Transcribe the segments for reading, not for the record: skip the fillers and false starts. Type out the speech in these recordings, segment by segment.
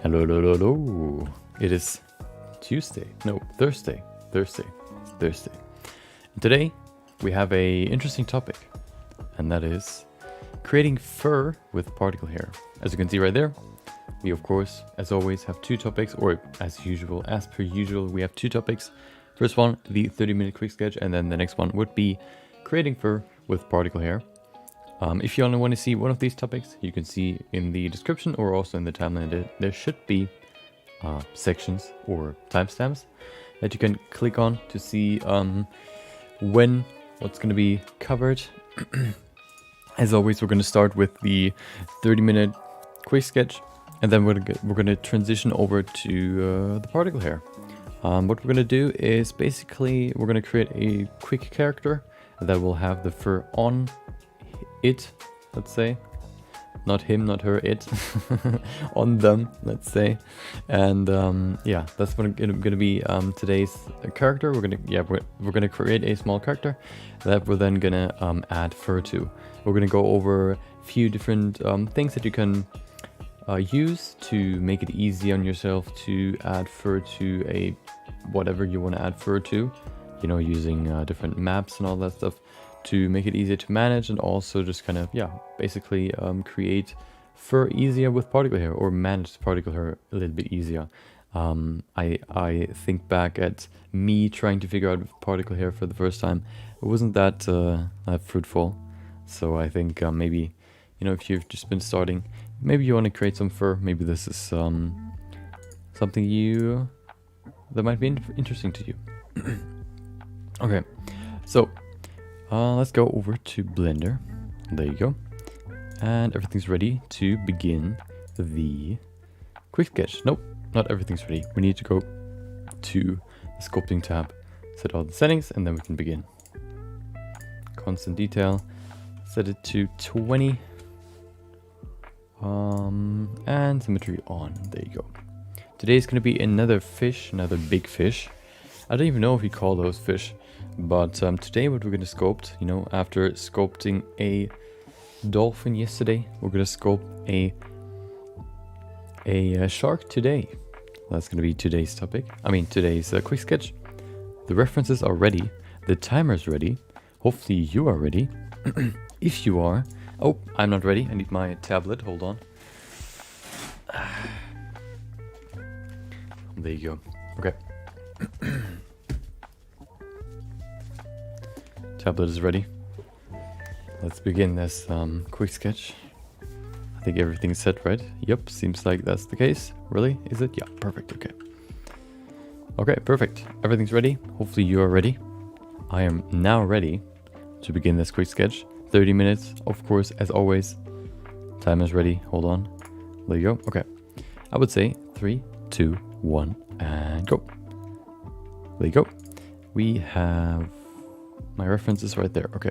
Hello, hello, hello, hello. It is Tuesday. No, Thursday. Thursday. It's Thursday. And today we have a interesting topic, and that is creating fur with particle hair. As you can see right there, we of course, as always, have two topics, or as per usual, we have two topics. First one, the 30-minute quick sketch, and then the next one would be creating fur with particle hair. If you only want to see one of these topics, you can see in the description or also in the timeline that there should be sections or timestamps that you can click on to see what's going to be covered. As always, we're going to start with the 30-minute quick sketch, and then we're going to transition over to the particle hair. What we're going to do is basically we're going to create a quick character that will have the fur on it, let's say, not him, not her, it, on them, let's say, and yeah, that's going to be today's character. We're gonna create a small character that we're then gonna add fur to. We're gonna go over a few different things that you can use to make it easy on yourself to add fur to a whatever you want to add fur to. You know, using different maps and all that stuff to make it easier to manage, and also just kind of, yeah, basically create fur easier with particle hair, or manage particle hair a little bit easier. I think back at me trying to figure out particle hair for the first time. It wasn't that fruitful. So I think maybe, you know, if you've just been starting, maybe you want to create some fur. Maybe this is something that might be interesting to you. Okay, so let's go over to Blender. There you go. And everything's ready to begin the quick sketch. Nope, not everything's ready. We need to go to the sculpting tab, set all the settings, and then we can begin. Constant detail, set it to 20. And symmetry on. There you go. Today is going to be another fish, another big fish. I don't even know if we call those fish. But today what we're going to sculpt, you know, after sculpting a dolphin yesterday, we're going to sculpt a shark today. That's going to be today's topic. I mean, today's quick sketch. The references are ready. The timer's ready. Hopefully you are ready. If you are... Oh, I'm not ready. I need my tablet. Hold on. There you go. Okay. Tablet is ready. Let's begin this quick sketch. I think everything's set, right? Yep, seems like that's the case. Really? Is it? Yeah, perfect. Okay. Okay, perfect. Everything's ready. Hopefully you are ready. I am now ready to begin this quick sketch. 30 minutes, of course, as always. Time is ready. Hold on. There you go. Okay. I would say 3, 2, 1, and go. There you go. We have... my reference is right there. Okay,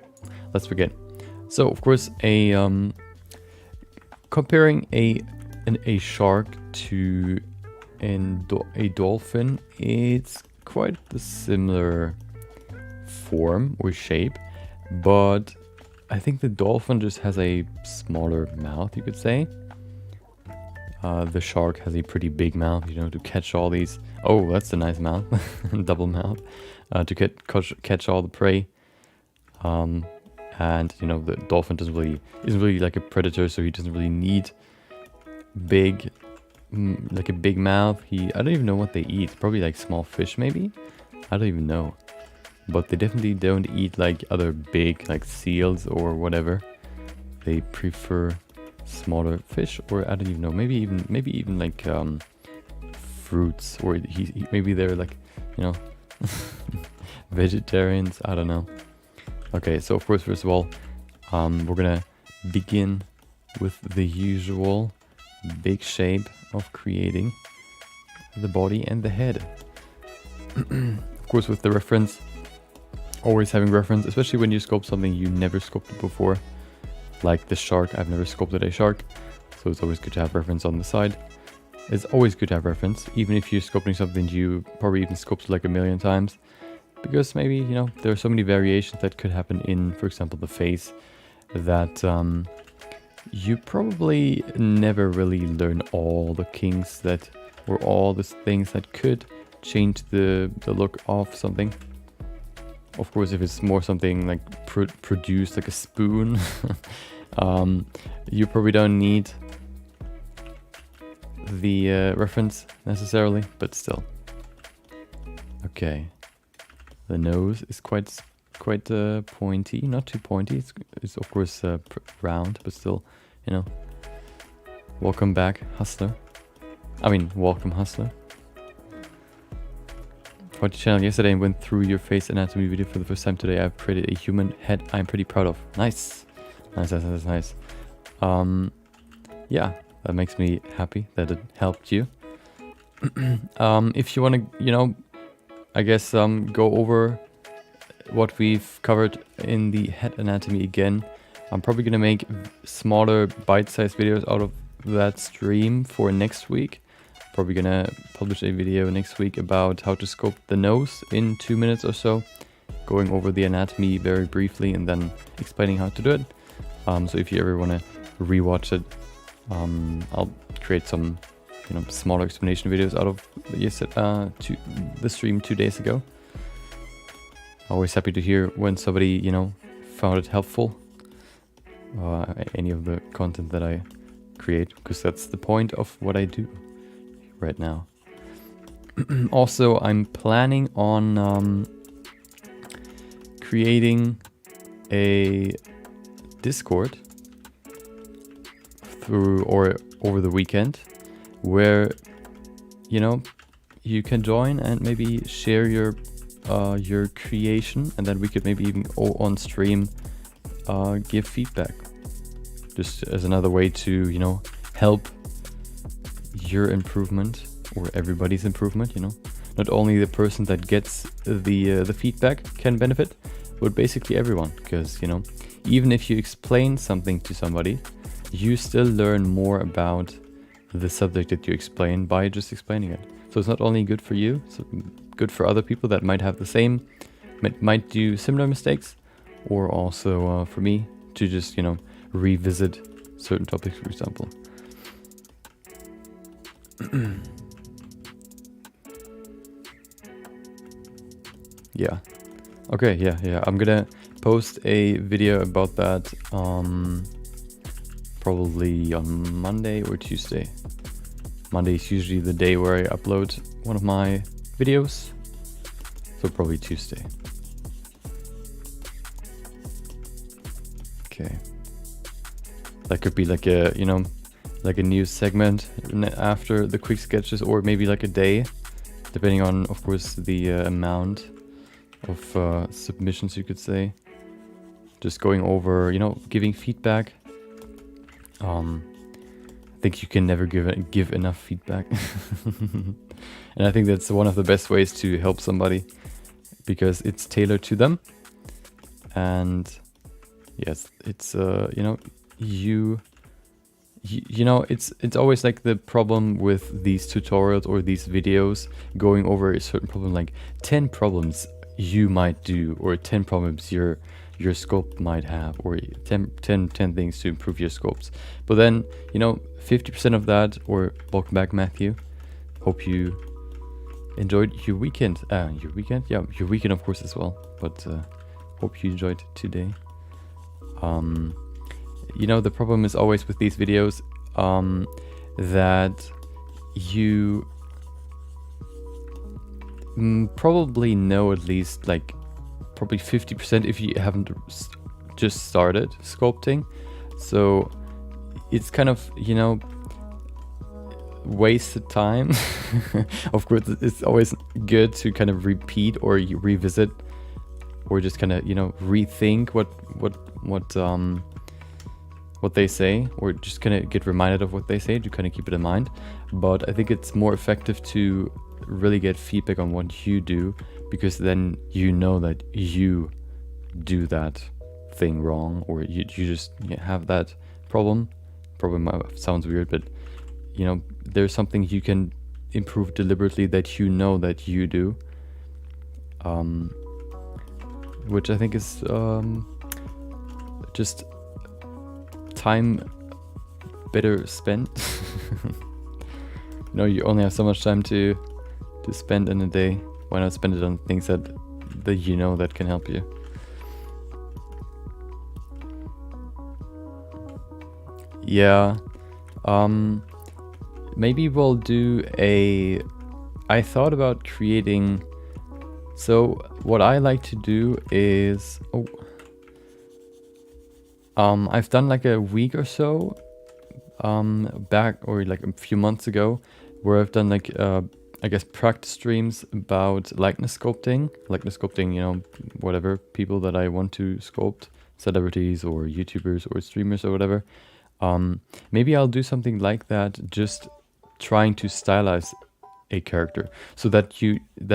let's begin. So of course, comparing a shark to a dolphin, it's quite the similar form or shape, but I think the dolphin just has a smaller mouth, you could say. The shark has a pretty big mouth, you know, to catch all these. Oh, that's a nice mouth, double mouth, to catch all the prey. And you know, the dolphin isn't really like a predator, so he doesn't really need like a big mouth. I don't even know what they eat. Probably like small fish, maybe. I don't even know. But they definitely don't eat like other big, like seals or whatever. They prefer smaller fish, or I don't even know. Maybe even like fruits, or maybe they're like, you know, vegetarians. I don't know. Okay, so of course, first of all, we're gonna begin with the usual big shape of creating the body and the head. Of course, with the reference, always having reference, especially when you sculpt something you never sculpted before, like the shark. I've never sculpted a shark, so it's always good to have reference on the side. It's always good to have reference, even if you're sculpting something you probably even sculpted like a million times. Because maybe, you know, there are so many variations that could happen in, for example, the face, that you probably never really learn all the kinks that, or all the things that could change the look of something. Of course, if it's more something like produced like a spoon, you probably don't need the reference necessarily, but still. Okay, the nose is quite pointy, not too pointy. It's of course round, but still, you know. Welcome back, Hustler. I mean, welcome, Hustler. Watched your channel yesterday and went through your face anatomy video for the first time today. I've created a human head I'm pretty proud of. Nice. Nice, that's nice. Yeah, that makes me happy that it helped you. If you want to, you know, I guess go over what we've covered in the head anatomy again, I'm probably going to make smaller bite-sized videos out of that stream for next week. Probably gonna publish a video next week about how to sculpt the nose in 2 minutes or so, going over the anatomy very briefly and then explaining how to do it. So if you ever want to rewatch it, I'll create some, you know, smaller explanation videos out of the stream 2 days ago. Always happy to hear when somebody, you know, found it helpful, any of the content that I create, because that's the point of what I do right now. Also, I'm planning on creating a Discord through or over the weekend, where, you know, you can join and maybe share your creation, and then we could maybe even on stream give feedback, just as another way to, you know, help your improvement or everybody's improvement. You know, not only the person that gets the feedback can benefit, but basically everyone, because, you know, even if you explain something to somebody, you still learn more about the subject that you explain by just explaining it. So it's not only good for you, it's good for other people that might have the same, might do similar mistakes, or also for me to just, you know, revisit certain topics, for example. Yeah. Okay, yeah. I'm gonna post a video about that probably on Monday or Tuesday. Monday is usually the day where I upload one of my videos, so probably Tuesday. Okay. That could be like a, you know, like a news segment after the quick sketches, or maybe like a day, depending on, of course, the amount of submissions, you could say. Just going over, you know, giving feedback. I think you can never give enough feedback. And I think that's one of the best ways to help somebody, because it's tailored to them. And yes, it's you know, you know, it's always like the problem with these tutorials or these videos going over a certain problem, like 10 problems you might do, or 10 problems your sculpt might have, or 10 things to improve your sculpts. But then, you know, 50% of that, or welcome back, Matthew. Hope you enjoyed your weekend. Your weekend? Yeah, your weekend, of course, as well. But hope you enjoyed today. You know, the problem is always with these videos that you probably know at least like probably 50% if you haven't just started sculpting. So it's kind of, you know, wasted time. Of course, it's always good to kind of repeat or revisit, or just kind of, you know, rethink what they say, or just kind of get reminded of what they say to kind of keep it in mind. But I think it's more effective to really get feedback on what you do, because then you know that you do that thing wrong, or you just have that problem. Sounds weird, but, you know, there's something you can improve deliberately that you know that you do, which I think is just time better spent. You know, you only have so much time to spend in a day. Why not spend it on things that you know that can help you? Yeah. Maybe we'll do a... I thought about creating... So what I like to do is... I've done like a week or so back, or like a few months ago, where I've done like I guess practice streams about likeness sculpting, you know, whatever people that I want to sculpt, celebrities or YouTubers or streamers or whatever. Maybe I'll do something like that, just trying to stylize a character so that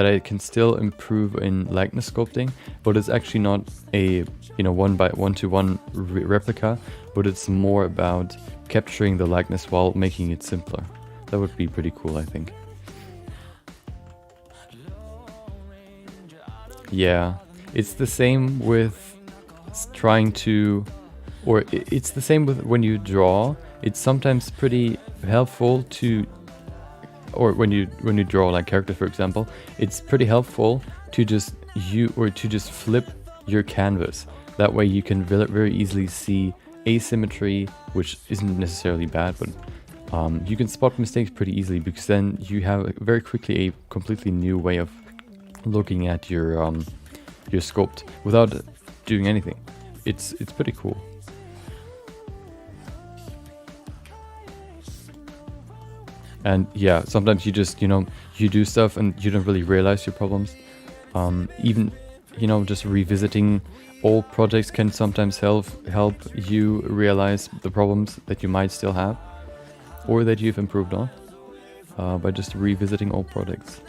I can still improve in likeness sculpting, but it's actually not a, you know, one-to-one replica, but it's more about capturing the likeness while making it simpler. That would be pretty cool, I think. Yeah, it's the same with trying to, or it's the same with when you draw. It's sometimes pretty helpful to, or when you draw like characters, for example, it's pretty helpful to just flip your canvas. That way you can very easily see asymmetry, which isn't necessarily bad, but you can spot mistakes pretty easily, because then you have very quickly a completely new way of looking at your sculpt without doing anything. It's pretty cool. And yeah, sometimes you just, you know, you do stuff and you don't really realize your problems. Even, you know, just revisiting old projects can sometimes help you realize the problems that you might still have, or that you've improved on, by just revisiting old projects,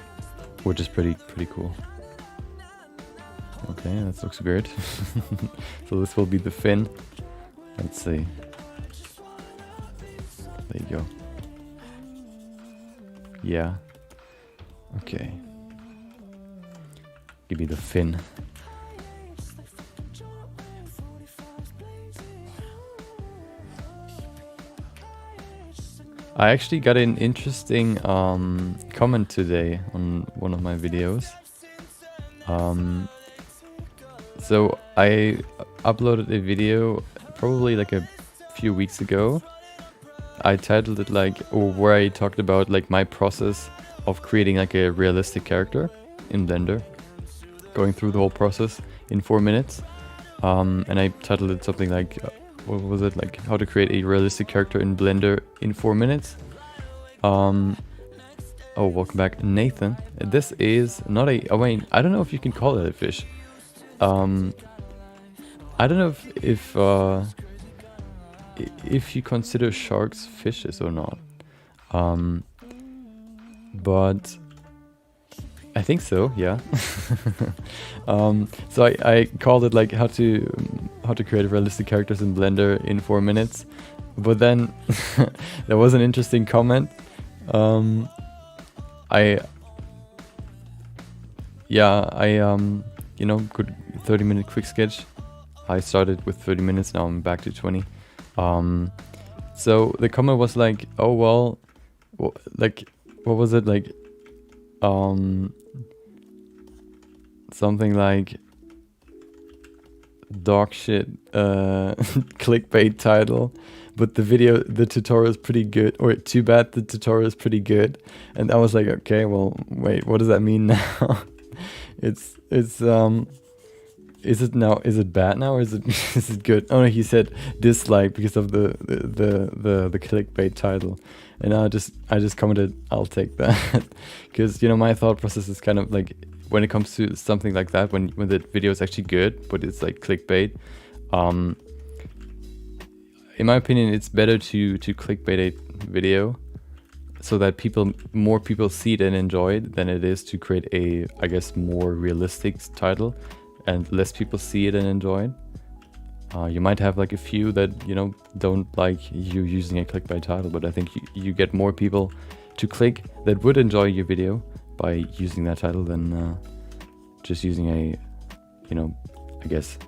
which is pretty cool. Okay, that looks weird. So this will be the fin. Let's see. There you go. Yeah. Okay. Give me the fin. I actually got an interesting comment today on one of my videos. So I uploaded a video probably like a few weeks ago. I titled it like, or where I talked about like my process of creating like a realistic character in Blender, going through the whole process in 4 minutes. And I titled it something like, what was it, like how to create a realistic character in Blender in 4 minutes. Oh, welcome back, Nathan. This is not a, I mean, I don't know if you can call it a fish. I don't know if you consider sharks fishes or not. But I think so, yeah. So I called it like how to create realistic characters in Blender in 4 minutes. But then there was an interesting comment. You know, good 30-minute quick sketch. I started with 30 minutes, now I'm back to 20. So the comment was like, oh well, like, what was it, like, something like dog shit clickbait title, but the tutorial is pretty good, or too bad the tutorial is pretty good. And I was like, okay, well, wait, what does that mean now? Is it bad now, or is it good? Oh no, he said dislike because of the clickbait title. And I just commented, I'll take that. Because, you know, my thought process is kind of like, when it comes to something like that, when the video is actually good, but it's like clickbait, in my opinion, it's better to clickbait a video so that more people see it and enjoy it, than it is to create a, I guess, more realistic title and less people see it and enjoy it. You might have like a few that, you know, don't like you using a clickbait title, but I think you get more people to click that would enjoy your video by using that title than just using a, you know, I guess,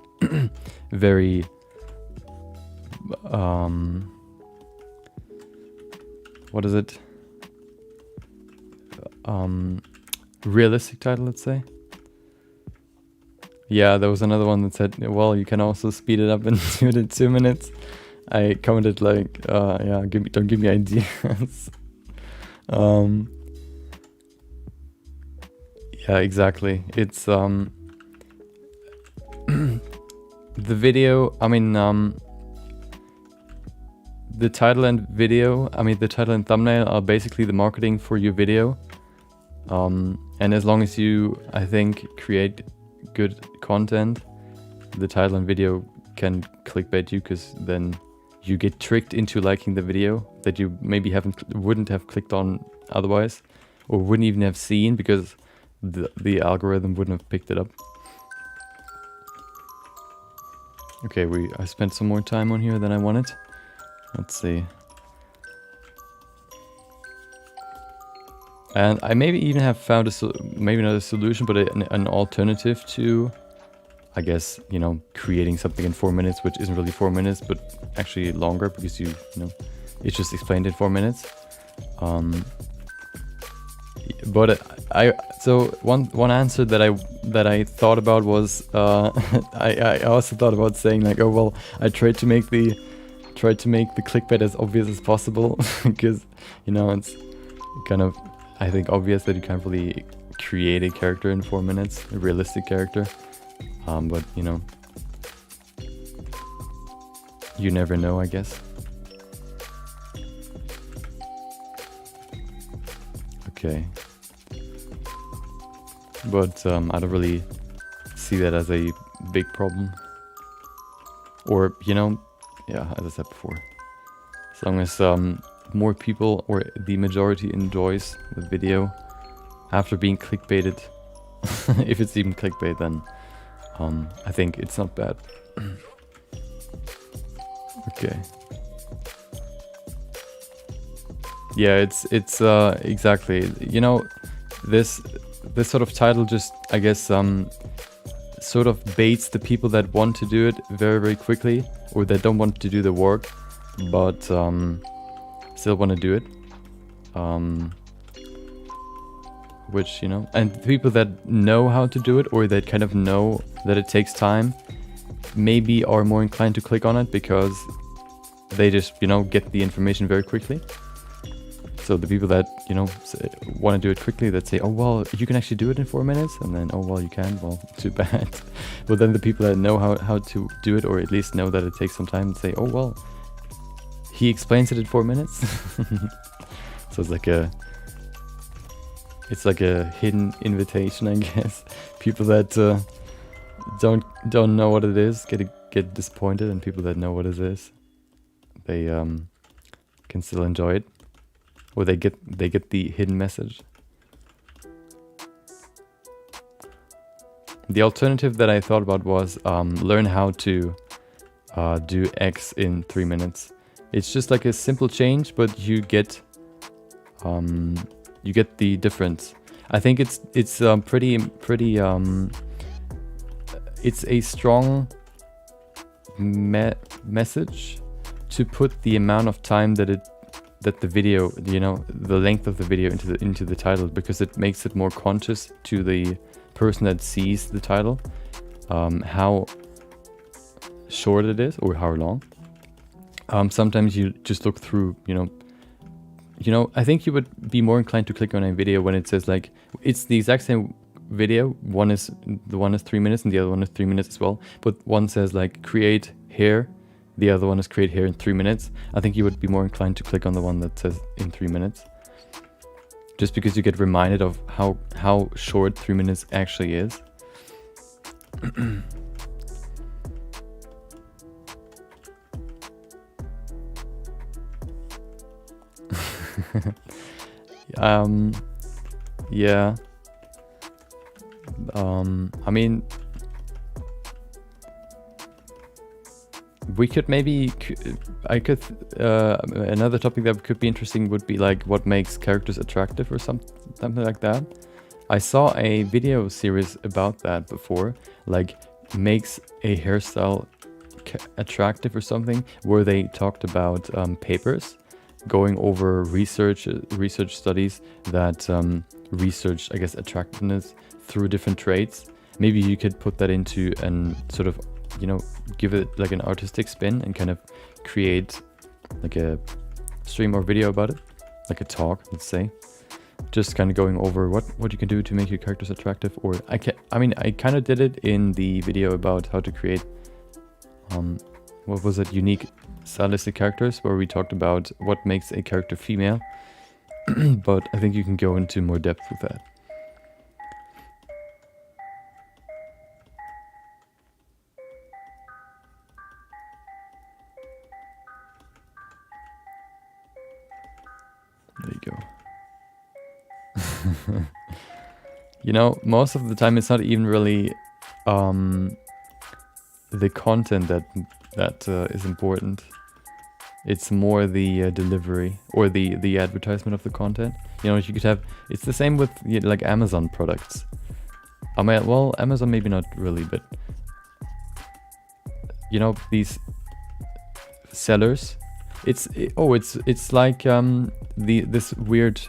what is it? Realistic title, let's say. Yeah, there was another one that said, well, you can also speed it up and do it in 2 minutes. I commented like, yeah, don't give me ideas. Yeah, exactly. It's the video. I mean, the title and video. I mean, the title and thumbnail are basically the marketing for your video. And as long as you, I think, create good content, the title and video can clickbait you, because then you get tricked into liking the video that you maybe wouldn't have clicked on otherwise, or wouldn't even have seen, because the algorithm wouldn't have picked it up. Okay, I spent some more time on here than I wanted. Let's see. And I maybe even have found maybe not a solution, but an alternative to, I guess, you know, creating something in 4 minutes, which isn't really 4 minutes, but actually longer, because you know, it's just explained in 4 minutes. But so one answer that I thought about was I also thought about saying like, oh well, I tried to make the clickbait as obvious as possible, because you know, it's kind of, I think, obvious that you can't really create a character in 4 minutes, a realistic character. But you know, you never know, I guess. Okay. But I don't really see that as a big problem. Or, you know, yeah, as I said before, as long as more people, or the majority, enjoys the video after being clickbaited, if it's even clickbait, then I think it's not bad. Okay. Yeah, it's exactly, you know, this sort of title just, I guess, sort of baits the people that want to do it very, very quickly, or that don't want to do the work, but still want to do it. Which, you know, and the people that know how to do it, or that kind of know that it takes time, maybe are more inclined to click on it, because they just, you know, get the information very quickly. So the people that, you know, want to do it quickly, that say, oh, well, you can actually do it in 4 minutes. And then, oh, well, you can. Well, too bad. But then the people that know how to do it, or at least know that it takes some time, say, oh, well, he explains it in 4 minutes. So it's like a hidden invitation, I guess. People that don't know what it is get disappointed, and people that know what it is, they can still enjoy it. Or they get the hidden message. The alternative that I thought about was learn how to do X in 3 minutes. It's just like a simple change, but you get the difference. I think it's pretty it's a strong message to put the amount of time that the video, you know, the length of the video into the title, because it makes it more conscious to the person that sees the title, how short it is or how long. Sometimes you just look through, you know, I think you would be more inclined to click on a video when it says like, it's the exact same video. One is 3 minutes and the other one is 3 minutes as well. But one says like create here, the other one is create here in 3 minutes. I think you would be more inclined to click on the one that says in 3 minutes. Just because you get reminded of how short 3 minutes actually is. Yeah. I mean, we could maybe, another topic that could be interesting would be like what makes characters attractive or something like that. I saw a video series about that before, like makes a hairstyle attractive or something, where they talked about papers going over research studies that research, I guess, attractiveness through different traits. Maybe you could put that into and sort of, you know, give it like an artistic spin and kind of create like a stream or video about it, like a talk, let's say. Just kind of going over what you can do to make your characters attractive. Or I kind of did it in the video about how to create what was it, unique stylistic characters, where we talked about what makes a character female. But I think you can go into more depth with that. There you go. You know, most of the time it's not even really the content that is important. It's more the delivery or the advertisement of the content. You know, you could have, it's the same with like Amazon products. I mean, well, Amazon maybe not really, but you know, these sellers, it's like this weird,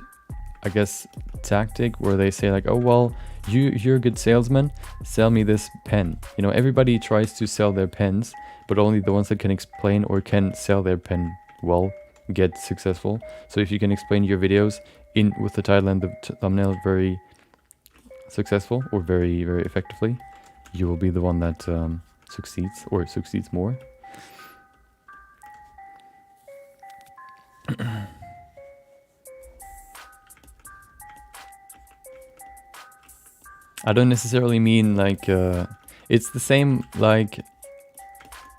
I guess, tactic where they say like, oh well, you're a good salesman, sell me this pen. You know, everybody tries to sell their pens, but only the ones that can explain or can sell their pen well get successful. So if you can explain your videos in with the title and the thumbnail very successful or very effectively, you will be the one that succeeds or succeeds more. I don't necessarily mean like it's the same, like,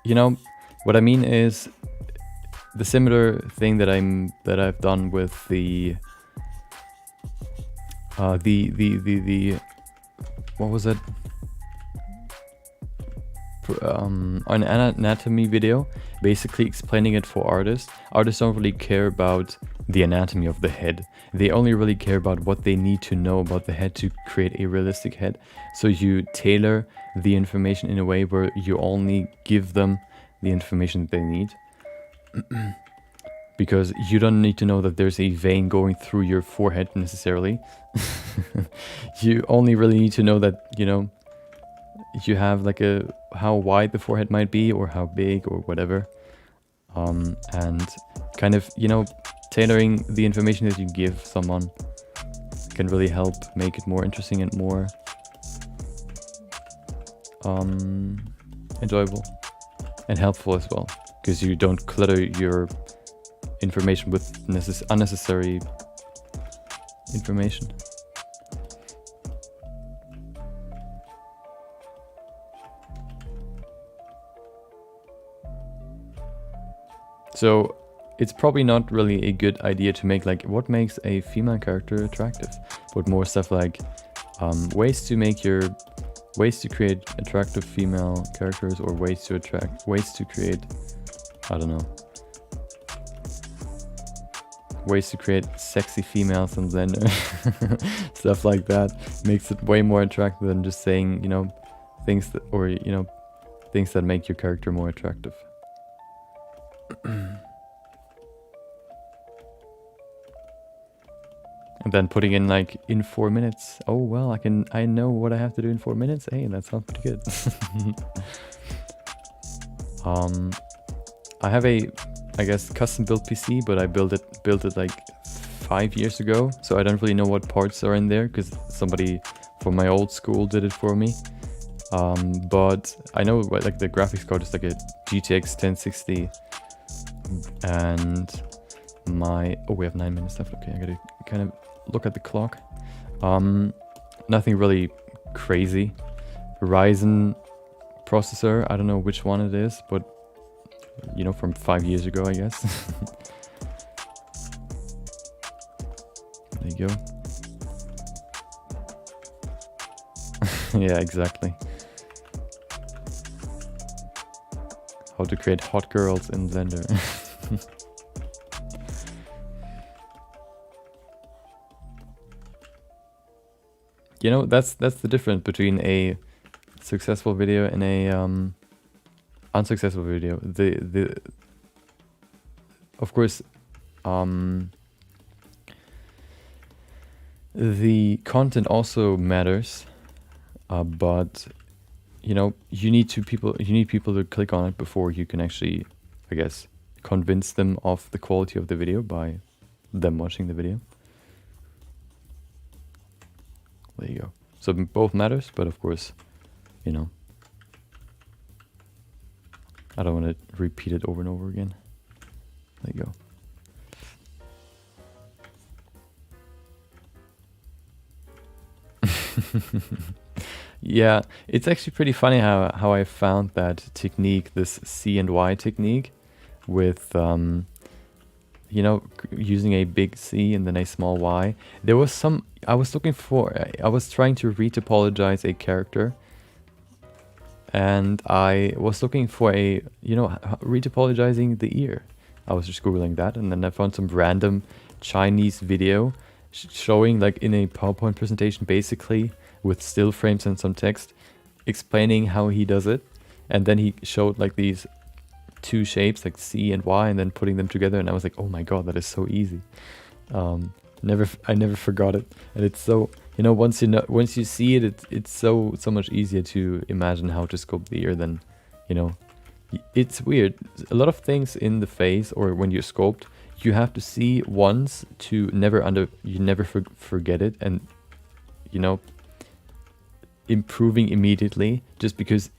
you know, what I mean is the similar thing that I've done with the what was it, an anatomy video, basically explaining it for artists. Artists don't really care about the anatomy of the head. They only really care about what they need to know about the head to create a realistic head. So you tailor the information in a way where you only give them the information that they need. Because you don't need to know that there's a vein going through your forehead necessarily. You only really need to know that, you know, you have like how wide the forehead might be or how big or whatever. And kind of, you know, tailoring the information that you give someone can really help make it more interesting and more enjoyable and helpful as well, because you don't clutter your information with unnecessary information. So it's probably not really a good idea to make like what makes a female character attractive, but more stuff like ways to create attractive female characters, or ways to create, I don't know, ways to create sexy females and then stuff like that. Makes it way more attractive than just saying, you know, things that, or, you know, things that make your character more attractive. And then putting in like in 4 minutes. Oh well, I know what I have to do in 4 minutes. Hey, that sounds pretty good. I have a, I guess, custom built PC, but I built it like 5 years ago, so I don't really know what parts are in there because somebody from my old school did it for me. But I know what, like, the graphics card is like a GTX 1060, and we have 9 minutes left. Okay, I gotta kind of look at the clock. Nothing really crazy. Ryzen processor, I don't know which one it is, but you know, from 5 years ago, I guess. There you go. Yeah, exactly. How to create hot girls in Blender. You know, that's the difference between a successful video and a unsuccessful video. Of course, the content also matters, but you know, you need people to click on it before you can actually, I guess, convince them of the quality of the video by them watching the video. There you go. So both matters, but of course, you know, I don't want to repeat it over and over again. There you go. Yeah, it's actually pretty funny how I found that technique, this C and Y technique, with you know, using a big C and then a small Y. There was some I was trying to retopologize a character, and I was looking for a, you know, retopologizing the ear. I was just googling that, and then I found some random Chinese video showing, like, in a PowerPoint presentation, basically with still frames and some text, explaining how he does it. And then he showed like these two shapes, like C and Y, and then putting them together, and I was like, oh my god, that is so easy. I never forgot it. And it's so, you know, once you see it, it's so much easier to imagine how to sculpt the ear than, you know. It's weird. A lot of things in the face, or when you sculpt, you have to see once to you never forget it, and, you know, improving immediately just because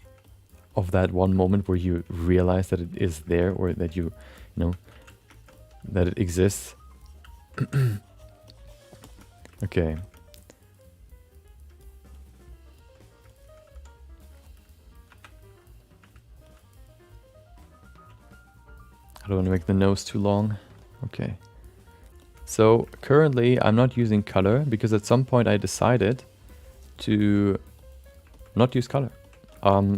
of that one moment where you realize that it is there, or that you know that it exists. Okay. I don't want to make the nose too long. Okay. So currently I'm not using color because at some point I decided to not use color.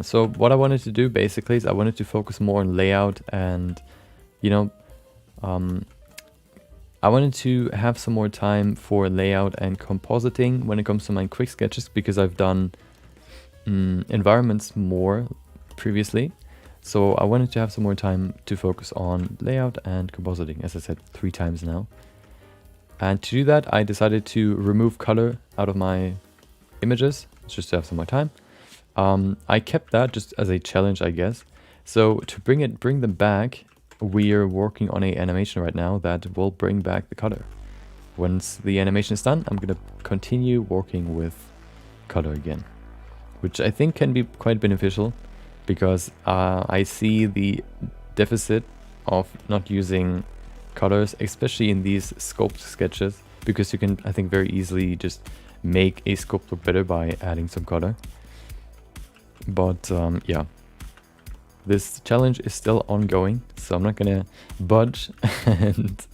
So what I wanted to do basically is I wanted to focus more on layout, and, you know, I wanted to have some more time for layout and compositing when it comes to my quick sketches, because I've done environments more previously. So I wanted to have some more time to focus on layout and compositing, as I said 3 times now. And to do that, I decided to remove color out of my images, just to have some more time. I kept that just as a challenge, I guess. So to bring them back, we are working on an animation right now that will bring back the color. Once the animation is done, I'm gonna continue working with color again, which I think can be quite beneficial, because I see the deficit of not using colors, especially in these sculpt sketches, because you can, I think, very easily just make a sculpt look better by adding some color. But yeah, this challenge is still ongoing, so I'm not gonna budge, and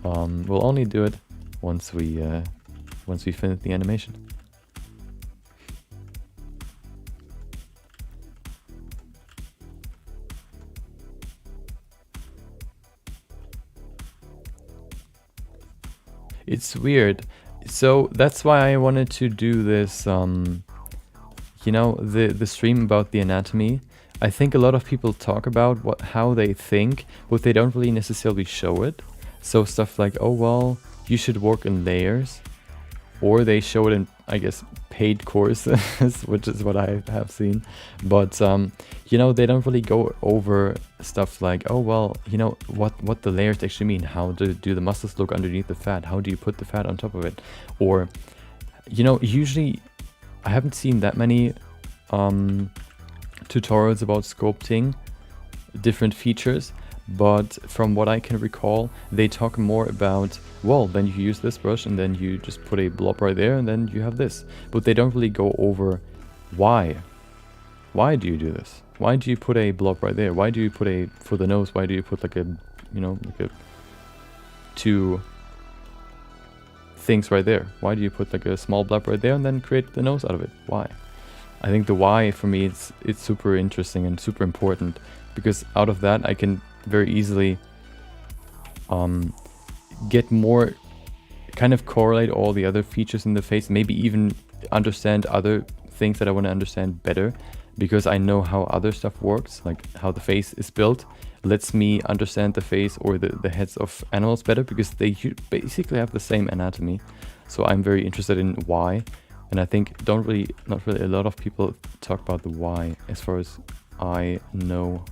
we'll only do it once we finish the animation. It's weird. So that's why I wanted to do this, you know, the stream about the anatomy. I think a lot of people talk about how they think, but they don't really necessarily show it. So stuff like, oh well, you should work in layers, or they show it in, I guess, paid courses, which is what I have seen. But you know, they don't really go over stuff like, oh well, you know, what the layers actually mean. How do the muscles look underneath the fat? How do you put the fat on top of it? Or, you know, usually I haven't seen that many tutorials about sculpting different features, but from what I can recall, they talk more about, well, then you use this brush and then you just put a blob right there and then you have this. But they don't really go over why. Why do you do this? Why do you put a blob right there? Why do you put for the nose, why do you put like a, you know, like a 2 things right there? Why do you put like a small blob right there and then create the nose out of it? Why? I think the why for me, it's super interesting and super important, because out of that I can very easily get more, kind of correlate all the other features in the face, maybe even understand other things that I want to understand better, because I know how other stuff works, like how the face is built, lets me understand the face or the heads of animals better, because they basically have the same anatomy. So I'm very interested in why, and I think not really a lot of people talk about the why as far as I know,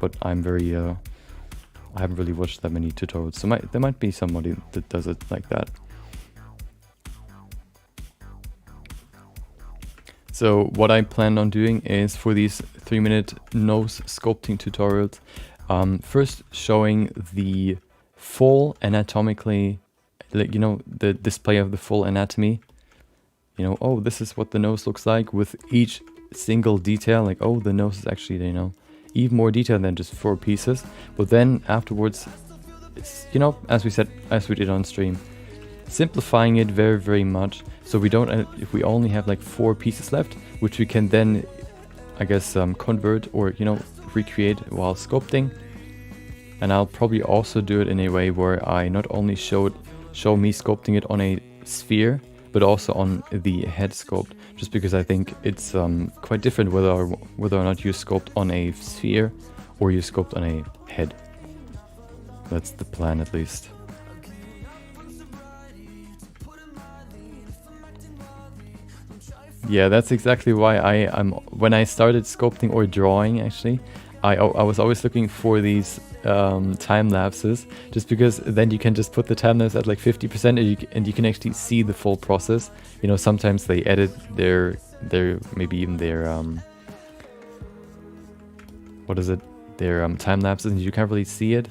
but I'm very I haven't really watched that many tutorials, so there might be somebody that does it like that. So what I plan on doing is, for these 3-minute nose sculpting tutorials, first showing the full anatomically, like, you know, the display of the full anatomy. You know, oh, this is what the nose looks like with each single detail. Like, oh, the nose is actually, you know, even more detailed than just 4 pieces. But then afterwards, it's, you know, as we did on stream, simplifying it very, very much, so we don't, if we only have like 4 pieces left, which we can then, I guess, convert or, you know, recreate while sculpting. And I'll probably also do it in a way where I not only show me sculpting it on a sphere, but also on the head sculpt, just because I think it's quite different whether or not you sculpt on a sphere or you sculpt on a head. That's the plan, at least. Yeah, that's exactly why when I started sculpting or drawing, actually, I was always looking for these time lapses, just because then you can just put the time lapse at like 50% and you can actually see the full process. You know, sometimes they edit their maybe even their their time lapses, and you can't really see it.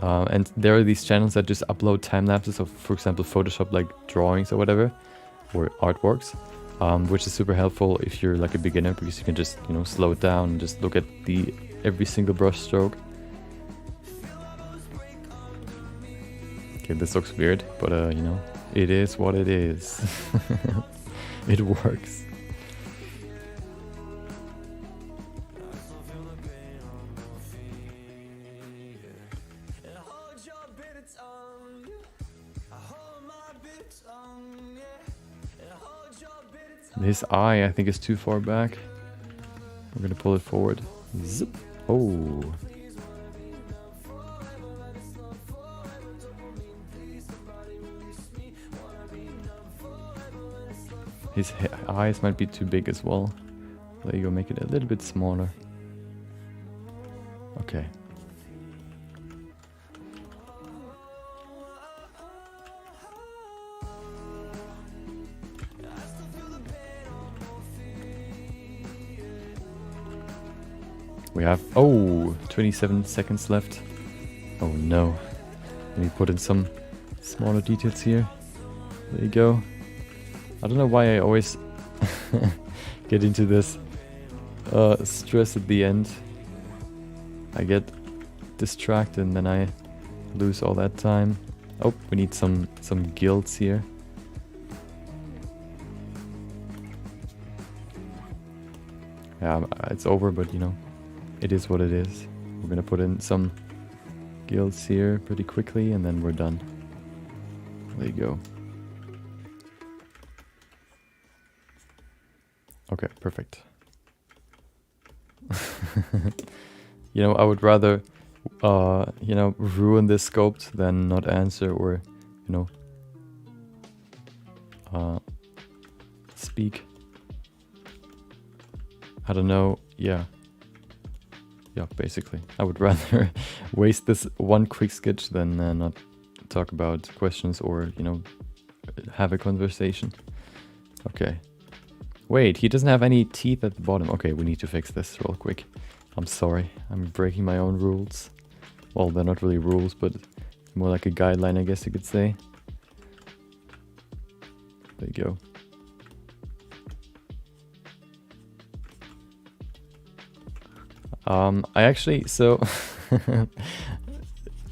And there are these channels that just upload time lapses of, for example, Photoshop, like drawings or whatever, or artworks. Which is super helpful if you're like a beginner, because you can just, you know, slow it down and just look at every single brush stroke. Okay, this looks weird, but you know, it is what it is. It works. His eye, I think, is too far back. We're gonna pull it forward. Zip. Oh. His eyes might be too big as well. There you go, make it a little bit smaller. Okay. We have, 27 seconds left. Oh no. Let me put in some smaller details here. There you go. I don't know why I always get into this stress at the end. I get distracted and then I lose all that time. Oh, we need some gills here. Yeah, it's over, but you know, it is what it is. We're gonna put in some gills here pretty quickly and then we're done. There you go. Okay, perfect. You know, I would rather, you know, ruin this sculpt than not answer or, you know, speak. I don't know, yeah. Yeah, basically. I would rather waste this one quick sketch than not talk about questions or, you know, have a conversation. Okay. Wait, he doesn't have any teeth at the bottom. Okay, we need to fix this real quick. I'm sorry, I'm breaking my own rules. Well, they're not really rules, but more like a guideline, I guess you could say. There you go. I actually, so,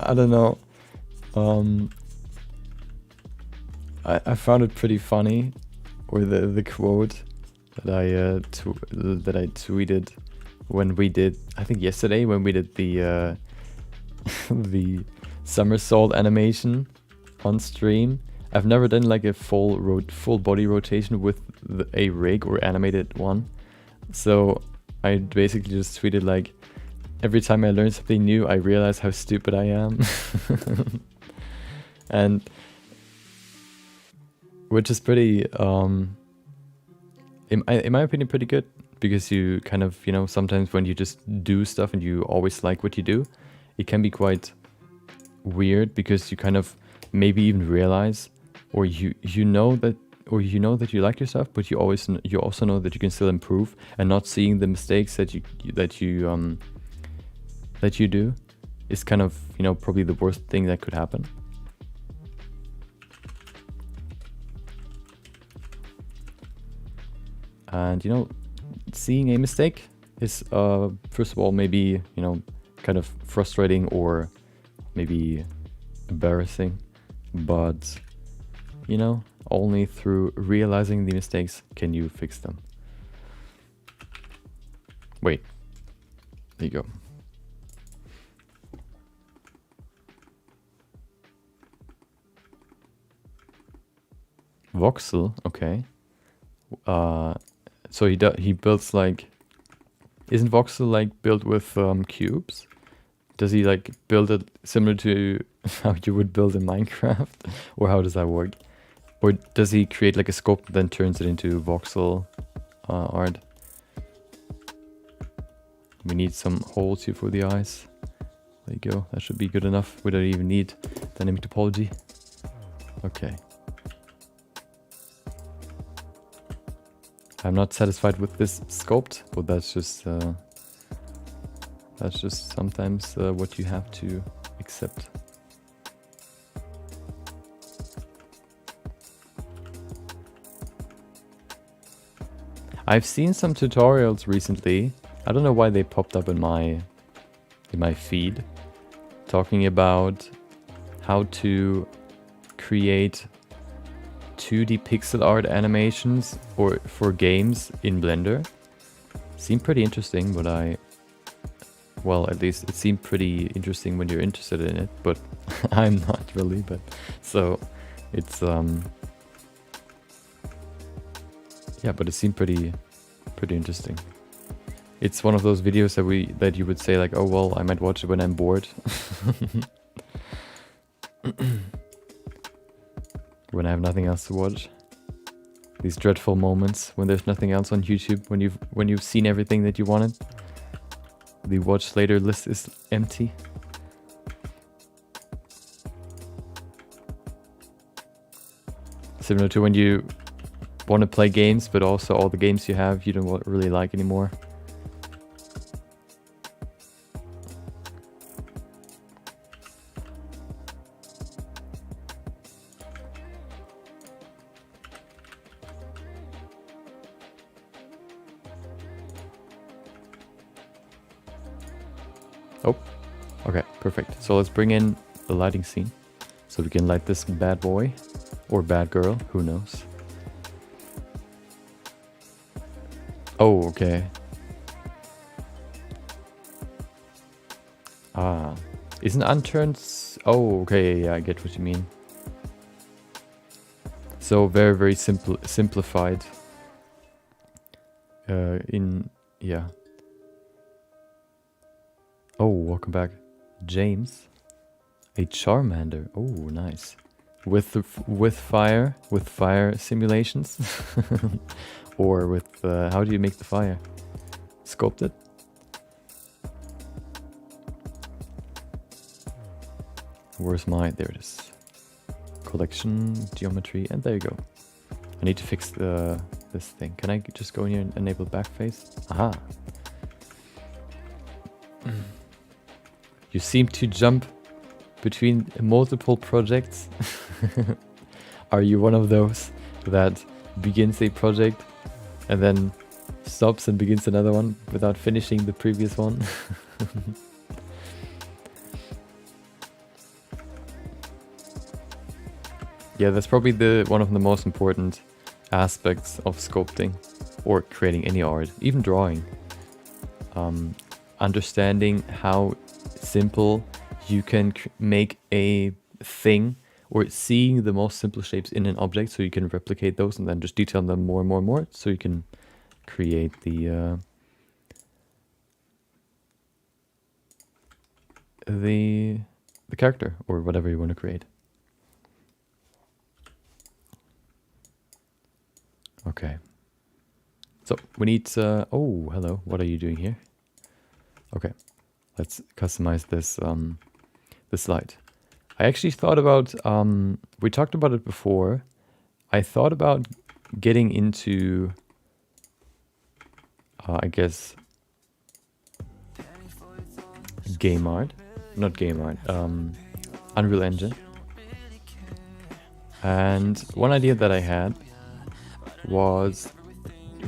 I don't know, I found it pretty funny, or the quote that I tweeted when we did, I think yesterday, when we did the the somersault animation on stream. I've never done like a full body rotation with a rig or animated one. So I basically just tweeted like, every time I learn something new, I realize how stupid I am. And which is pretty, in my opinion, pretty good, because you kind of, you know, sometimes when you just do stuff and you always like what you do, it can be quite weird, because you kind of maybe even realize, or you know that you like your stuff, but you also know that you can still improve, and not seeing the mistakes that you do is kind of, you know, probably the worst thing that could happen. And, you know, seeing a mistake is, first of all, maybe, you know, kind of frustrating or maybe embarrassing, but, you know, only through realizing the mistakes can you fix them. Wait, there you go. Voxel, okay. So he builds like, isn't voxel like built with cubes? Does he like build it similar to how you would build in Minecraft, or how does that work? Or does he create like a scope and then turns it into voxel art? We need some holes here for the eyes. There you go. That should be good enough. We don't even need dynamic topology. Okay. I'm not satisfied with this sculpt, but that's just sometimes what you have to accept. I've seen some tutorials recently. I don't know why they popped up in my feed, talking about how to create 2D pixel art animations for games in Blender. Seemed pretty interesting, but well, at least it seemed pretty interesting when you're interested in it, but I'm not really, but so it's yeah, but it seemed pretty interesting. It's one of those videos that you would say like, oh well, I might watch it when I'm bored. When I have nothing else to watch. These dreadful moments when there's nothing else on YouTube, when you've seen everything that you wanted. The watch later list is empty. Similar to when you want to play games, but also all the games you have you don't really like anymore. Oh, okay, perfect. So let's bring in the lighting scene so we can light this bad boy or bad girl, who knows. Oh, okay. Ah, isn't unturned? Oh, okay, yeah, I get what you mean. So very simplified. Yeah. Oh, welcome back, James. A Charmander. Oh, nice. With fire simulations, or with how do you make the fire? Sculpt it. Where's my? There it is. Collection, geometry, and there you go. I need to fix this thing. Can I just go in here and enable backface? Aha. You seem to jump between multiple projects. Are you one of those that begins a project and then stops and begins another one without finishing the previous one? Yeah, that's probably one of the most important aspects of sculpting or creating any art, even drawing. Understanding how simple you can make a thing, or seeing the most simple shapes in an object so you can replicate those and then just detail them more and more and more so you can create the character or whatever you want to create. Okay. So we need. Oh, hello. What are you doing here? Okay, let's customize this this slide. I actually thought about. We talked about it before. I thought about getting into. I guess game art, not game art. Unreal Engine. And one idea that I had was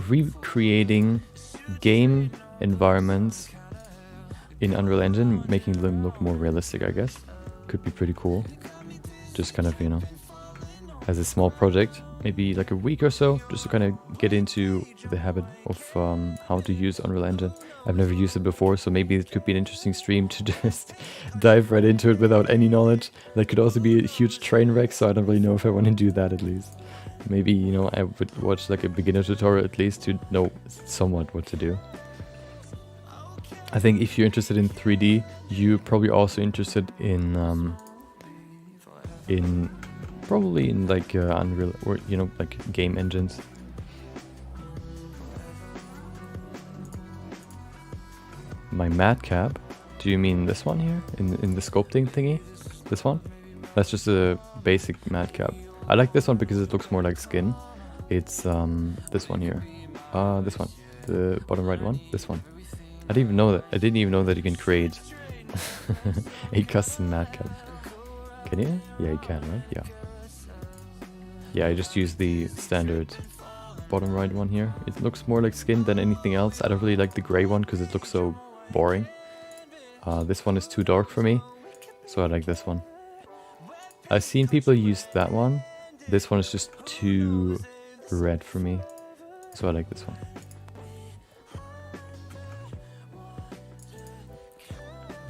recreating game environments in Unreal Engine, making them look more realistic, I guess. Could be pretty cool. Just kind of, you know, as a small project, maybe like a week or so, just to kind of get into the habit of how to use Unreal Engine. I've never used it before, so maybe it could be an interesting stream to just dive right into it without any knowledge. That could also be a huge train wreck, so I don't really know if I want to do that at least. Maybe, you know, I would watch like a beginner tutorial at least to know somewhat what to do. I think if you're interested in 3D, you're probably also interested in probably in like Unreal or, you know, like game engines. My madcap? Do you mean this one here in the sculpting thingy? This one? That's just a basic madcap. I like this one because it looks more like skin. It's this one here. This one, the bottom right one. This one. I didn't even know that you can create a custom madcap. Can you? Yeah, you can, right? Yeah. Yeah, I just use the standard bottom right one here. It looks more like skin than anything else. I don't really like the gray one because it looks so boring. This one is too dark for me, so I like this one. I've seen people use that one. This one is just too red for me, so I like this one.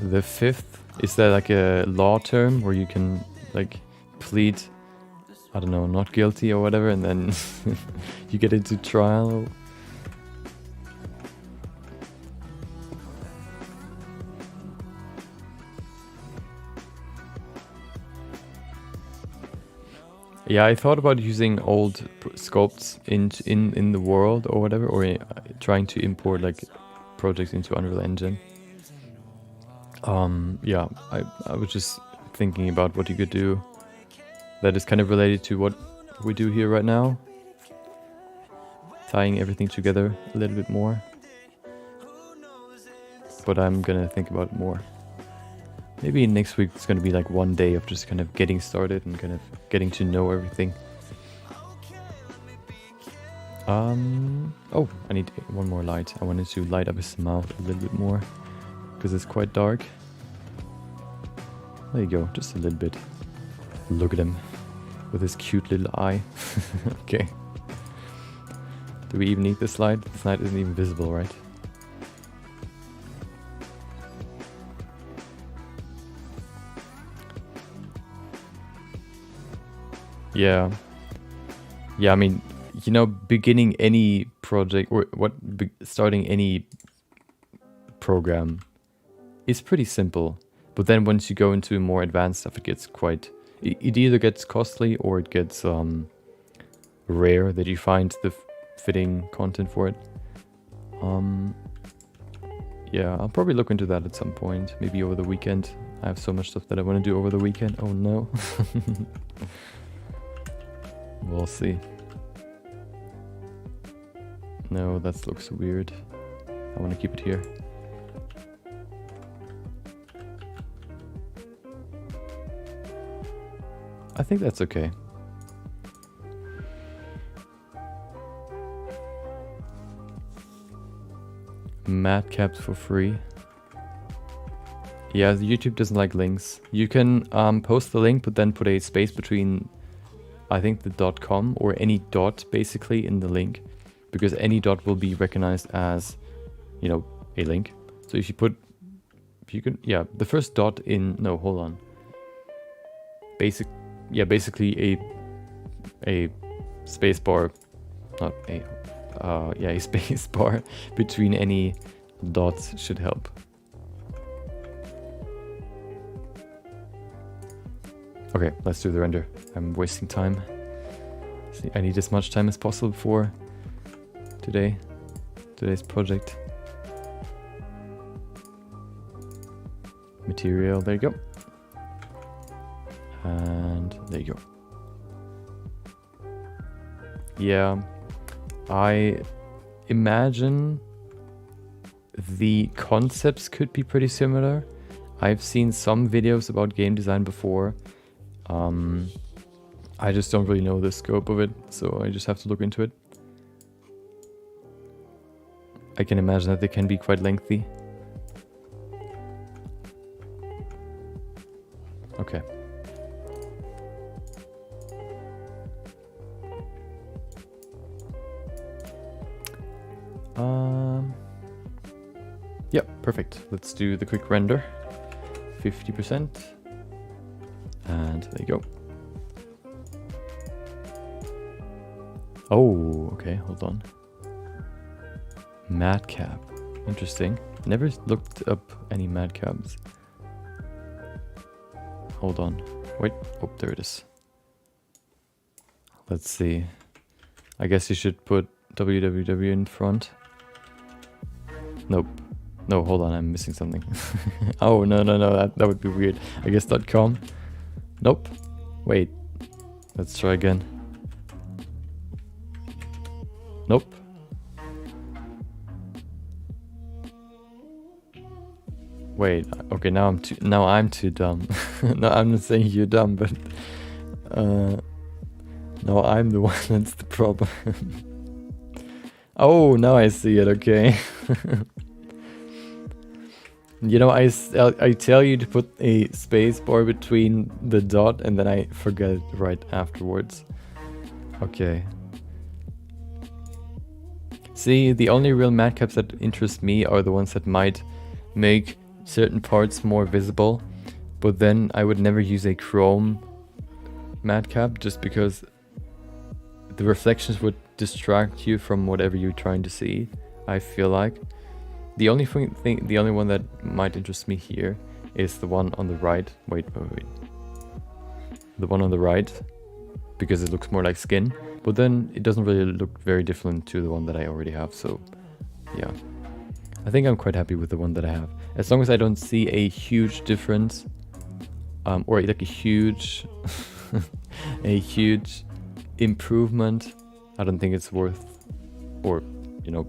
The fifth, is that like a law term where you can like plead, I don't know, not guilty or whatever, and then you get into trial? Yeah, I thought about using old sculpts in the world or whatever, or trying to import like projects into Unreal Engine. Yeah, I was just thinking about what you could do that is kind of related to what we do here right now. Tying everything together a little bit more. But I'm gonna think about it more. Maybe next week it's gonna be like one day of just kind of getting started and kind of getting to know everything. Oh, I need one more light. I wanted to light up his mouth a little bit more because it's quite dark. There you go, just a little bit. Look at him with his cute little eye. Okay. Do we even need this light? This light isn't even visible, right? Yeah. Yeah, I mean, you know, beginning any project or starting any program is pretty simple. But then once you go into more advanced stuff, it gets quite... It either gets costly or it gets rare that you find the fitting content for it. Yeah, I'll probably look into that at some point. Maybe over the weekend. I have so much stuff that I want to do over the weekend. Oh no. We'll see. No, that looks weird. I want to keep it here. I think that's okay. Madcaps for free. Yeah, YouTube doesn't like links. You can post the link, but then put a space between, I think, the .com or any dot basically in the link, because any dot will be recognized as, you know, a link. So if you put, yeah, the first dot in, no, hold on. Basically a space bar, not a, yeah, a space bar between any dots should help. Okay, let's do the render. I'm wasting time. See, I need as much time as possible for today's project. Material, there you go. And there you go. Yeah, I imagine the concepts could be pretty similar. I've seen some videos about game design before. I just don't really know the scope of it, so I just have to look into it. I can imagine that they can be quite lengthy. Okay. Yep, perfect. Let's do the quick render. 50%. And there you go. Oh, okay, hold on. Madcap. Interesting. Never looked up any madcaps. Hold on. Wait. Oh, there it is. Let's see. I guess you should put www in front. Nope. No, hold on, I'm missing something. Oh, no, that would be weird. I guess .com. Nope. Wait. Let's try again. Nope. Wait. Okay, now I'm too dumb. No, I'm not saying you're dumb, but no, I'm the one that's the problem. Oh, now I see it. Okay. You know, I tell you to put a space bar between the dot and then I forget it right afterwards. Okay. See, the only real madcaps that interest me are the ones that might make certain parts more visible, but then I would never use a chrome madcap just because the reflections would distract you from whatever you're trying to see, I feel like. The only one that might interest me here is the one on the right. Wait. The one on the right, because it looks more like skin, but then it doesn't really look very different to the one that I already have, so yeah. I think I'm quite happy with the one that I have. As long as I don't see a huge difference, or like a huge, a huge improvement, I don't think it's worth, or, you know,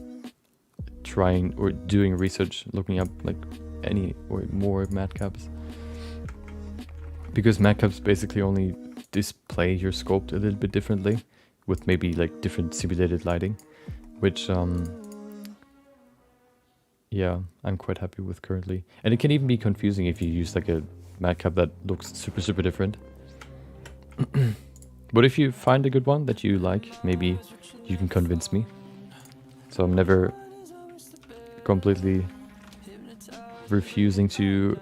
trying or doing research, looking up like any or more madcaps, because madcaps basically only display your sculpt a little bit differently with maybe like different simulated lighting, which yeah, I'm quite happy with currently. And it can even be confusing if you use like a madcap that looks super different. But if you find a good one that you like, maybe you can convince me. So I'm never completely refusing to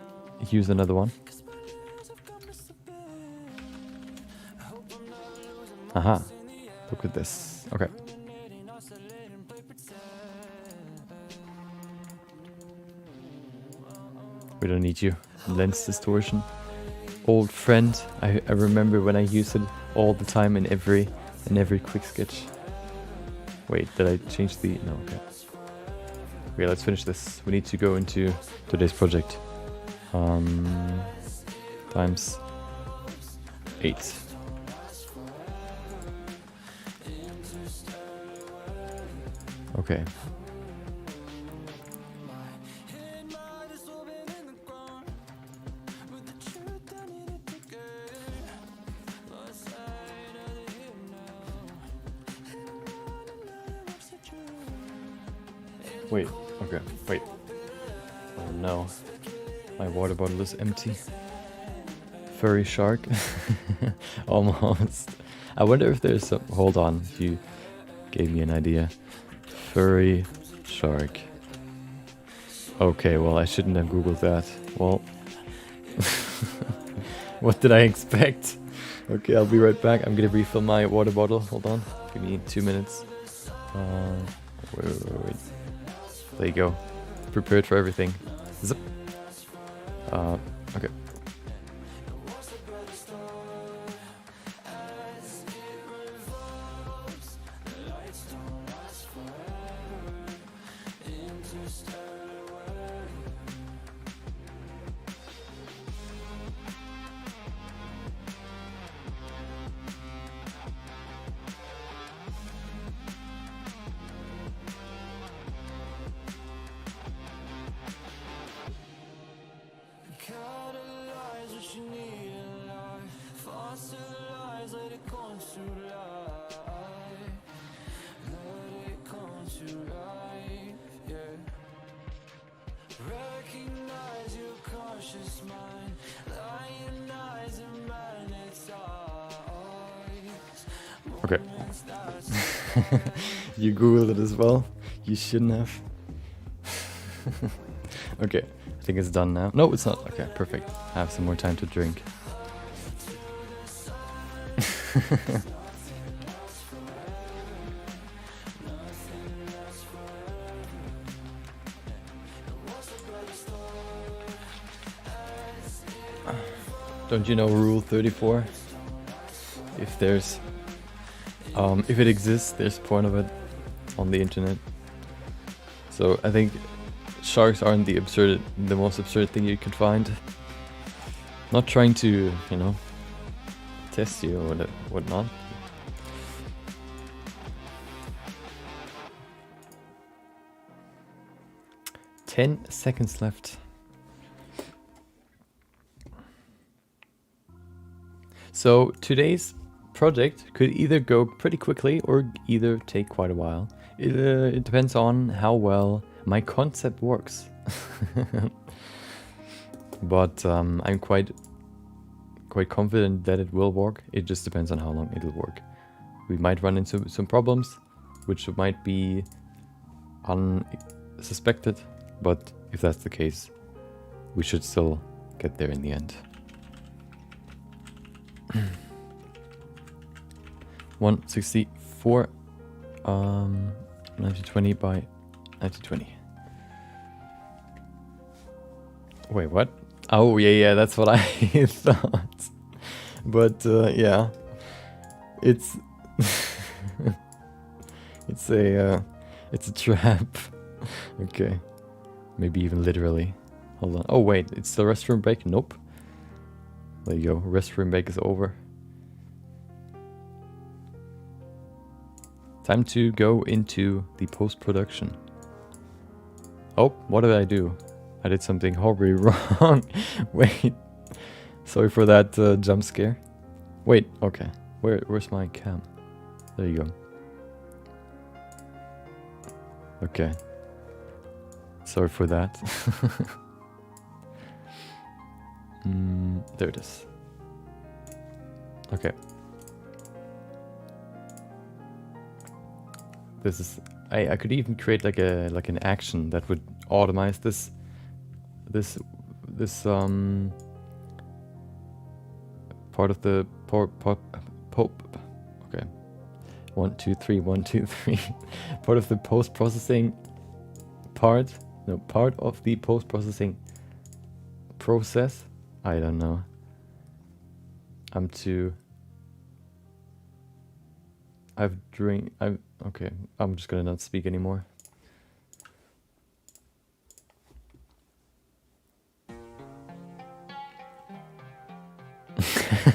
use another one. Aha, look at this. Okay. We don't need you. Lens distortion. Old friend. I remember when I used it all the time in every quick sketch. Wait, did I change the... No, okay. Okay, let's finish this. We need to go into today's project. Times 8. Okay. Wait, okay, wait. Oh no. My water bottle is empty. Furry shark. Almost. I wonder if there's some... Hold on, you gave me an idea. Furry shark. Okay, well, I shouldn't have googled that. Well... What did I expect? Okay, I'll be right back. I'm gonna refill my water bottle. Hold on. Give me 2 minutes. Wait. There you go. Prepared for everything. Zip. Okay. Okay. You googled it as well. You shouldn't have. Okay, I think it's done now. No, it's not. Okay, perfect. I have some more time to drink. Don't you know Rule 34? If there's, if it exists, there's porn of it on the internet. So I think sharks aren't the most absurd thing you could find. Not trying to, you know, test you or whatnot. Ten seconds left. So today's project could either go pretty quickly or either take quite a while. It depends on how well my concept works. But I'm quite confident that it will work. It just depends on how long it'll work. We might run into some problems, which might be unsuspected, but if that's the case, we should still get there in the end. 164 1920 by 1920. Wait, what? Oh yeah, that's what I thought. But yeah, it's it's a trap. Okay, maybe even literally. Hold on. Oh wait, it's the restroom break. Nope. There you go. Restroom break is over. Time to go into the post-production. Oh, what did I do? I did something horribly wrong. Wait. Sorry for that jump scare. Wait, okay. Where's my cam? There you go. Okay. Sorry for that. There it is. Okay. This is I could even create like an action that would automate this part of the okay. 1 2 3 1 2 3 part of the post-processing part of the post-processing process. I don't know. Okay, I'm just gonna not speak anymore.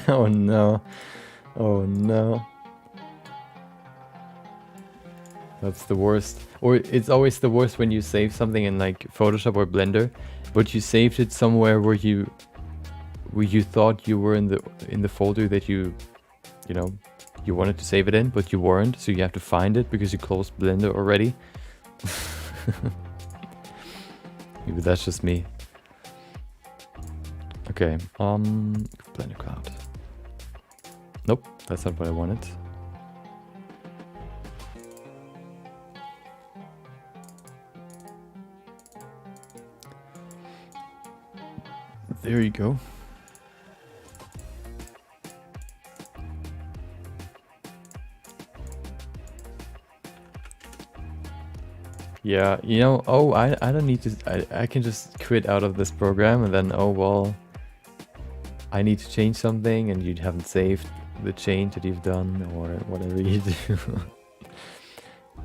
Oh no. Oh no. That's the worst. Or it's always the worst when you save something in like Photoshop or Blender, but you saved it somewhere where you thought you were in the folder that you know, you wanted to save it in, but you weren't, so you have to find it because you closed Blender already. Maybe that's just me. Okay, Blender Cloud. Nope, that's not what I wanted. There you go. Yeah, you know, oh, I don't need to, I can just quit out of this program and then, oh, well, I need to change something and you haven't saved the change that you've done or whatever you do.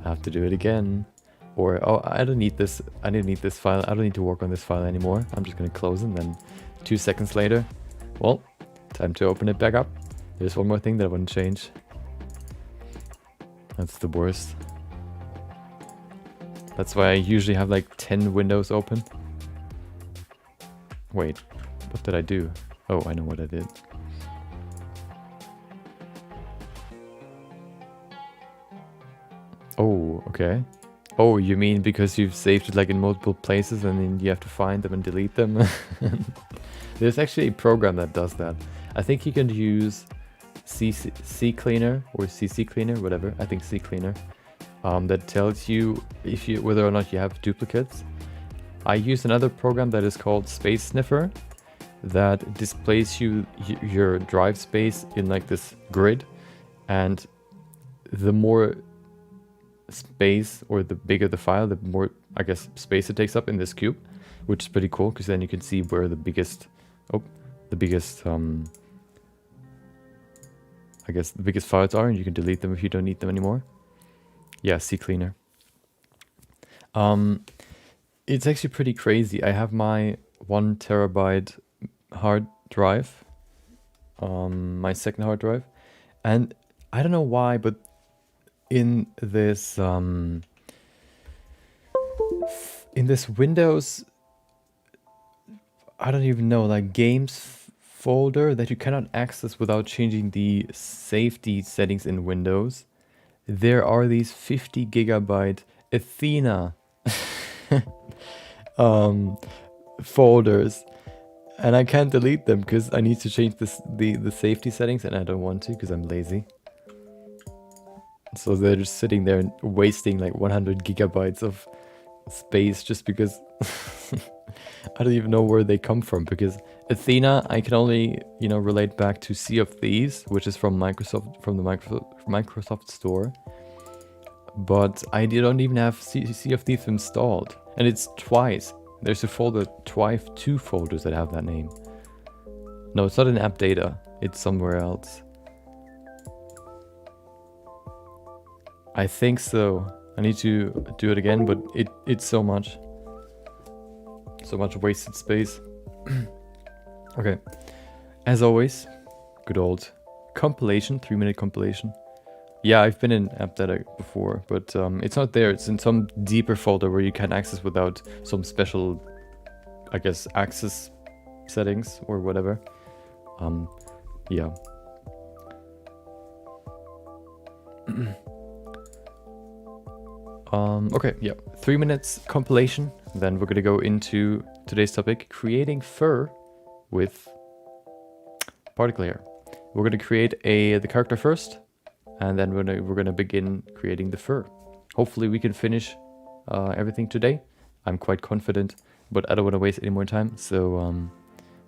I have to do it again. Or, oh, I don't need this, I don't need this file, I don't need to work on this file anymore. I'm just gonna close it and then 2 seconds later, well, time to open it back up. There's one more thing that I want to change. That's the worst. That's why I usually have like 10 windows open. Wait, what did I do? Oh, I know what I did. Oh, okay. Oh, you mean because you've saved it like in multiple places and then you have to find them and delete them? There's actually a program that does that. I think you can use CCleaner or CC Cleaner, whatever. I think CCleaner. That tells you if you whether or not you have duplicates. I use another program that is called Space Sniffer that displays your drive space in like this grid, and the more space or the bigger the file, the more, I guess, space it takes up in this cube, which is pretty cool because then you can see where the biggest I guess the biggest files are, and you can delete them if you don't need them anymore. Yeah, CCleaner. It's actually pretty crazy. I have my 1 terabyte hard drive, my second hard drive, and I don't know why, but in this Windows, I don't even know, like games folder that you cannot access without changing the safety settings in Windows, there are these 50 gigabyte Athena folders, and I can't delete them because I need to change the safety settings, and I don't want to because I'm lazy. So they're just sitting there and wasting like 100 gigabytes of space just because I don't even know where they come from, because Athena I can only, relate back to Sea of Thieves, which is from Microsoft, from the Microsoft store. But I don't even have Sea of Thieves installed, and it's twice. There's a folder, two folders that have that name. No, it's not in app data. It's somewhere else. I think so. I need to do it again, but it's so much wasted space. Okay. As always, good old compilation, 3-minute compilation. Yeah, I've been in app data before, but it's not there. It's in some deeper folder where you can access without some special, I guess, access settings or whatever. Yeah. Okay, yeah, 3 minutes compilation. Then we're gonna go into today's topic, creating fur with particle hair. We're gonna create the character first, and then we're gonna begin creating the fur. Hopefully we can finish everything today. I'm quite confident, but I don't want to waste any more time. So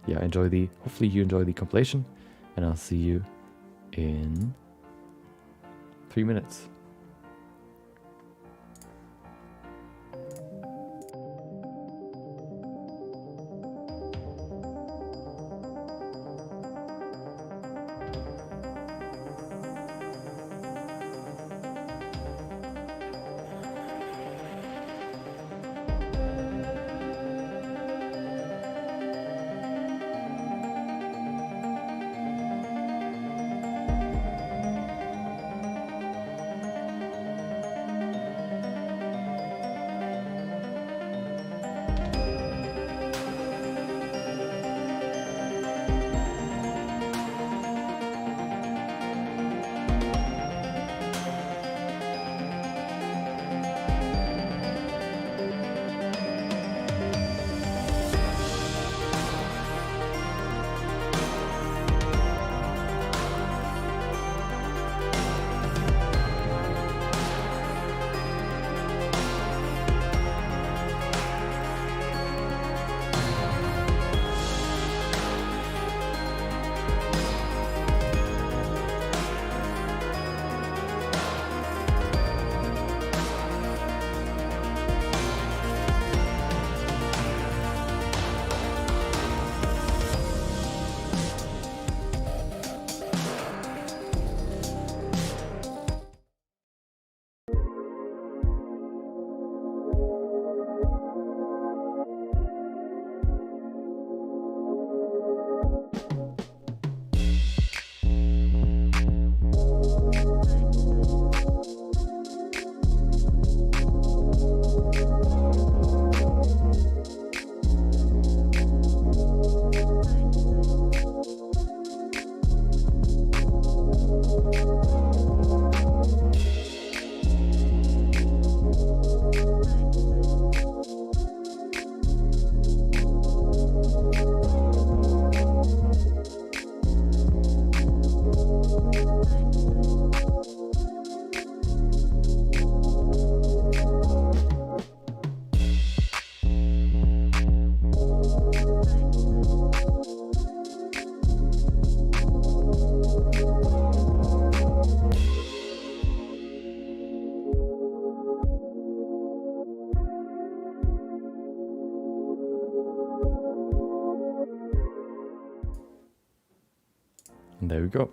yeah, hopefully you enjoy the compilation, and I'll see you in 3 minutes. And there we go.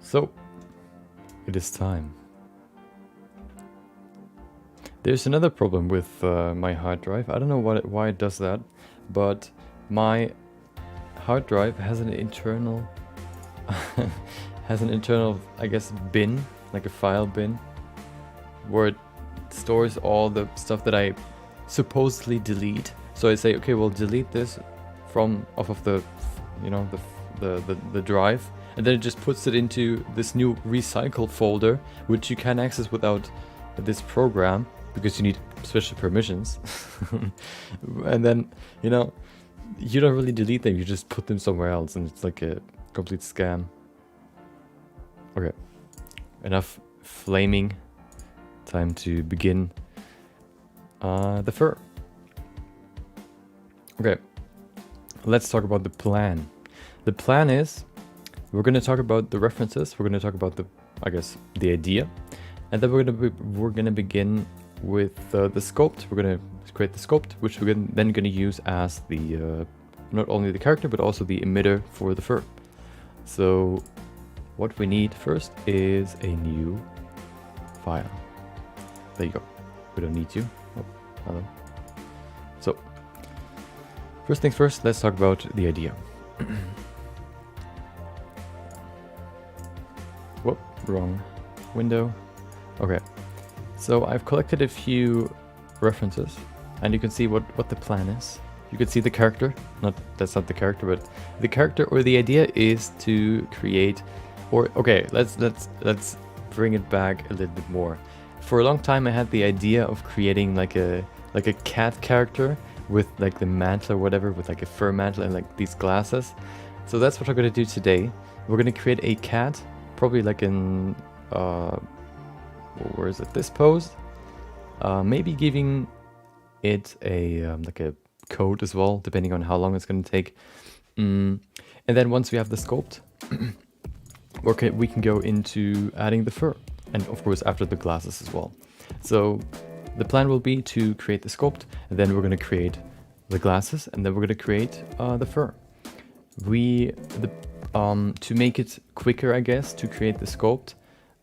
So, it is time. There's another problem with my hard drive. I don't know why it does that, but my hard drive has an internal, I guess, bin, like a file bin, where it stores all the stuff that I supposedly delete. So I say, okay, well, delete this off of the, you know, the drive, and then it just puts it into this new recycle folder, which you can access without this program because you need special permissions. And then, you know, you don't really delete them, you just put them somewhere else, and it's like a complete scam. Okay, enough flaming. Time to begin the fur. Okay, let's talk about the plan. The plan is, we're going to talk about the references, we're going to talk about the idea, and then we're going to begin with the sculpt. We're going to create the sculpt, which we're then going to use as the not only the character but also the emitter for the fur. So what we need first is a new file. There you go. We don't need you. Oh, hello. So first things first, let's talk about the idea. Whoop, wrong window. Okay, so I've collected a few references, and you can see what the plan is. You can see the character. That's not the character, but the character or the idea is to create, or okay, let's bring it back a little bit more. For a long time, I had the idea of creating like a cat character with like the mantle or whatever, with like a fur mantle and like these glasses. So that's what we're gonna do today. We're gonna create a cat, probably like in where is it? This pose. Maybe giving it a like a coat as well, depending on how long it's gonna take. And then once we have the sculpt, okay, we can go into adding the fur, and of course after the glasses as well. So the plan will be to create the sculpt, and then we're going to create the glasses, and then we're going to create the fur. To make it quicker, I guess, to create the sculpt,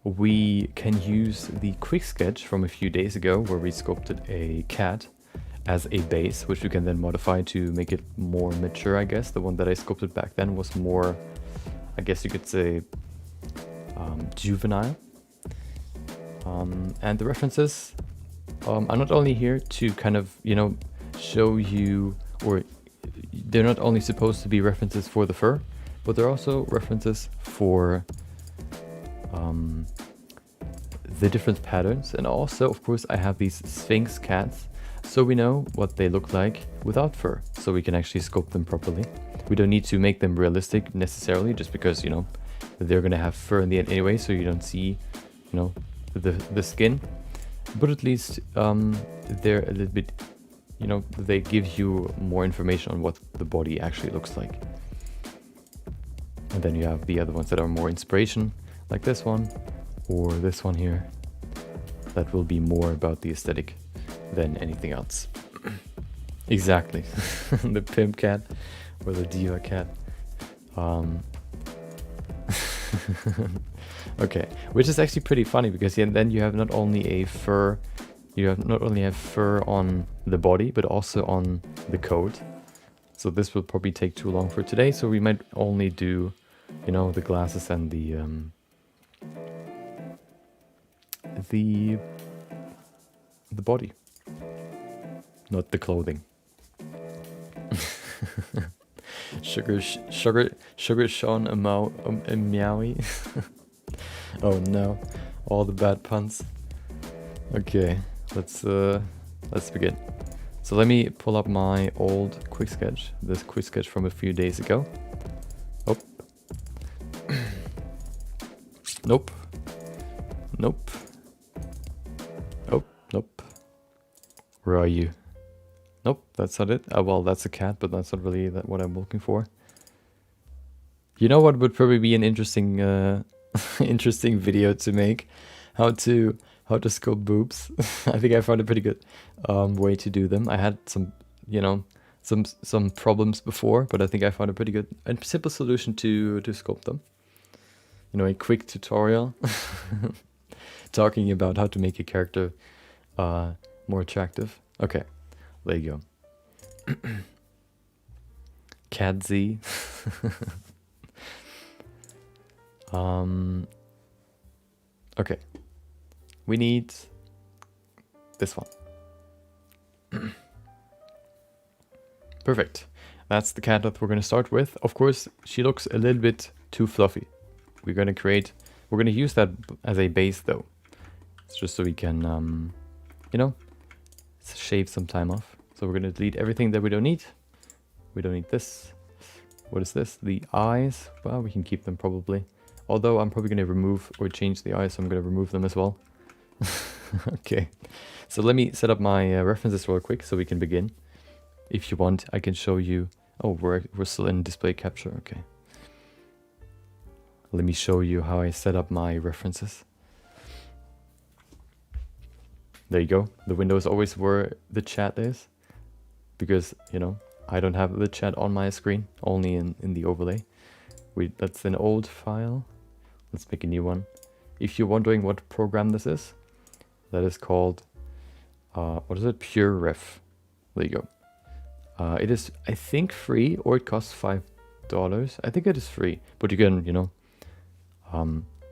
we can use the quick sketch from a few days ago where we sculpted a cat as a base, which we can then modify to make it more mature, I guess. The one that I sculpted back then was more, I guess you could say, juvenile. And the references are not only here to kind of, you know, show you, or they're not only supposed to be references for the fur, but they're also references for the different patterns. And also, of course, I have these Sphinx cats, so we know what they look like without fur, so we can actually sculpt them properly. We don't need to make them realistic necessarily, just because, you know, they're gonna have fur in the end anyway, so you don't see, you know, the skin. But at least they're a little bit, you know, they give you more information on what the body actually looks like. And then you have the other ones that are more inspiration, like this one or this one here. That will be more about the aesthetic than anything else. Exactly. The pimp cat or the diva cat. Okay, which is actually pretty funny because then you have not only a fur, have fur on the body, but also on the coat. So this will probably take too long for today, so we might only do, you know, the glasses and the body, not the clothing. Sugar Sean a meowie. Oh no, all the bad puns. Okay, let's begin. So let me pull up my old quick sketch, this quick sketch from a few days ago. Oh. Nope. Nope. Oh, nope. Where are you? Nope, that's not it. Oh, well, that's a cat, but that's not really what I'm looking for. You know what would probably be an interesting interesting video to make? How to sculpt boobs. I think I found a pretty good way to do them. I had some, you know, some problems before, but I think I found a pretty good and simple solution to sculpt them. You know, a quick tutorial talking about how to make a character more attractive. Okay, there you go. Cat Z. Okay, we need this one. Perfect. That's the cat that we're going to start with. Of course, she looks a little bit too fluffy. We're going to use that as a base though. It's just so we can, you know, shave some time off. So we're going to delete everything that we don't need. We don't need this. What is this? The eyes. Well, we can keep them probably. Although I'm probably going to remove or change the eyes, so I'm going to remove them as well. Okay. So let me set up my references real quick so we can begin. If you want, I can show you. Oh, we're still in display capture. Okay. Let me show you how I set up my references. There you go. The window is always where the chat is. Because, you know, I don't have the chat on my screen, only in the overlay. That's an old file. Let's make a new one. If you're wondering what program this is, that is called, what is it? Pure Ref. There you go. It is, I think, free, or it costs $5. I think it is free, but you can, you know,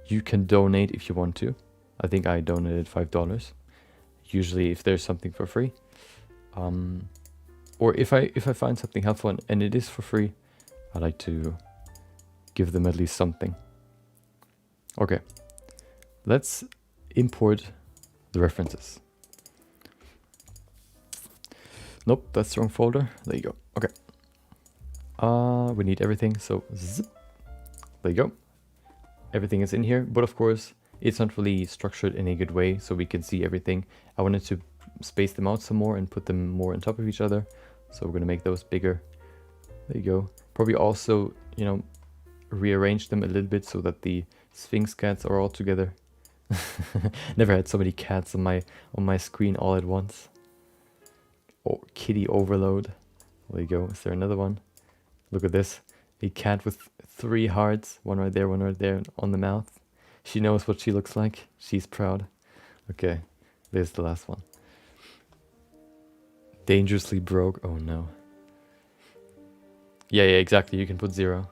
you can donate if you want to. I think I donated $5. Usually, if there's something for free, or if I find something helpful and it is for free, I like to give them at least something. Okay, let's import the references. Nope, that's the wrong folder. There you go. Okay. We need everything, so zip. There you go. Everything is in here, but of course, it's not really structured in a good way, so we can see everything. I wanted to space them out some more and put them more on top of each other. So we're gonna make those bigger. There you go. Probably also, you know, rearrange them a little bit so that the Sphinx cats are all together. Never had so many cats on my screen all at once. Oh, kitty overload. There you go. Is there another one? Look at this. A cat with 3 hearts. One right there on the mouth. She knows what she looks like. She's proud. Okay, there's the last one. Dangerously broke. Oh no. Yeah, exactly. You can put 0.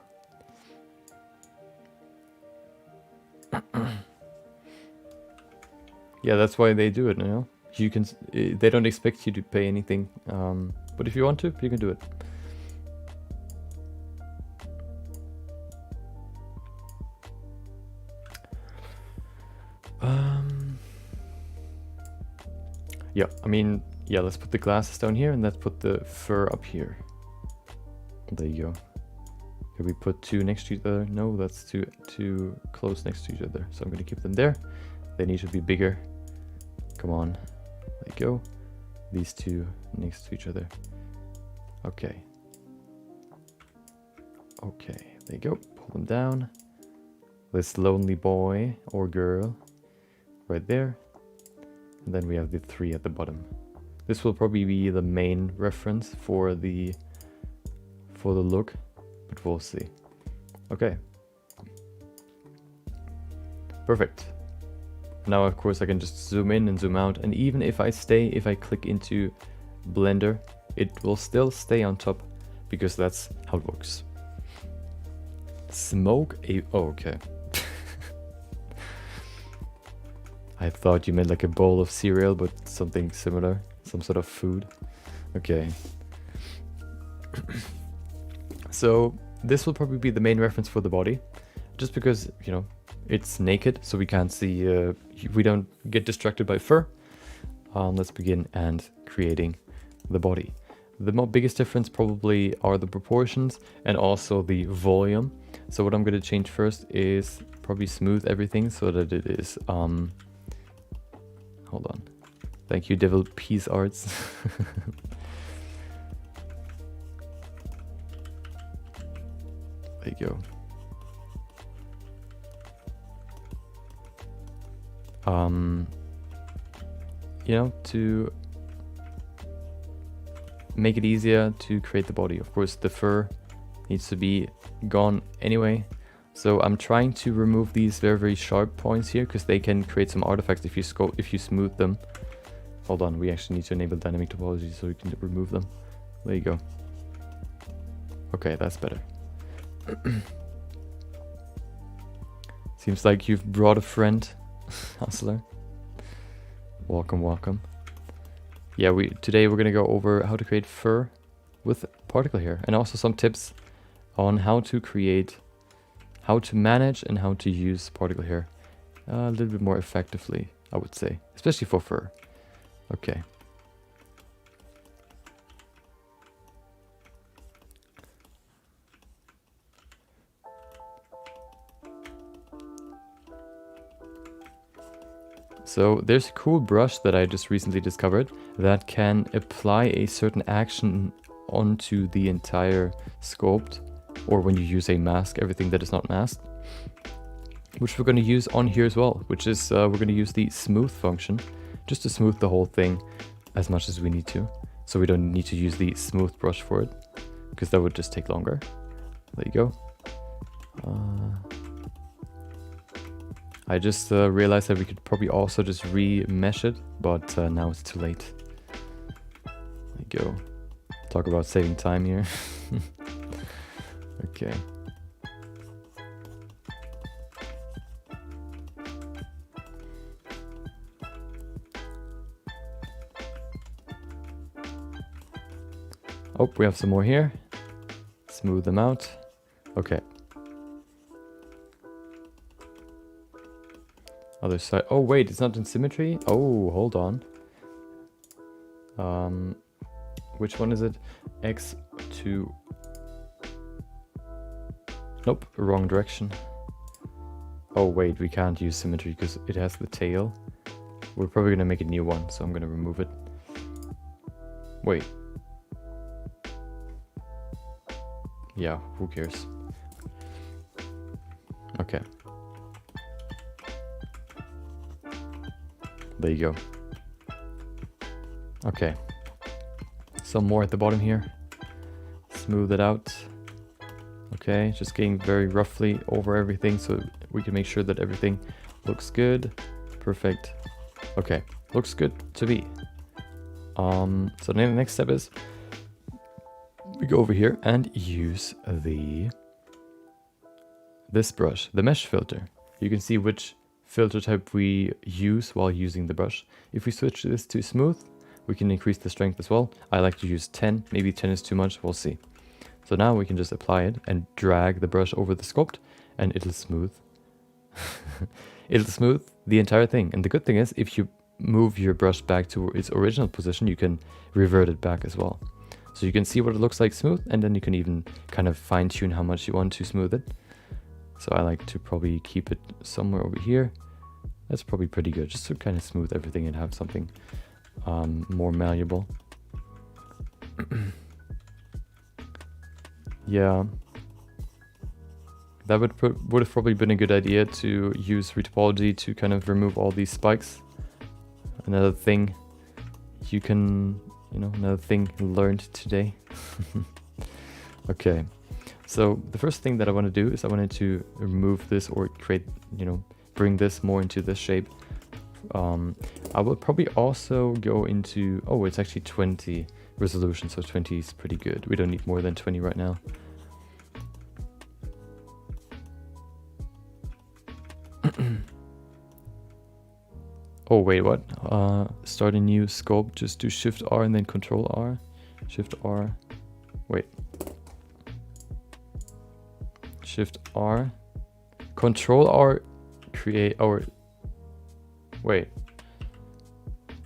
Yeah, that's why they do it, you know? You can. They don't expect you to pay anything, but if you want to, you can do it. Yeah, I mean, yeah, let's put the glasses down here and let's put the fur up here. There you go. Can we put 2 next to each other? No, that's too close next to each other. So I'm gonna keep them there. They need to be bigger. Come on. There you go. These 2 next to each other. Okay. Okay, there you go. Pull them down. This lonely boy or girl right there. And then we have the 3 at the bottom. This will probably be the main reference for the look, but we'll see. Okay. Perfect. Now, of course, I can just zoom in and zoom out. And even if I click into Blender, it will still stay on top because that's how it works. Smoke a... Oh, okay. I thought you meant like a bowl of cereal, but something similar. Some sort of food. Okay. So this will probably be the main reference for the body. Just because, you know, it's naked, so we can't see... we don't get distracted by fur. Let's begin and creating the body. The biggest difference probably are the proportions and also the volume. So what I'm going to change first is probably smooth everything so that it is... Hold on. Thank you, Devil Peace Arts. There you go. You know, to make it easier to create the body. Of course, the fur needs to be gone anyway. So I'm trying to remove these very, very sharp points here because they can create some artifacts if you smooth them. Hold on, we actually need to enable dynamic topology so we can remove them. There you go. Okay, that's better. Seems like you've brought a friend, Hustler. Welcome, welcome. Yeah, today we're gonna go over how to create fur with particle hair, and also some tips on how to manage and how to use particle hair a little bit more effectively, I would say, especially for fur. Okay. So there's a cool brush that I just recently discovered that can apply a certain action onto the entire sculpt, or when you use a mask, everything that is not masked, which we're going to use on here as well, which is we're going to use the smooth function just to smooth the whole thing as much as we need to. So we don't need to use the smooth brush for it, because that would just take longer. There you go. I just realized that we could probably also just remesh it, but now it's too late. There you go. Talk about saving time here. Okay. Oh, we have some more here. Smooth them out. Okay. Other side. Oh wait, it's not in symmetry? Oh, hold on. Which one is it? X2. Nope, wrong direction. Oh wait, we can't use symmetry because it has the tail. We're probably gonna make a new one, so I'm gonna remove it. Wait. Yeah, who cares? Okay. There you go. Okay. Some more at the bottom here. Smooth it out. Okay, just getting very roughly over everything so we can make sure that everything looks good. Perfect. Okay, looks good to me. So the next step is we go over here and use this brush, the mesh filter. You can see which filter type we use while using the brush. If we switch this to smooth, we can increase the strength as well. I like to use 10, maybe 10 is too much, we'll see. So now we can just apply it and drag the brush over the sculpt and it'll smooth. It'll smooth the entire thing. And the good thing is, if you move your brush back to its original position, you can revert it back as well. So you can see what it looks like smooth, and then you can even kind of fine tune how much you want to smooth it. So I like to probably keep it somewhere over here. That's probably pretty good, just to kind of smooth everything and have something more malleable. Yeah, that would have probably been a good idea to use retopology to kind of remove all these spikes. Another thing you can, another thing learned today. Okay, so the first thing that I want to do is I wanted to remove this or create, bring this more into this shape. I will probably also go into, oh, it's actually 20 resolution, so 20 is pretty good. We don't need more than 20 right now. Oh wait, what? Start a new sculpt, just do Shift R and then Control R. Shift R. Wait. Shift R. Control R. Create or wait.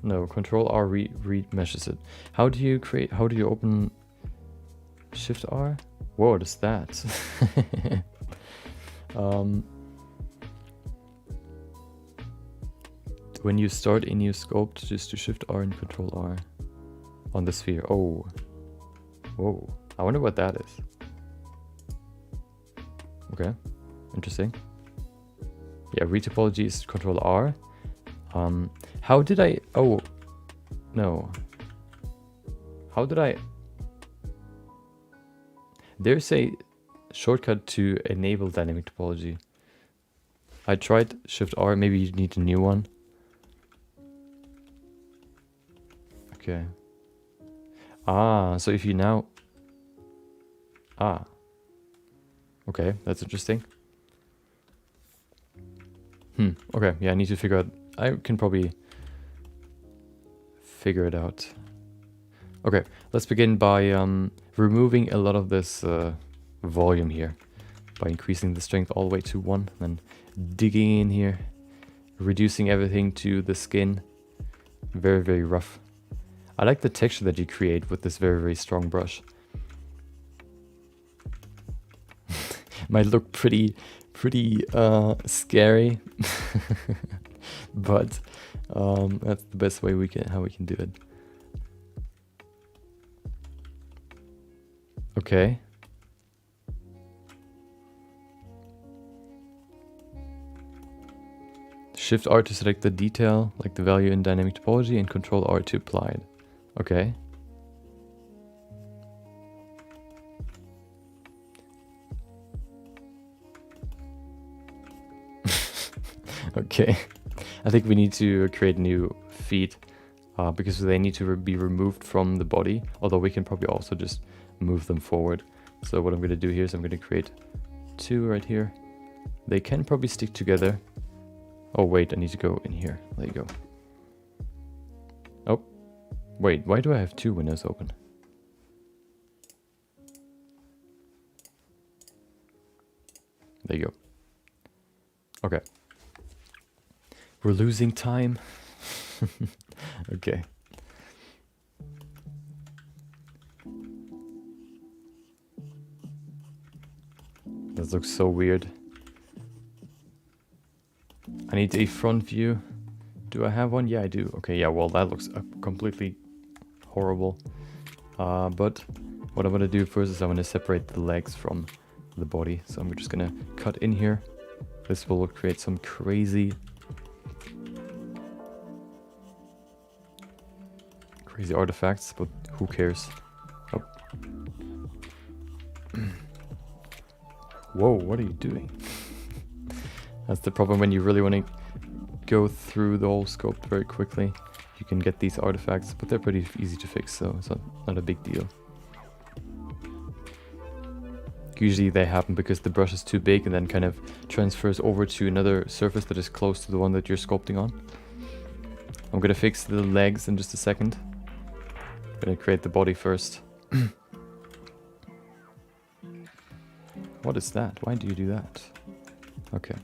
No, Control R remeshes it. How do you open Shift R? Whoa, what is that? When you start a new sculpt, just do Shift R and Control R on the sphere. Oh, whoa! I wonder what that is. Okay, interesting. Yeah, retopology is Control R. How did I? Oh, no. How did I There's a shortcut to enable dynamic topology. I tried Shift R, maybe you need a new one. Okay. Ah, so if you now... Ah. Okay, that's interesting. Okay, yeah, I need to figure out... I can probably figure it out. Okay, let's begin by removing a lot of this volume here. By increasing the strength all the way to 1, then digging in here, reducing everything to the skin. Very, very rough. I like the texture that you create with this very, very strong brush. Might look pretty scary, but that's the best way how we can do it. Okay. Shift R to select the detail, like the value in dynamic topology, and Control R to apply it. Okay. Okay. I think we need to create new feet because they need to be removed from the body, although we can probably also just move them forward. So what I'm going to do here is I'm going to create 2 right here. They can probably stick together. Oh wait, I need to go in here. There you go. Oh, wait, why do I have 2 windows open? There you go. Okay. We're losing time. Okay. This looks so weird. I need a front view. Do I have one? Yeah, I do. Okay, yeah, well, that looks completely horrible. But what I'm going to do first is I'm going to separate the legs from the body. So I'm just going to cut in here. This will create some crazy artifacts, but who cares? Oh. Whoa, what are you doing? That's the problem when you really want to go through the whole scope very quickly. You can get these artifacts, but they're pretty easy to fix, so it's not a big deal. Usually they happen because the brush is too big and then kind of transfers over to another surface that is close to the one that you're sculpting on. I'm gonna fix the legs in just a second. I'm gonna create the body first. What is that? Why do you do that? Okay.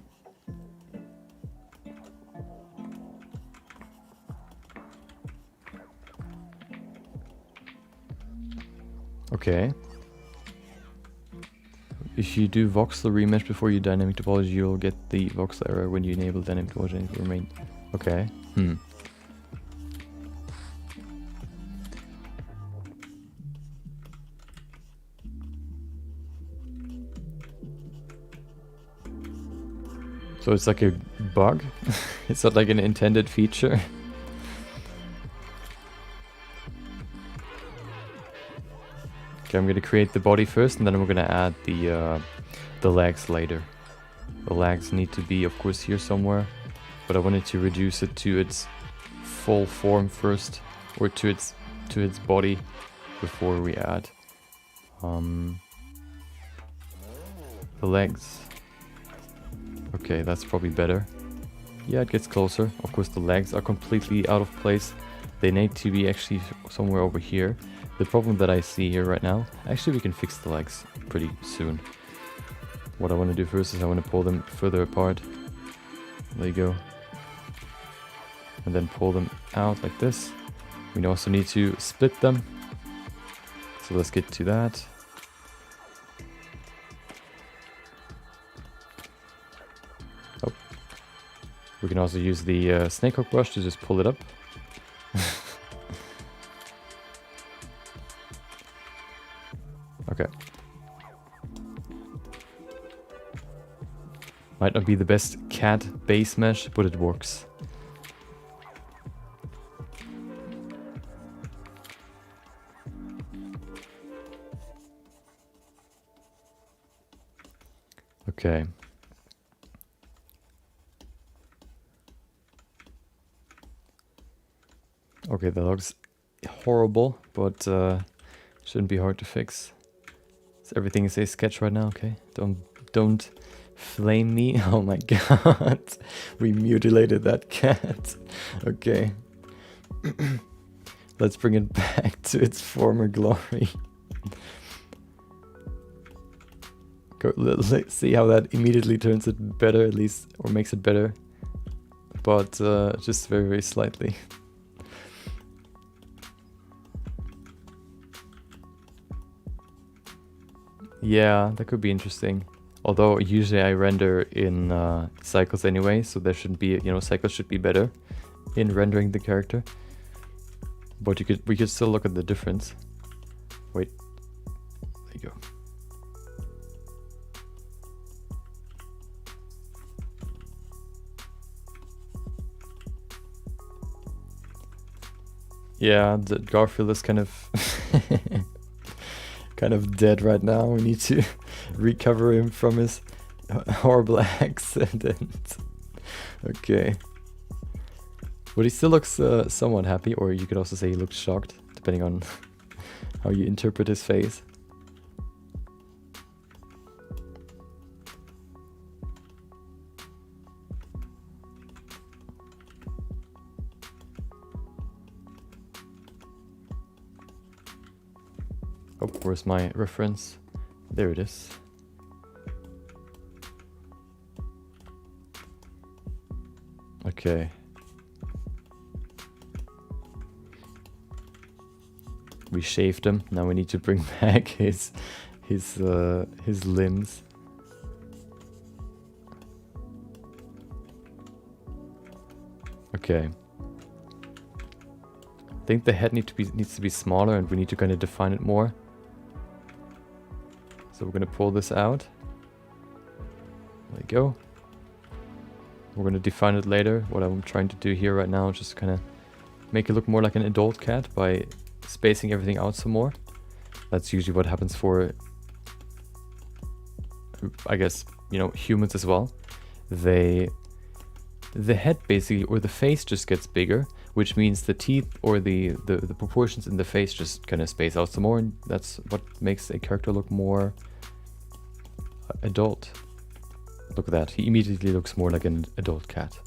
Okay. If you do voxel remesh before you dynamic topology, you'll get the voxel error when you enable dynamic topology and it will remain. Okay. So it's like a bug? It's not like an intended feature? Okay, I'm gonna create the body first and then we're gonna add the legs later. The legs need to be, of course, here somewhere, but I wanted to reduce it to its full form first, or to its body before we add the legs. Okay, that's probably better. Yeah, it gets closer. Of course, the legs are completely out of place. They need to be actually somewhere over here. The problem that I see here right now, actually we can fix the legs pretty soon. What I want to do first is I want to pull them further apart. There you go. And then pull them out like this. We also need to split them. So let's get to that. Oh. We can also use the snake hook brush to just pull it up. Okay. Might not be the best CAD base mesh, but it works. Okay. Okay, that looks horrible, but shouldn't be hard to fix. So everything is a sketch right now, okay? Don't flame me. Oh my god. We mutilated that cat. Okay. Let's bring it back to its former glory. Let's see how that immediately turns it better, at least, or makes it better. But just very, very slightly. Yeah, that could be interesting. Although usually I render in cycles anyway, so there shouldn't be, cycles should be better in rendering the character. But we could still look at the difference. Wait, there you go. Yeah, the Garfield is kind of kind of dead right now. We need to recover him from his horrible accident. Okay. But he still looks somewhat happy, or you could also say he looks shocked, depending on how you interpret his face. Oh, where's my reference? There it is. Okay. We shaved him. Now we need to bring back his limbs. Okay. I think the head needs to be smaller, and we need to kind of define it more. So we're gonna pull this out. There you go. We're gonna define it later. What I'm trying to do here right now is just kind of make it look more like an adult cat by spacing everything out some more. That's usually what happens for, I guess, humans as well. The head basically, or the face, just gets bigger, which means the teeth or the proportions in the face just kind of space out some more, and that's what makes a character look more adult. Look at that, he immediately looks more like an adult cat.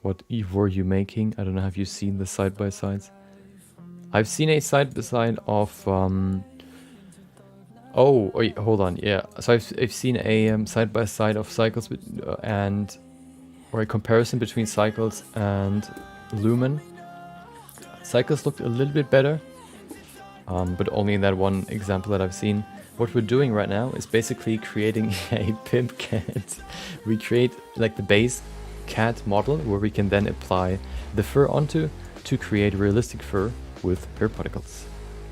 What Eve were you making? I don't know, have you seen the side-by-sides? I've seen a side-by-side of oh, wait, hold on, yeah. So I've seen a side-by-side of Cycles or a comparison between Cycles and Lumen. Cycles looked a little bit better, but only in that one example that I've seen. What we're doing right now is basically creating a pimp cat. We create like the base cat model where we can then apply the fur onto to create realistic fur with hair particles.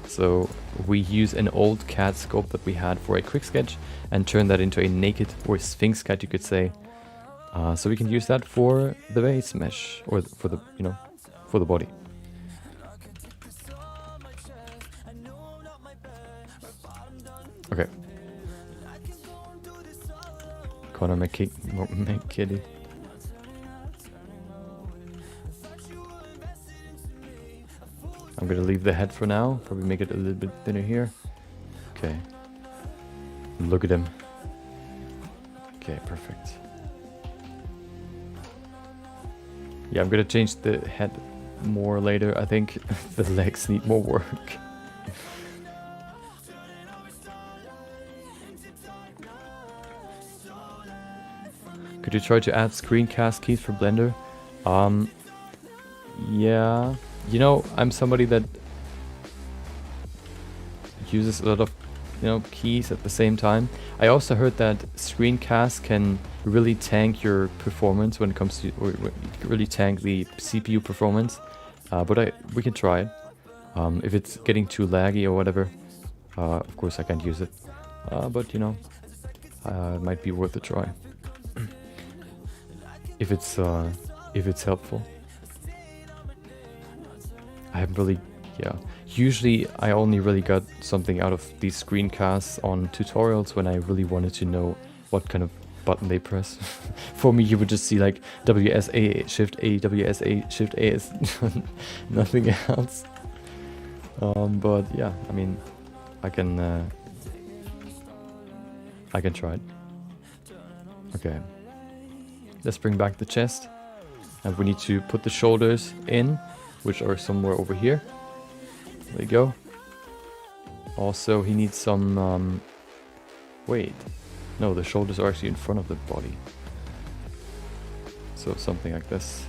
So we use an old cat sculpt that we had for a quick sketch and turn that into a naked or sphinx cat, you could say. So we can use that for the base mesh, or for the for the body. Okay. Connor McKitty. I'm gonna leave the head for now, probably make it a little bit thinner here. Okay. Look at him. Okay, perfect. Yeah, I'm gonna change the head more later. I think the legs need more work. Could you try to add screencast keys for Blender? Yeah. I'm somebody that uses a lot of, keys at the same time. I also heard that screencast can really tank your performance when it comes to, or really tank the CPU performance. But we can try it. If it's getting too laggy or whatever, of course I can't use it. But it might be worth a try. If it's helpful. I haven't really, yeah. Usually I only really got something out of these screencasts on tutorials when I really wanted to know what kind of button they press. For me, you would just see like WSA, Shift A, WSA, Shift A is nothing else. But yeah, I mean, I can try it. Okay, let's bring back the chest, and we need to put the shoulders in, which are somewhere over here. There you go. Also, he needs some, wait. No, the shoulders are actually in front of the body. So something like this.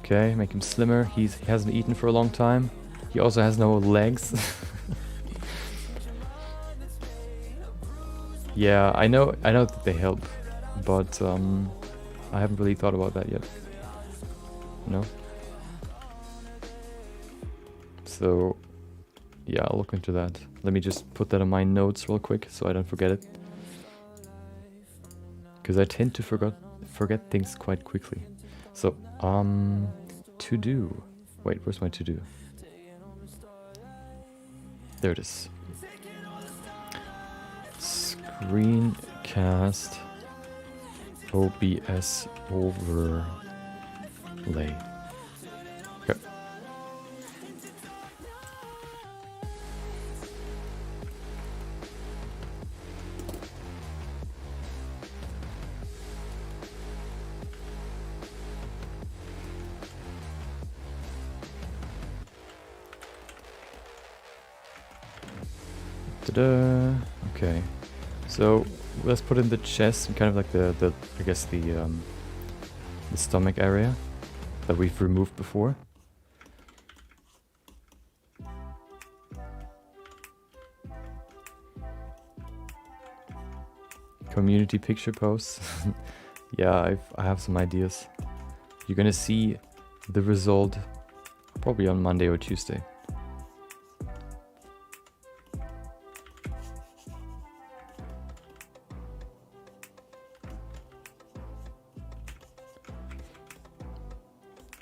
Okay, make him slimmer. He hasn't eaten for a long time. He also has no legs. Yeah, I know that they help, but I haven't really thought about that yet. No. So yeah, I'll look into that. Let me just put that on my notes real quick so I don't forget it. Because I tend to forget things quite quickly. So, to do. Wait, where's my to do? There it is. Screencast OBS overlay. Okay. Ta-da! Okay. So let's put in the chest and kind of like the I guess the stomach area that we've removed before. Community picture posts. Yeah, I have some ideas. You're gonna see the result probably on Monday or Tuesday.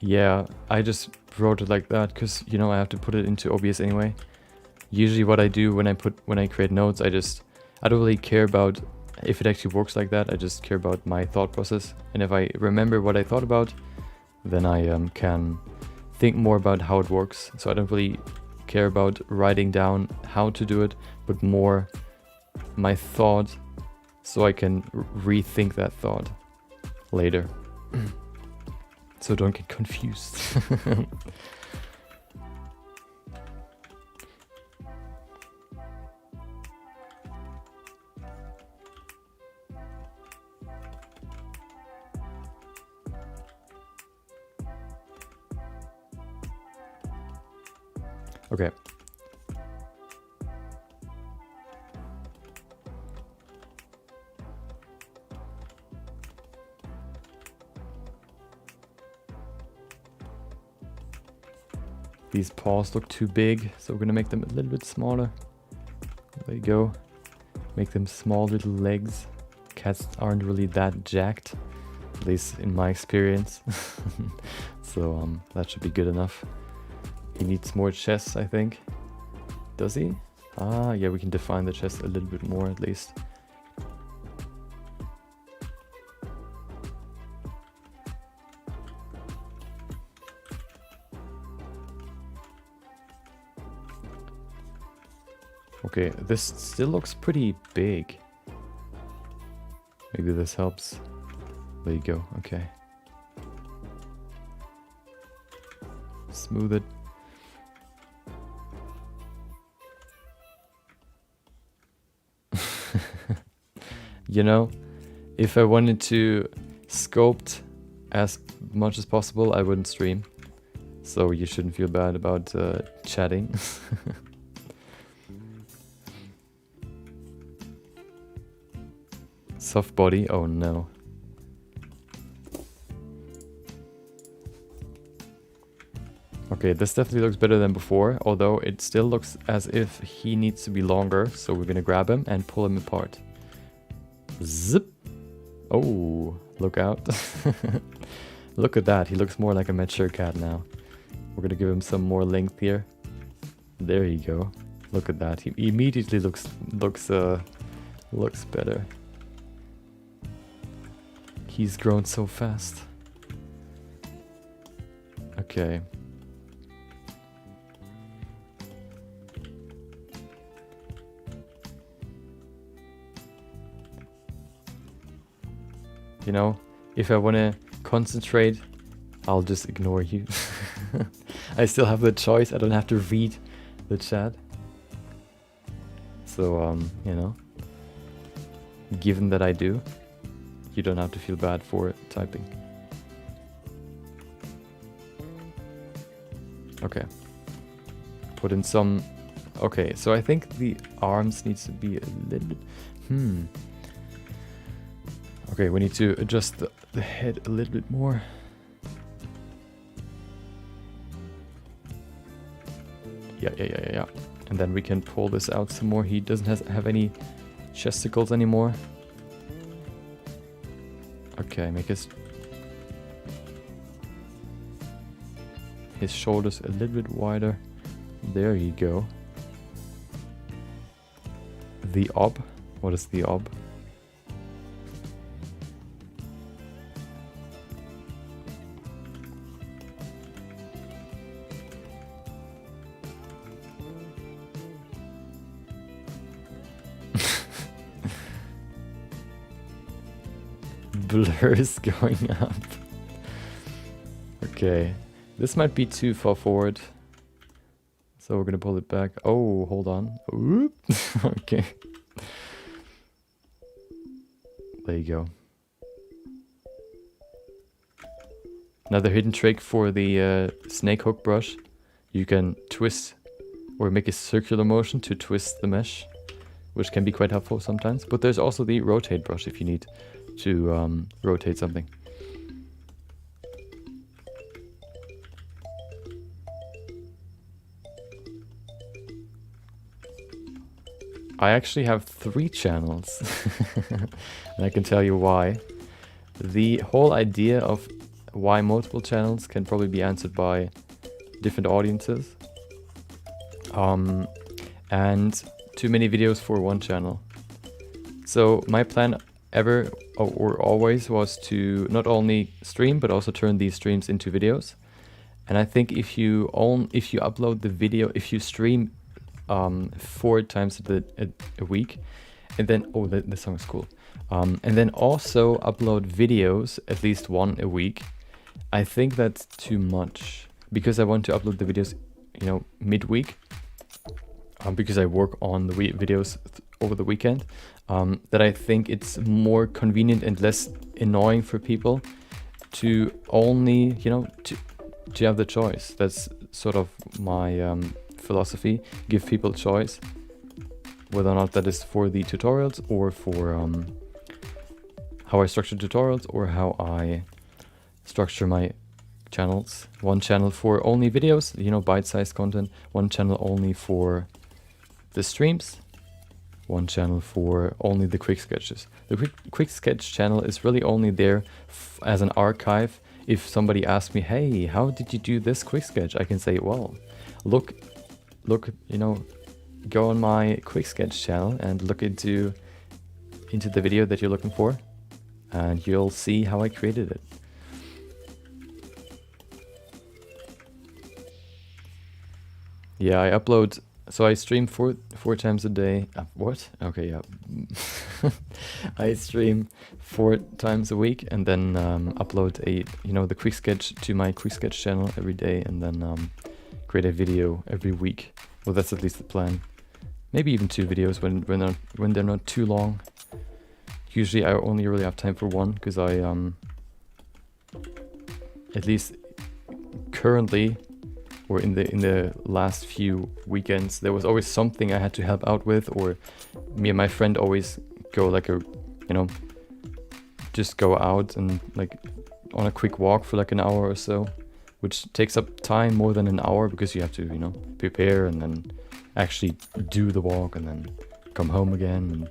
Yeah, I just wrote it like that because, you know, I have to put it into OBS anyway. Usually what I do when I create notes, I don't really care about if it actually works like that. I just care about my thought process. And if I remember what I thought about, then I can think more about how it works. So I don't really care about writing down how to do it, but more my thought so I can rethink that thought later. So don't get confused. Okay. These paws look too big, so we're gonna make them a little bit smaller. There you go. Make them small little legs. Cats aren't really that jacked, at least in my experience. So that should be good enough. He needs more chest, I think. Does he? Ah, yeah, we can define the chest a little bit more at least. Okay, this still looks pretty big. Maybe this helps. There you go, okay. Smooth it. You know, if I wanted to sculpt as much as possible, I wouldn't stream. So you shouldn't feel bad about chatting. Soft body, oh no. Okay, this definitely looks better than before, although it still looks as if he needs to be longer. So we're gonna grab him and pull him apart. Zip! Oh, look out. Look at that, he looks more like a mature cat now. We're gonna give him some more length here. There you go. Look at that, he immediately looks better. He's grown so fast. Okay. You know, if I want to concentrate, I'll just ignore you. I still have the choice. I don't have to read the chat. So, you know, given that I do, you don't have to feel bad for typing. Okay. Put in some... Okay, so I think the arms needs to be a little bit... Okay, we need to adjust the head a little bit more. Yeah. And then we can pull this out some more. He doesn't have any chesticles anymore. Okay, make his shoulders a little bit wider. There you go. The ob. What is the ob? Blurs going up. Okay, this might be too far forward, so we're gonna pull it back. Oh, hold on. Oop. Okay, there you go. Another hidden trick for the snake hook brush: you can twist or make a circular motion to twist the mesh, which can be quite helpful sometimes. But there's also the rotate brush if you need to rotate something. I actually have 3 channels, and I can tell you why. The whole idea of why multiple channels can probably be answered by different audiences, and too many videos for one channel. So my plan ever or always was to not only stream but also turn these streams into videos. And I think if you upload the video, if you stream 4 times a week, and then the song is cool, and then also upload videos at least 1 a week, I think that's too much, because I want to upload the videos, you know, midweek, because I work on the videos over the weekend. That I think it's more convenient and less annoying for people to only, you know, to have the choice. That's sort of my philosophy. Give people choice, whether or not that is for the tutorials or for how I structure tutorials or how I structure my channels. 1 channel for only videos, you know, bite-sized content. 1 channel only for the streams. 1 channel for only the quick sketches. The quick sketch channel is really only there as an archive. If somebody asks me, hey, how did you do this quick sketch? I can say, well, look, you know, go on my quick sketch channel and look into the video that you're looking for, and you'll see how I created it. Yeah, I upload. So I stream 4 times a day. What? Okay, yeah. I stream 4 times a week, and then upload the quick sketch to my quick sketch channel every day, and then create a video every week. Well, that's at least the plan. Maybe even 2 videos when they're not too long. Usually I only really have time for 1, because I at least currently, or in the last few weekends, there was always something I had to help out with, or me and my friend always go like just go out and like on a quick walk for like an hour or so, which takes up time more than an hour because you have to, you know, prepare and then actually do the walk and then come home again. And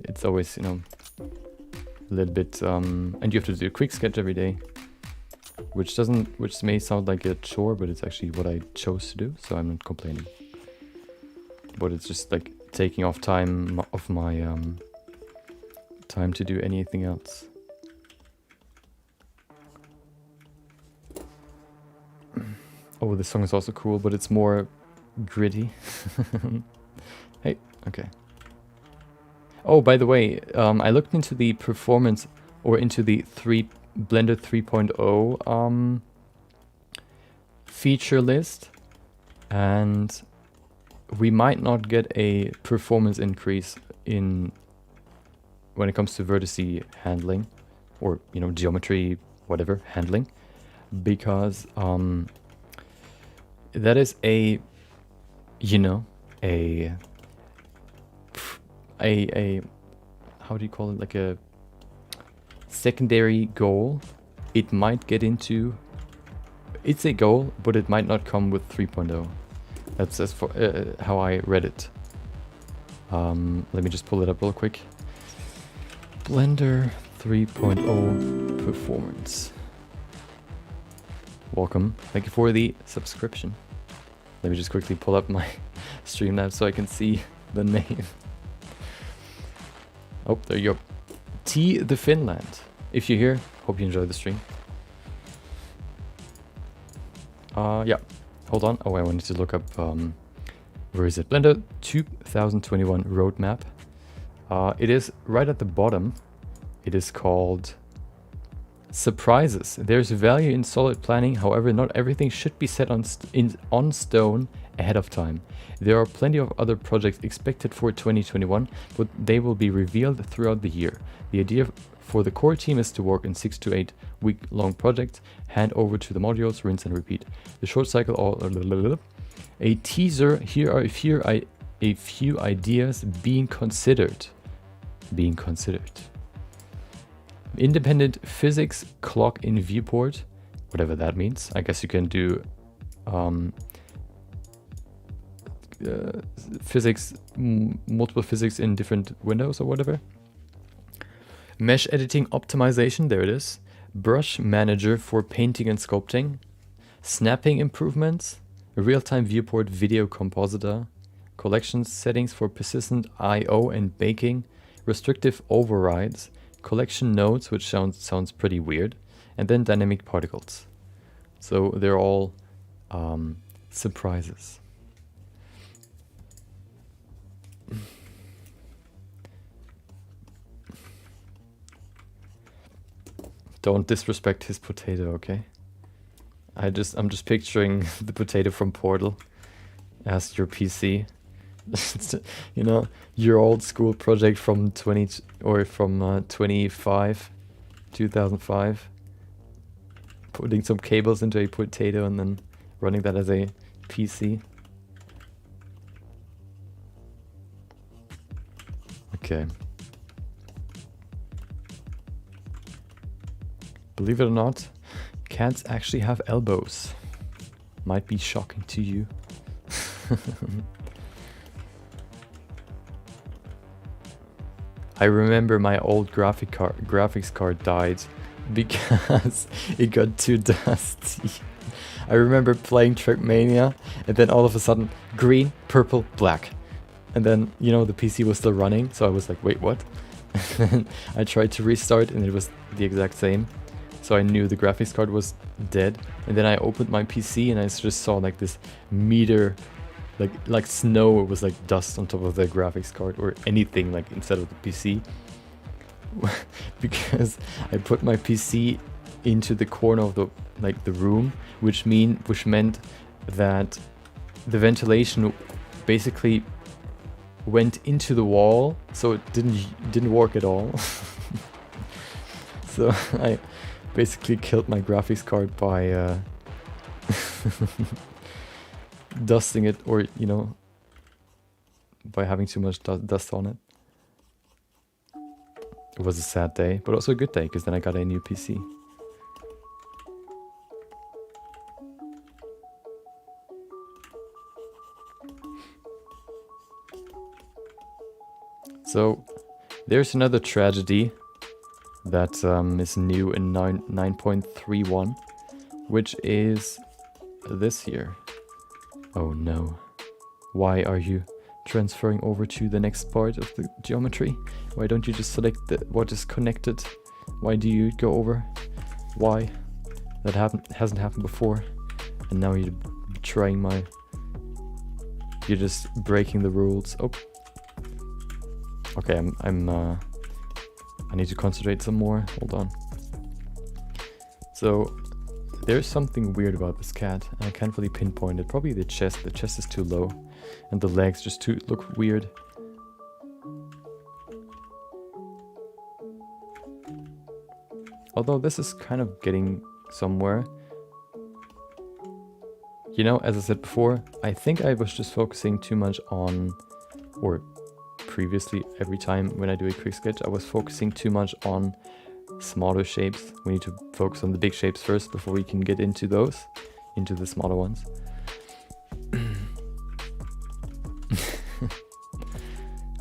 it's always, you know, a little bit, and you have to do a quick sketch every day, which may sound like a chore, but it's actually what I chose to do, so I'm not complaining. But it's just like taking off time of my time to do anything else. Oh, this song is also cool, but it's more gritty. Hey, okay. Oh, by the way, I looked into the performance, or into the Blender 3.0 feature list, and we might not get a performance increase when it comes to vertice handling, or, you know, geometry, whatever, handling, because that is a, you know, a how do you call it, like a secondary goal. It might get into, it's a goal, but it might not come with 3.0. That's as for how I read it. Let me just pull it up real quick. Blender 3.0 performance. Welcome. Thank you for the subscription. Let me just quickly pull up my Streamlabs so I can see the name. Oh, there you go. T the Finland. If you're here, hope you enjoy the stream. Yeah. Hold on. Oh, I wanted to look up, where is it? Blender 2021 roadmap. It is right at the bottom. It is called Surprises. There's value in solid planning. However, not everything should be set on stone ahead of time. There are plenty of other projects expected for 2021, but they will be revealed throughout the year. The idea for the core team is to work in 6 to 8 week-long projects, hand over to the modules, rinse and repeat. The short cycle, a teaser. Here are a few ideas being considered. Independent physics clock in viewport, whatever that means. I guess you can do physics, multiple physics in different windows or whatever. Mesh editing optimization, there it is. Brush manager for painting and sculpting. Snapping improvements. Real-time viewport video compositor. Collection settings for persistent I/O and baking. Restrictive overrides. Collection nodes, which sounds pretty weird. And then dynamic particles. So they're all surprises. Don't disrespect his potato, okay? I'm just picturing the potato from Portal as your PC. You know, your old school project from 2005, putting some cables into a potato and then running that as a PC. Okay. Believe it or not, cats actually have elbows. Might be shocking to you. I remember my old graphics card died because it got too dusty. I remember playing Trackmania and then all of a sudden green, purple, black. And then, you know, the PC was still running, so I was like, wait, what? And then I tried to restart and it was the exact same. So I knew the graphics card was dead. And then I opened my PC and I just saw like this meter, like snow. It was like dust on top of the graphics card or anything like instead of the PC. Because I put my PC into the corner of the room, which meant that the ventilation basically went into the wall, so it didn't work at all. So I basically killed my graphics card by dusting it, or you know, by having too much dust on it. It was a sad day, but also a good day because then I got a new PC. So there's another tragedy that is new in 9.31, which is this here. Oh no. Why are you transferring over to the next part of the geometry? Why don't you just select what is connected? Why do you go over? Why? That hasn't happened before. And now you're betraying my... You're just breaking the rules. Oh. Okay, I need to concentrate some more. Hold on. So there's something weird about this cat. I can't really pinpoint it. Probably the chest. The chest is too low, and the legs just look weird. Although this is kind of getting somewhere. You know, as I said before, I think I was just focusing too much on, or previously every time when I do a quick sketch, I was focusing too much on smaller shapes. We need to focus on the big shapes first before we can get into those, into the smaller ones.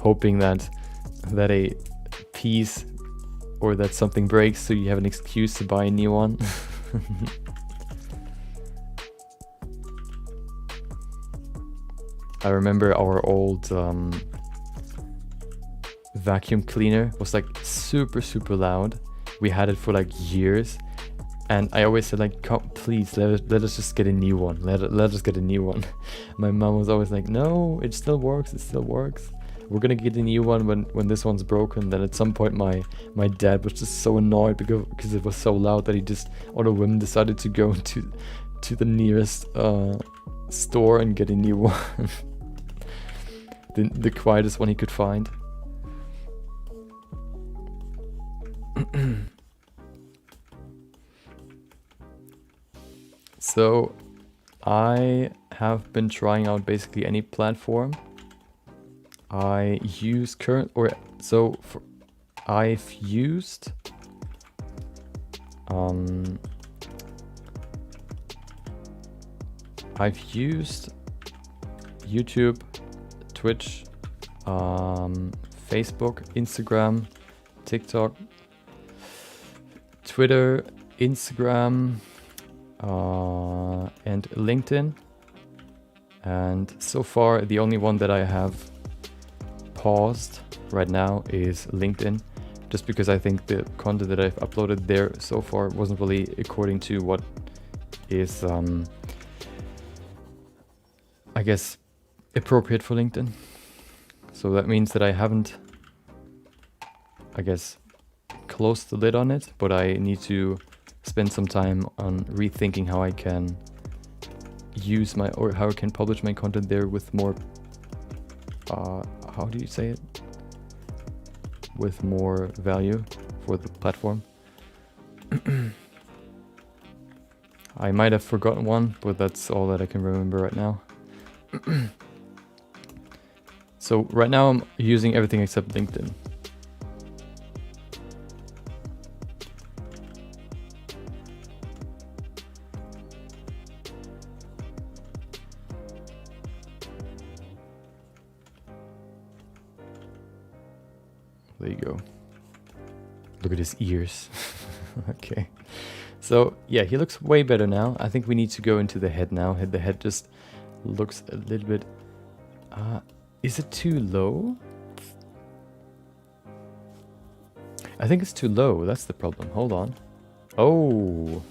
Hoping that a piece or that something breaks so you have an excuse to buy a new one. I remember our old vacuum cleaner was like super loud. We had it for like years, and I always said like, come, please let us just get a new one. Let us get a new one. My mom was always like, no, it still works. It still works. We're gonna get a new one when this one's broken. Then at some point my dad was just so annoyed because it was so loud that he just on a whim decided to go to the nearest store and get a new one. the quietest one he could find. So I have been trying out basically any platform. I use I've used YouTube, Twitch, Facebook, Instagram, TikTok, Twitter, Instagram, and LinkedIn. And so far, the only one that I have paused right now is LinkedIn, just because I think the content that I've uploaded there so far wasn't really according to what is, I guess, appropriate for LinkedIn. So that means that I haven't, I guess, closed the lid on it, but I need to spend some time on rethinking how I can use how I can publish my content there with more, how do you say it? With more value for the platform. I might have forgotten one, but that's all that I can remember right now. So right now I'm using everything except LinkedIn. There you go. Look at his ears. Okay. So yeah, he looks way better now. I think we need to go into the head now. The head just looks a little bit... is it too low? I think it's too low. That's the problem. Hold on. Oh.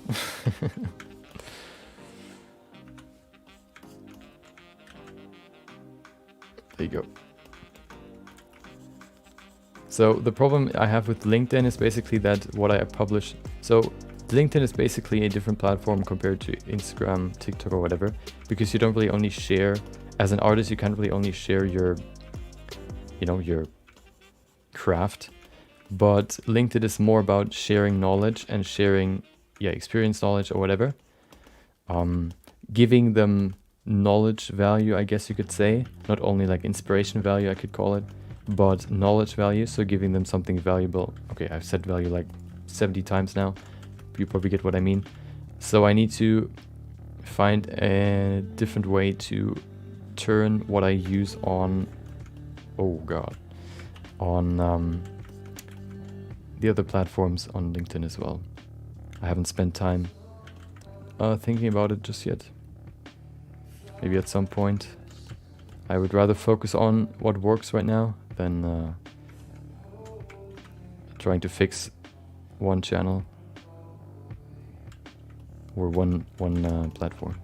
There you go. So the problem I have with LinkedIn is basically that what I publish... So LinkedIn is basically a different platform compared to Instagram, TikTok or whatever, because you don't really only share... As an artist, you can't really only share your, you know, your craft. But LinkedIn is more about sharing knowledge and sharing, experience knowledge or whatever. Giving them knowledge value, I guess you could say. Not only like inspiration value, I could call it, but knowledge value, so giving them something valuable. Okay, I've said value like 70 times now. You probably get what I mean. So I need to find a different way to turn what I use on... Oh god. on the other platforms on LinkedIn as well. I haven't spent time thinking about it just yet. Maybe at some point. I would rather focus on what works right now than trying to fix one channel or one platform.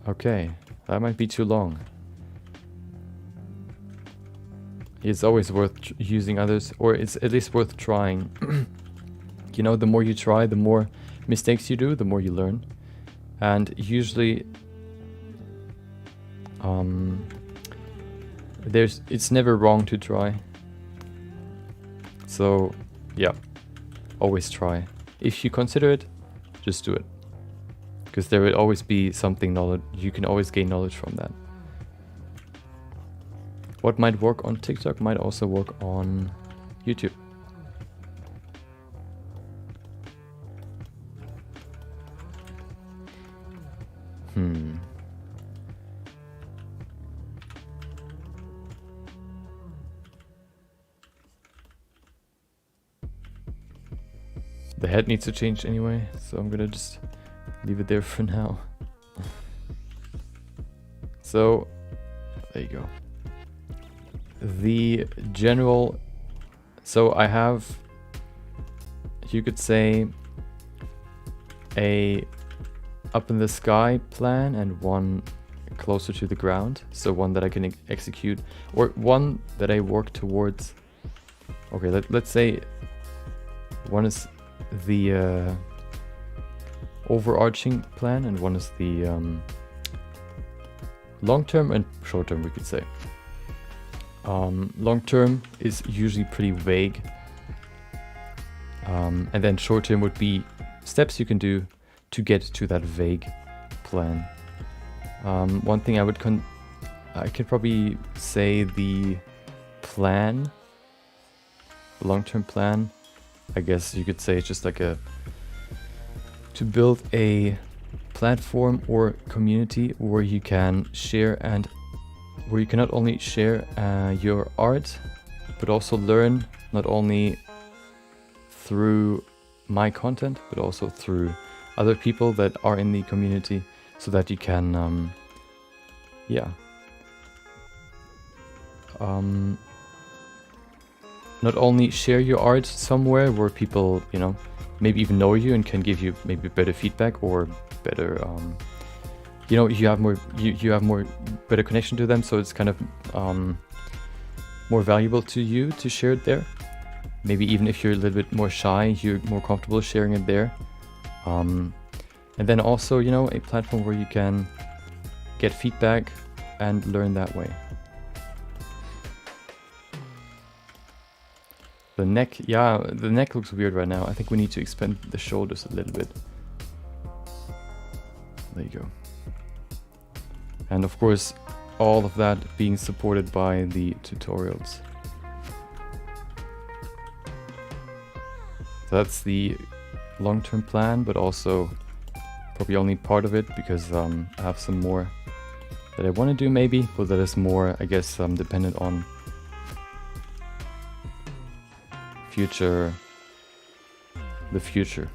Okay, that might be too long. It's always worth using others, or it's at least worth trying. You know, the more you try, the more mistakes you do, the more you learn. And usually it's never wrong to try. So yeah, always try. If you consider it, just do it. Because there will always be something knowledge, you can always gain knowledge from that. What might work on TikTok might also work on YouTube. The head needs to change anyway, so I'm gonna just leave it there for now. So, there you go. The general, so I have, you could say, a up in the sky plan and one closer to the ground. So one that I can execute, or one that I work towards. Okay, let's say one is the overarching plan and one is the long-term and short-term, we could say. Long-term is usually pretty vague, and then short-term would be steps you can do to get to that vague plan. One thing I could probably say the plan, the long-term plan, I guess you could say it's just like to build a platform or community where you can share and where you can not only share your art, but also learn not only through my content, but also through other people that are in the community, so that you can, not only share your art somewhere where people, you know, maybe even know you and can give you maybe better feedback or better, you know, you have more better connection to them, so it's kind of more valuable to you to share it there. Maybe even if you're a little bit more shy, you're more comfortable sharing it there. And then also, you know, a platform where you can get feedback and learn that way. The neck, yeah, the neck looks weird right now. I think we need to expand the shoulders a little bit. There you go. And of course, all of that being supported by the tutorials. So that's the long-term plan, but also probably only part of it, because I have some more that I want to do maybe, but that is more, I guess, dependent on the future.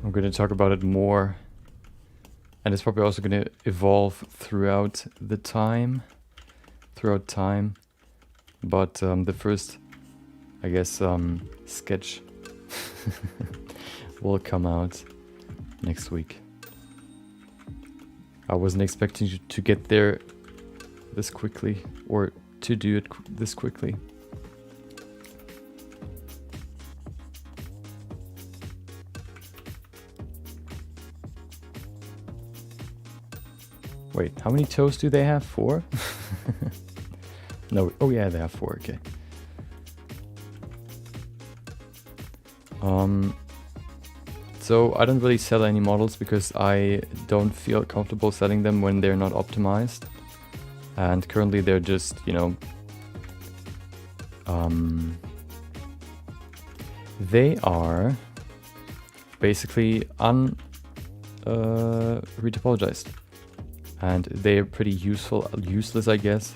I'm going to talk about it more, and it's probably also going to evolve throughout time. But the first, I guess, sketch will come out next week. I wasn't expecting to get there this quickly, or to do it this quickly. Wait, how many toes do they have? 4? No, oh yeah, they have 4, okay. So I don't really sell any models because I don't feel comfortable selling them when they're not optimized. And currently they're just, you know, they are basically retopologized. And they're pretty useless, I guess,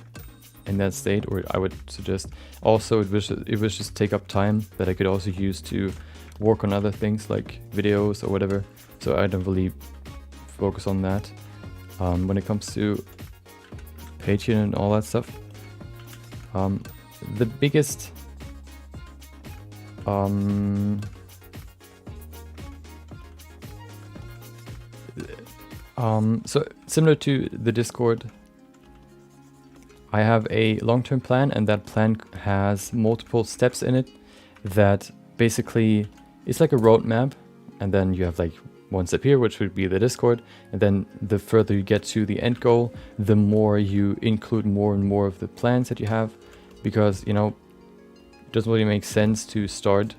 in that state, or I would suggest. Also, it was just take up time that I could also use to work on other things like videos or whatever. So I don't really focus on that. When it comes to Patreon and all that stuff, the biggest so similar to the Discord, I have a long-term plan, and that plan has multiple steps in it that basically it's like a roadmap, and then you have like one step here, which would be the Discord, and then the further you get to the end goal, the more you include more and more of the plans that you have, because, you know, it doesn't really make sense to start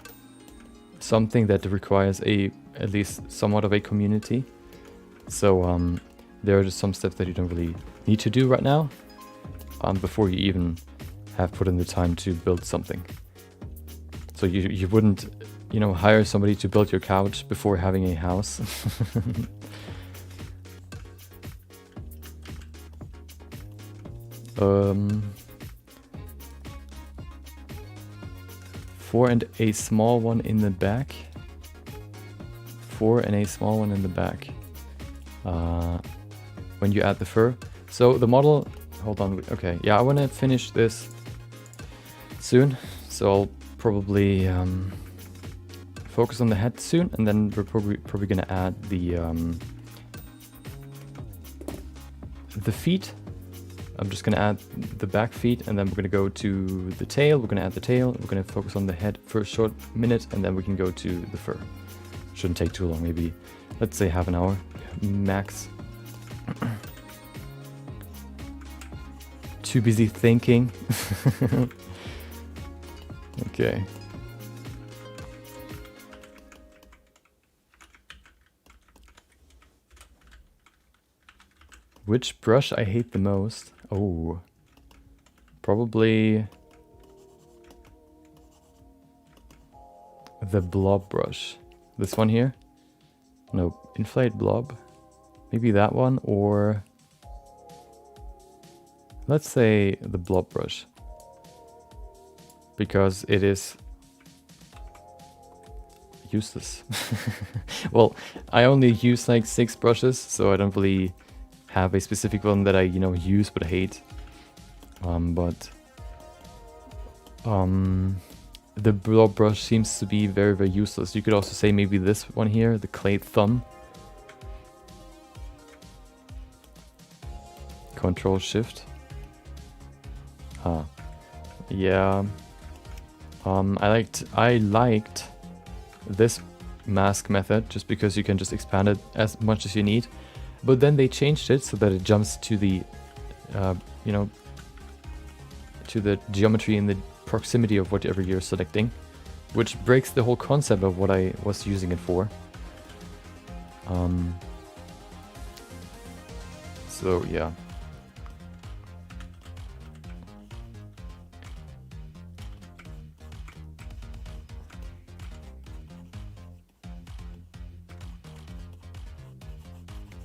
something that requires at least somewhat of a community. So there are just some steps that you don't really need to do right now, before you even have put in the time to build something. So you wouldn't, you know, hire somebody to build your couch before having a house. 4 and a small one in the back. 4 and a small one in the back. When you add the fur. So the model, hold on, okay, yeah, I want to finish this soon, so I'll probably focus on the head soon, and then we're probably gonna add the feet. I'm just gonna add the back feet, and then we're gonna go to the tail. We're gonna add the tail. We're gonna focus on the head for a short minute, and then we can go to the fur. Shouldn't take too long, maybe, let's say half an hour max. Too busy thinking. Okay. Which brush I hate the most? Oh, probably the blob brush. This one here? No, inflate blob. Maybe that one, or let's say the blob brush, because it is useless. Well, I only use like 6 brushes, so I don't really have a specific one that I, you know, use but hate. The blob brush seems to be very, very useless. You could also say maybe this one here, the clay thumb. Control Shift. Yeah. I liked this mask method just because you can just expand it as much as you need. But then they changed it so that it jumps to the, you know, to the geometry in the proximity of whatever you're selecting, which breaks the whole concept of what I was using it for. So yeah.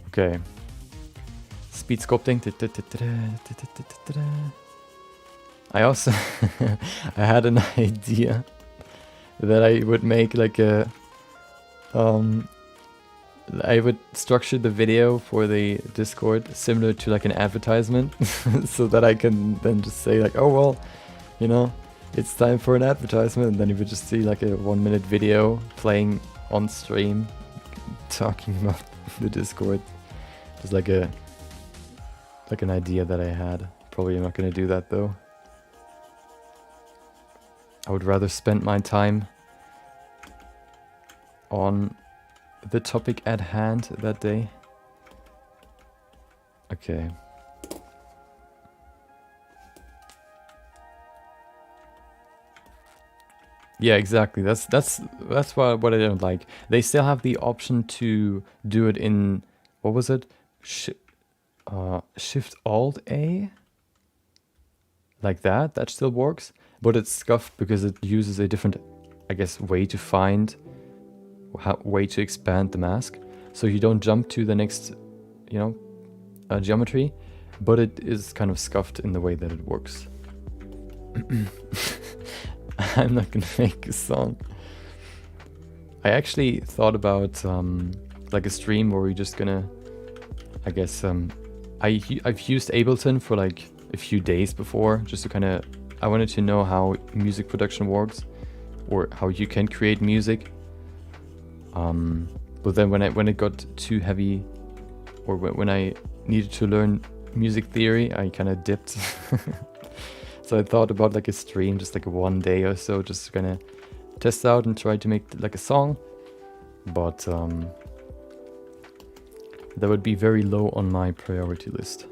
Okay. Speed sculpting. I also I had an idea that I would make like a I would structure the video for the Discord similar to like an advertisement so that I can then just say like, oh well, you know, it's time for an advertisement, and then you would just see like a 1-minute video playing on stream talking about the Discord. Just like an idea that I had. Probably not gonna do that though. I would rather spend my time on the topic at hand that day. Okay. Yeah, exactly. That's what I don't like. They still have the option to do it in, what was it? Shift Alt A? Like that. That still works, but it's scuffed because it uses a different, I guess, way to find, way to expand the mask. So you don't jump to the next, you know, geometry, but it is kind of scuffed in the way that it works. I'm not gonna make a song. I actually thought about like a stream where we're just gonna, I guess, I've used Ableton for like a few days before, just to kind of, I wanted to know how music production works, or how you can create music. But then when it got too heavy, or when I needed to learn music theory, I kind of dipped. So I thought about like a stream, just like 1 day or so, just kind of test out and try to make like a song. But that would be very low on my priority list.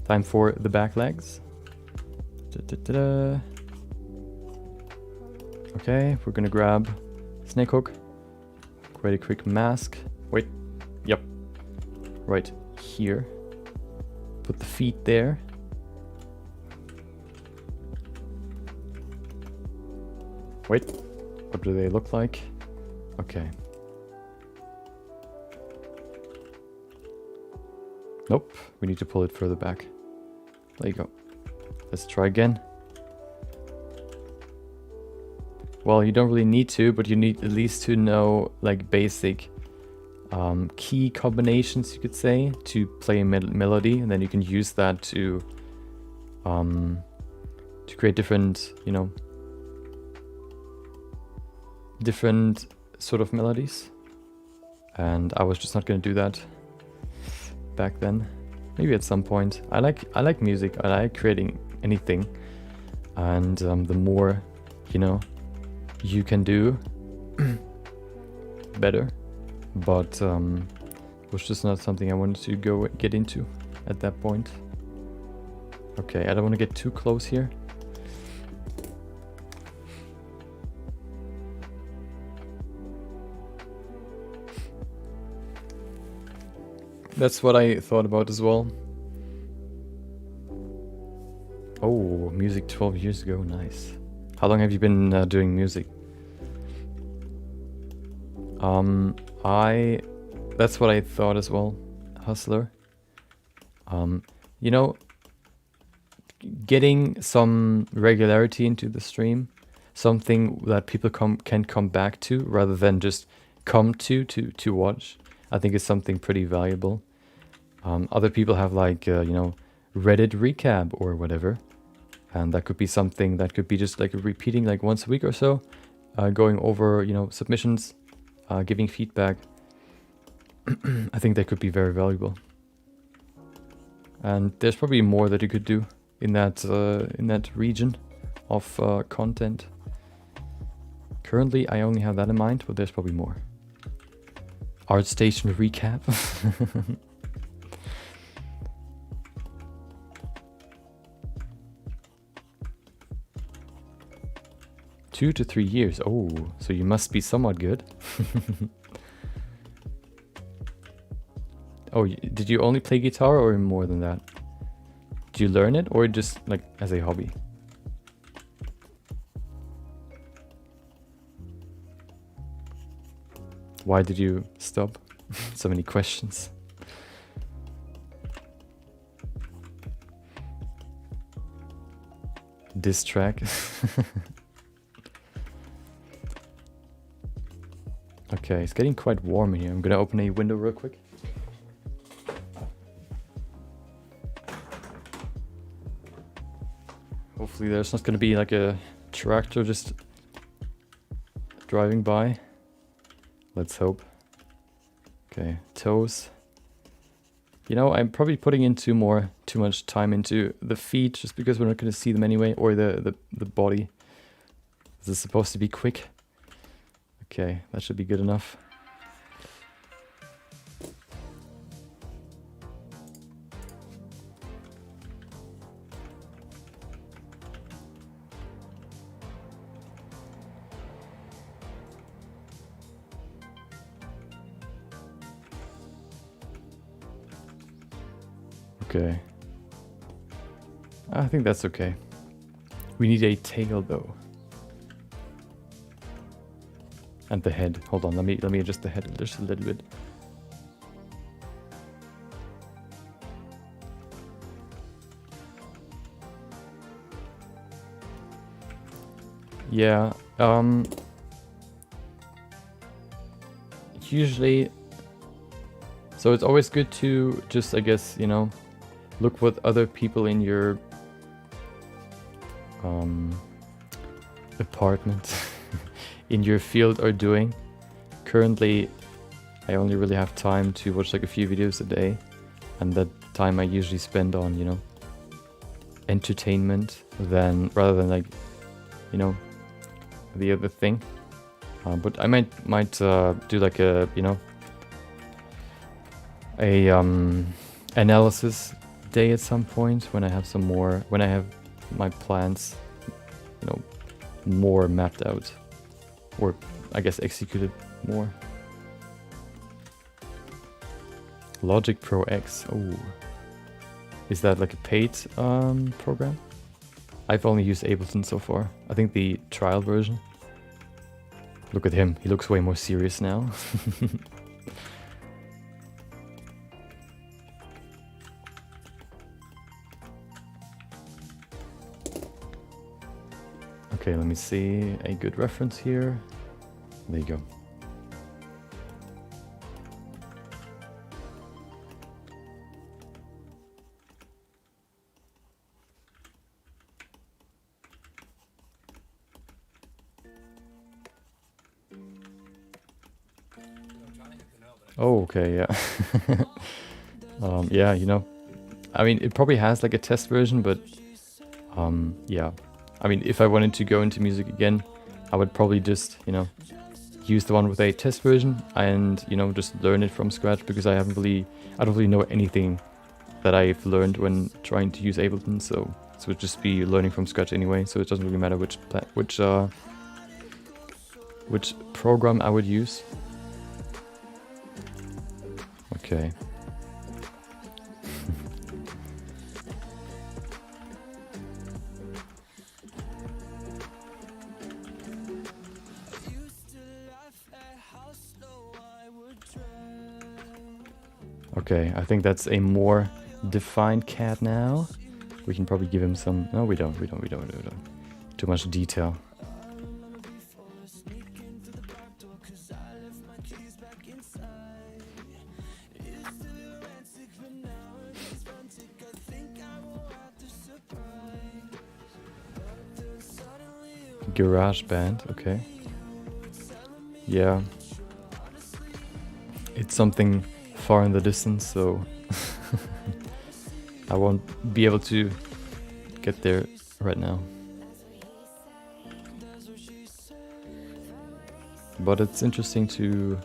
Time for the back legs. Okay, we're gonna grab snake hook. Create a quick mask. Wait, yep, right here. Put the feet there. Wait, what do they look like? Okay. Nope, we need to pull it further back. There you go. Let's try again. Well, you don't really need to, but you need at least to know like basic key combinations, you could say, to play a melody, and then you can use that to create different, you know, different sort of melodies. And I was just not going to do that back then. Maybe at some point. I like music. I like creating anything, and the more, you know, you can do, better. But it was just not something I wanted to get into at that point. Okay, I don't want to get too close here. That's what I thought about as well. Oh, music 12 years ago, nice. How long have you been doing music? That's what I thought as well, hustler. You know, getting some regularity into the stream, something that people can come back to rather than just come to watch, I think is something pretty valuable. Other people have like, you know, Reddit recap or whatever. And that could be something that could be just like repeating like once a week or so, going over, you know, submissions, giving feedback. I think that could be very valuable. And there's probably more that you could do in that region of content. Currently, I only have that in mind, but there's probably more. ArtStation recap. 2 to 3 years. Oh, so you must be somewhat good. Oh, did you only play guitar or more than that? Did you learn it or just like as a hobby? Why did you stop? So many questions. Diss track. Okay, it's getting quite warm in here. I'm gonna open a window real quick. Hopefully there's not gonna be like a tractor just driving by. Let's hope. Okay, toes. You know, I'm probably putting in too much time into the feet just because we're not gonna see them anyway, or the body. Is this supposed to be quick? Okay, that should be good enough. Okay. I think that's okay. We need a tail though. And the head. Hold on, let me adjust the head just a little bit. Yeah, usually, so it's always good to just, I guess, you know, look what other people in your apartment in your field are doing. Currently, I only really have time to watch like a few videos a day, and that time I usually spend on, you know, entertainment rather than like, you know, the other thing. But I might do like a, you know, a analysis day at some point when I have some more, when I have my plans, you know, more mapped out, or I guess executed more. Logic Pro X. Oh, is that like a paid program? I've only used Ableton so far. I think the trial version. Look at him. He looks way more serious now. Okay, let me see a good reference here. There you go. Oh, okay, yeah. Yeah, you know, I mean, it probably has like a test version, but yeah. I mean, if I wanted to go into music again, I would probably just, you know, use the one with a test version and, you know, just learn it from scratch, because I don't really know anything that I've learned when trying to use Ableton, so it would just be learning from scratch anyway, so it doesn't really matter which program I would use. Okay. Okay, I think that's a more defined cat now. We can probably give him some... No, we don't. Too much detail. Garage band, okay. Yeah. It's something far in the distance, so I won't be able to get there right now. But it's interesting to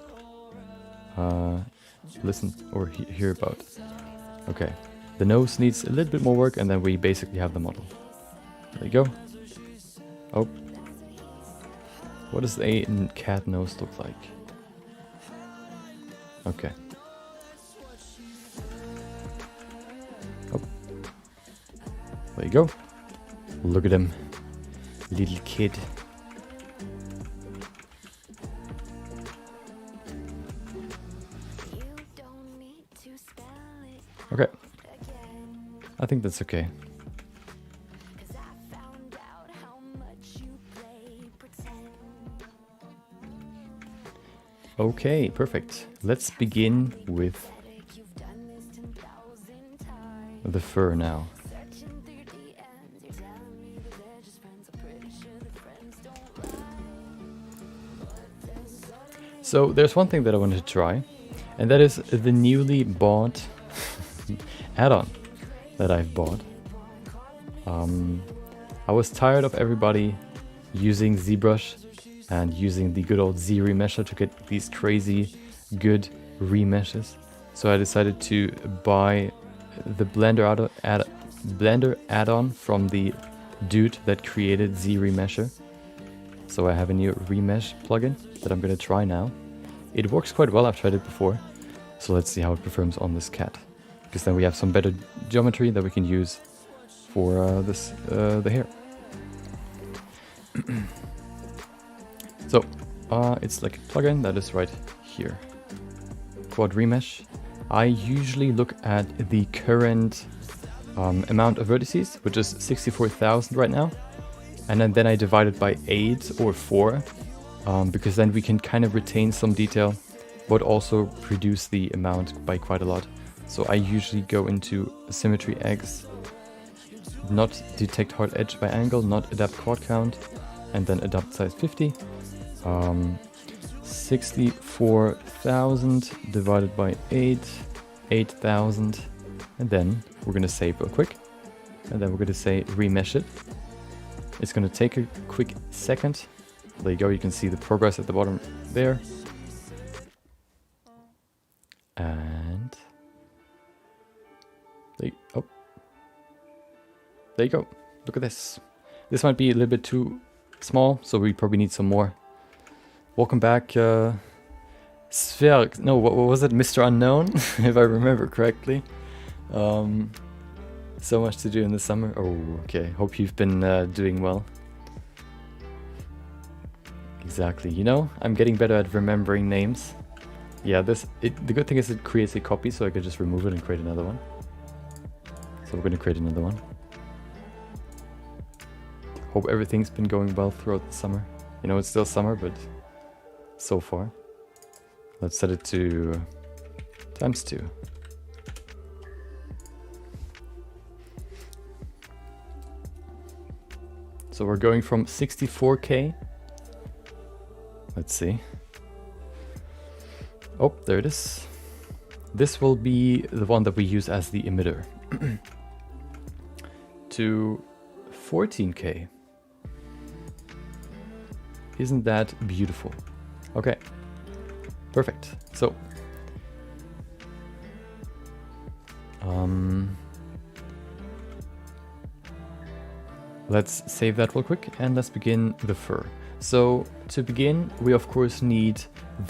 listen or hear about. Okay, the nose needs a little bit more work, and then we basically have the model. There you go. Oh. What does a cat nose look like? Okay. Oh. There you go. Look at him. Little kid. Okay. I think that's okay. Okay, perfect. Let's begin with the fur now. So there's one thing that I wanted to try, and that is the newly bought add-on that I've bought. I was tired of everybody using ZBrush and using the good old Z remesher to get these crazy good remeshes. So I decided to buy the Blender add-on from the dude that created Z remesher. So I have a new remesh plugin that I'm gonna try now. It works quite well, I've tried it before. So let's see how it performs on this cat. Because then we have some better geometry that we can use for the hair. So it's like a plugin that is right here. Quad remesh. I usually look at the current amount of vertices, which is 64,000 right now. And then I divide it by 8 or 4, because then we can kind of retain some detail, but also reduce the amount by quite a lot. So I usually go into symmetry X, not detect hard edge by angle, not adapt quad count, and then adapt size 50. 64,000 divided by 8, 8,000, and then we're gonna save real quick, and then we're gonna say remesh it. It's gonna take a quick second. There you go, you can see the progress at the bottom there. And there you go. Look at this. This might be a little bit too small, so we probably need some more. Welcome back, Sphere. No, what was it? Mr. Unknown, if I remember correctly. So much to do in the summer. Oh, okay. Hope you've been doing well. Exactly. You know, I'm getting better at remembering names. Yeah, the good thing is it creates a copy, so I could just remove it and create another one. So we're going to create another one. Hope everything's been going well throughout the summer. You know, it's still summer, but so far. Let's set it to ×2. So we're going from 64K. Let's see. Oh, there it is. This will be the one that we use as the emitter. To 14K. Isn't that beautiful? Okay. Perfect. So let's save that real quick and let's begin the fur. So to begin, we of course need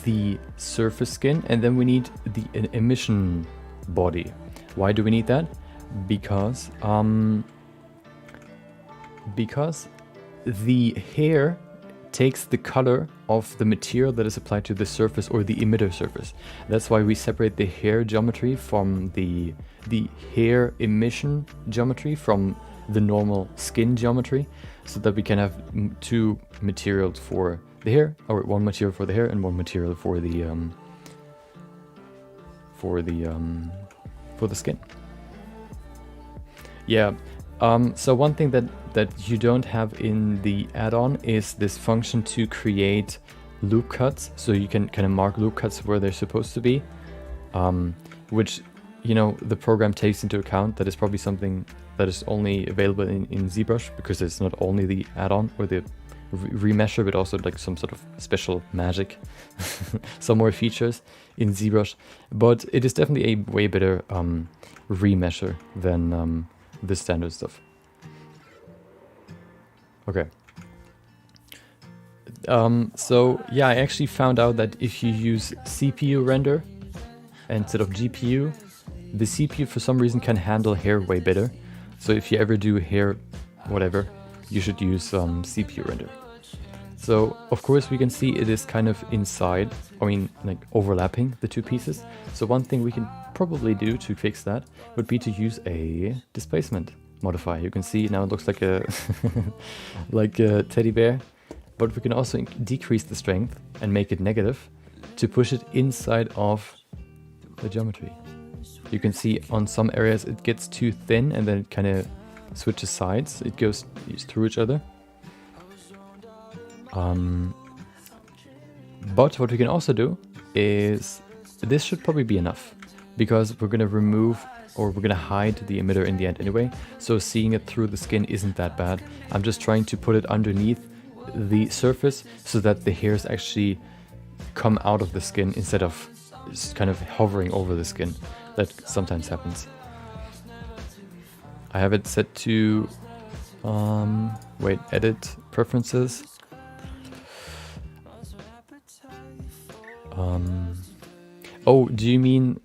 the surface skin, and then we need the emission body. Why do we need that? Because the hair takes the color of the material that is applied to the surface or the emitter surface. That's why we separate the hair geometry from the hair emission geometry from the normal skin geometry, so that we can have two materials for the hair, or one material for the hair and one material for the skin. Yeah. So one thing that you don't have in the add-on is this function to create loop cuts, so you can kind of mark loop cuts where they're supposed to be, which, you know, the program takes into account. That is probably something that is only available in ZBrush, because it's not only the add-on or the remesher, but also like some sort of special magic, some more features in ZBrush. But it is definitely a way better remesher than the standard stuff. Okay. So yeah, I actually found out that if you use CPU render instead of GPU, the CPU for some reason can handle hair way better. So if you ever do hair whatever, you should use CPU render. So of course we can see it is kind of inside, I mean like overlapping the two pieces. So one thing we can probably do to fix that would be to use a displacement modifier. You can see now it looks like a like a teddy bear, but we can also decrease the strength and make it negative to push it inside of the geometry. You can see on some areas it gets too thin and then it kind of switches sides. It goes through each other. But what we can also do is, this should probably be enough, because we're going to remove, or we're going to hide the emitter in the end anyway. So seeing it through the skin isn't that bad. I'm just trying to put it underneath the surface so that the hairs actually come out of the skin instead of just kind of hovering over the skin. That sometimes happens. I have it set to, wait, edit preferences. Oh, do you mean,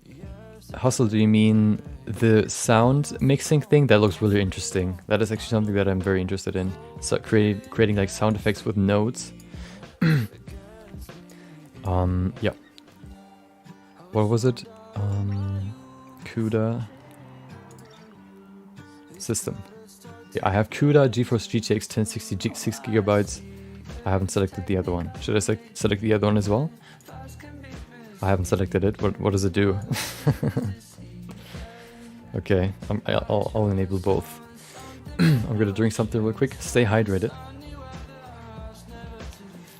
Hustle, do you mean the sound mixing thing? That looks really interesting. That is actually something that I'm very interested in. So creating like sound effects with notes. Yeah. What was it? CUDA system. Yeah, I have CUDA GeForce GTX 1060 6 gigabytes. I haven't selected the other one. Should I select the other one as well? I haven't selected it. What does it do? Okay, I'll enable both. I'm gonna drink something real quick. Stay hydrated,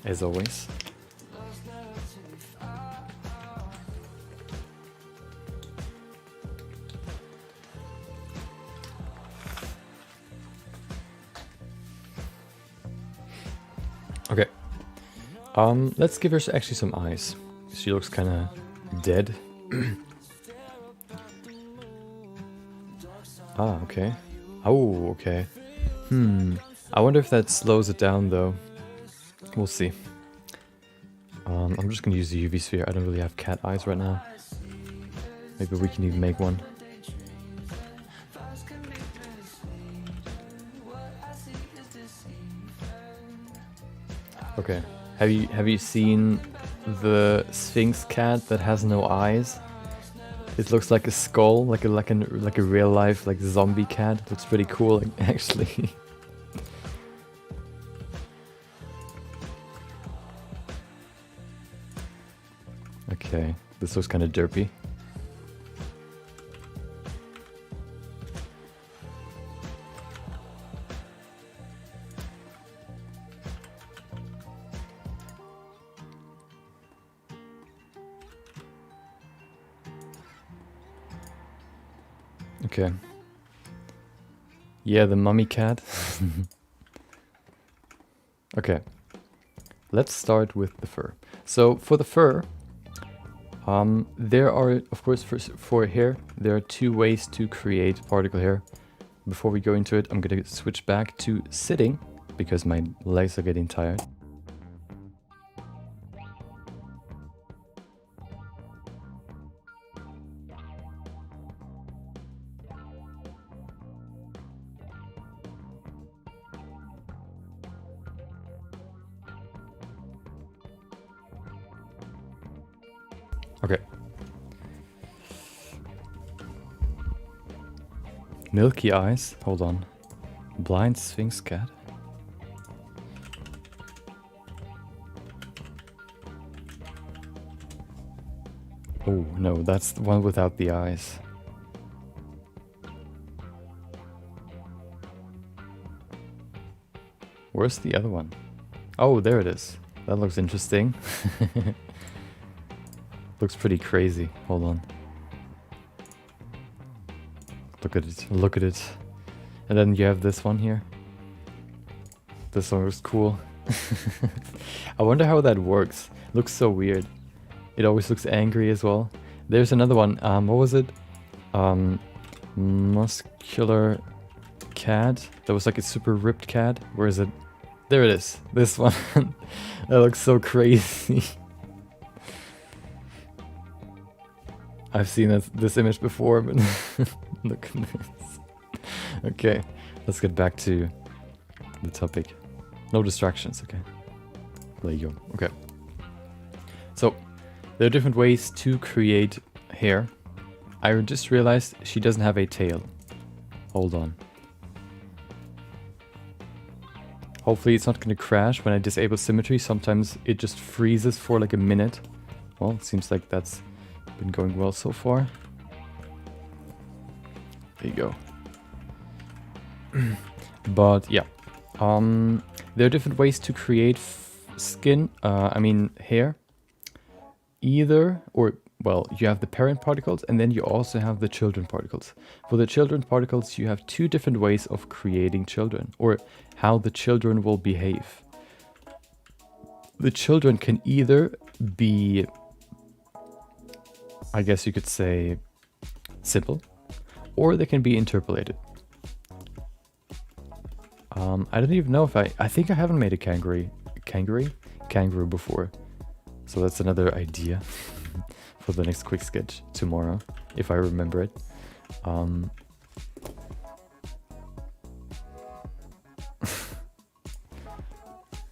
as always. Okay. Let's give her actually some eyes. She looks kind of dead. Ah, okay. Oh, okay. I wonder if that slows it down, though. We'll see. I'm just gonna use the UV sphere. I don't really have cat eyes right now. Maybe we can even make one. Okay. Have you seen the Sphinx cat that has no eyes? It looks like a skull, like a real life like zombie cat. It looks pretty cool, actually. Okay, this looks kind of derpy. Okay. Yeah, the mummy cat. Okay. Let's start with the fur. So for the fur, there are, of course, for hair, there are two ways to create particle hair. Before we go into it, I'm going to switch back to sitting because my legs are getting tired. Okay. Milky eyes. Hold on. Blind Sphinx cat. Oh, no, that's the one without the eyes. Where's the other one? Oh, there it is. That looks interesting. Looks pretty crazy. Hold on. Look at it. Look at it. And then you have this one here. This one looks cool. I wonder how that works. Looks so weird. It always looks angry as well. There's another one. What was it? Muscular cat. That was like a super ripped cat. Where is it? There it is. This one. That looks so crazy. I've seen this image before, but look at this. Okay, let's get back to the topic. No distractions, okay. There you go, okay. So, there are different ways to create hair. I just realized she doesn't have a tail. Hold on. Hopefully it's not going to crash when I disable symmetry. Sometimes it just freezes for like a minute. Well, it seems like that's been going well so far. There you go. But yeah, there are different ways to create hair. Either, or well, you have the parent particles and then you also have the children particles. For the children particles, you have two different ways of creating children, or how the children will behave. the children can either be, I guess you could say, simple, or they can be interpolated. I don't even know if I think I haven't made a kangaroo before. So that's another idea for the next quick sketch tomorrow, if I remember it.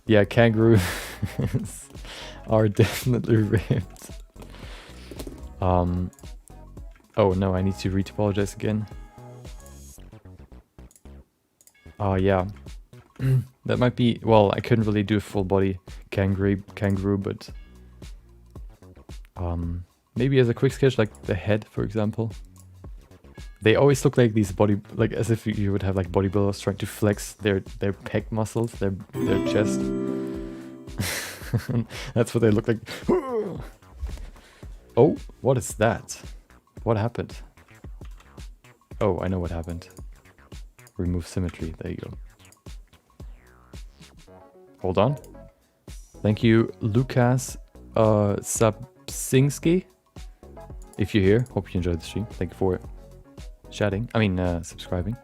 Yeah, kangaroos are definitely ripped. Oh no, I need to retopologize again. Oh yeah. That might be, well, I couldn't really do a full body kangaroo, but maybe as a quick sketch, like the head, for example. They always look like these like as if you would have like bodybuilders trying to flex their pec muscles, their chest. That's what they look like. Oh, what is that? What happened? Oh, I know what happened. Remove symmetry. There you go. Hold on. Thank you, Lukas Sapsinski. If you're here, hope you enjoyed the stream. Thank you for chatting. I mean, subscribing.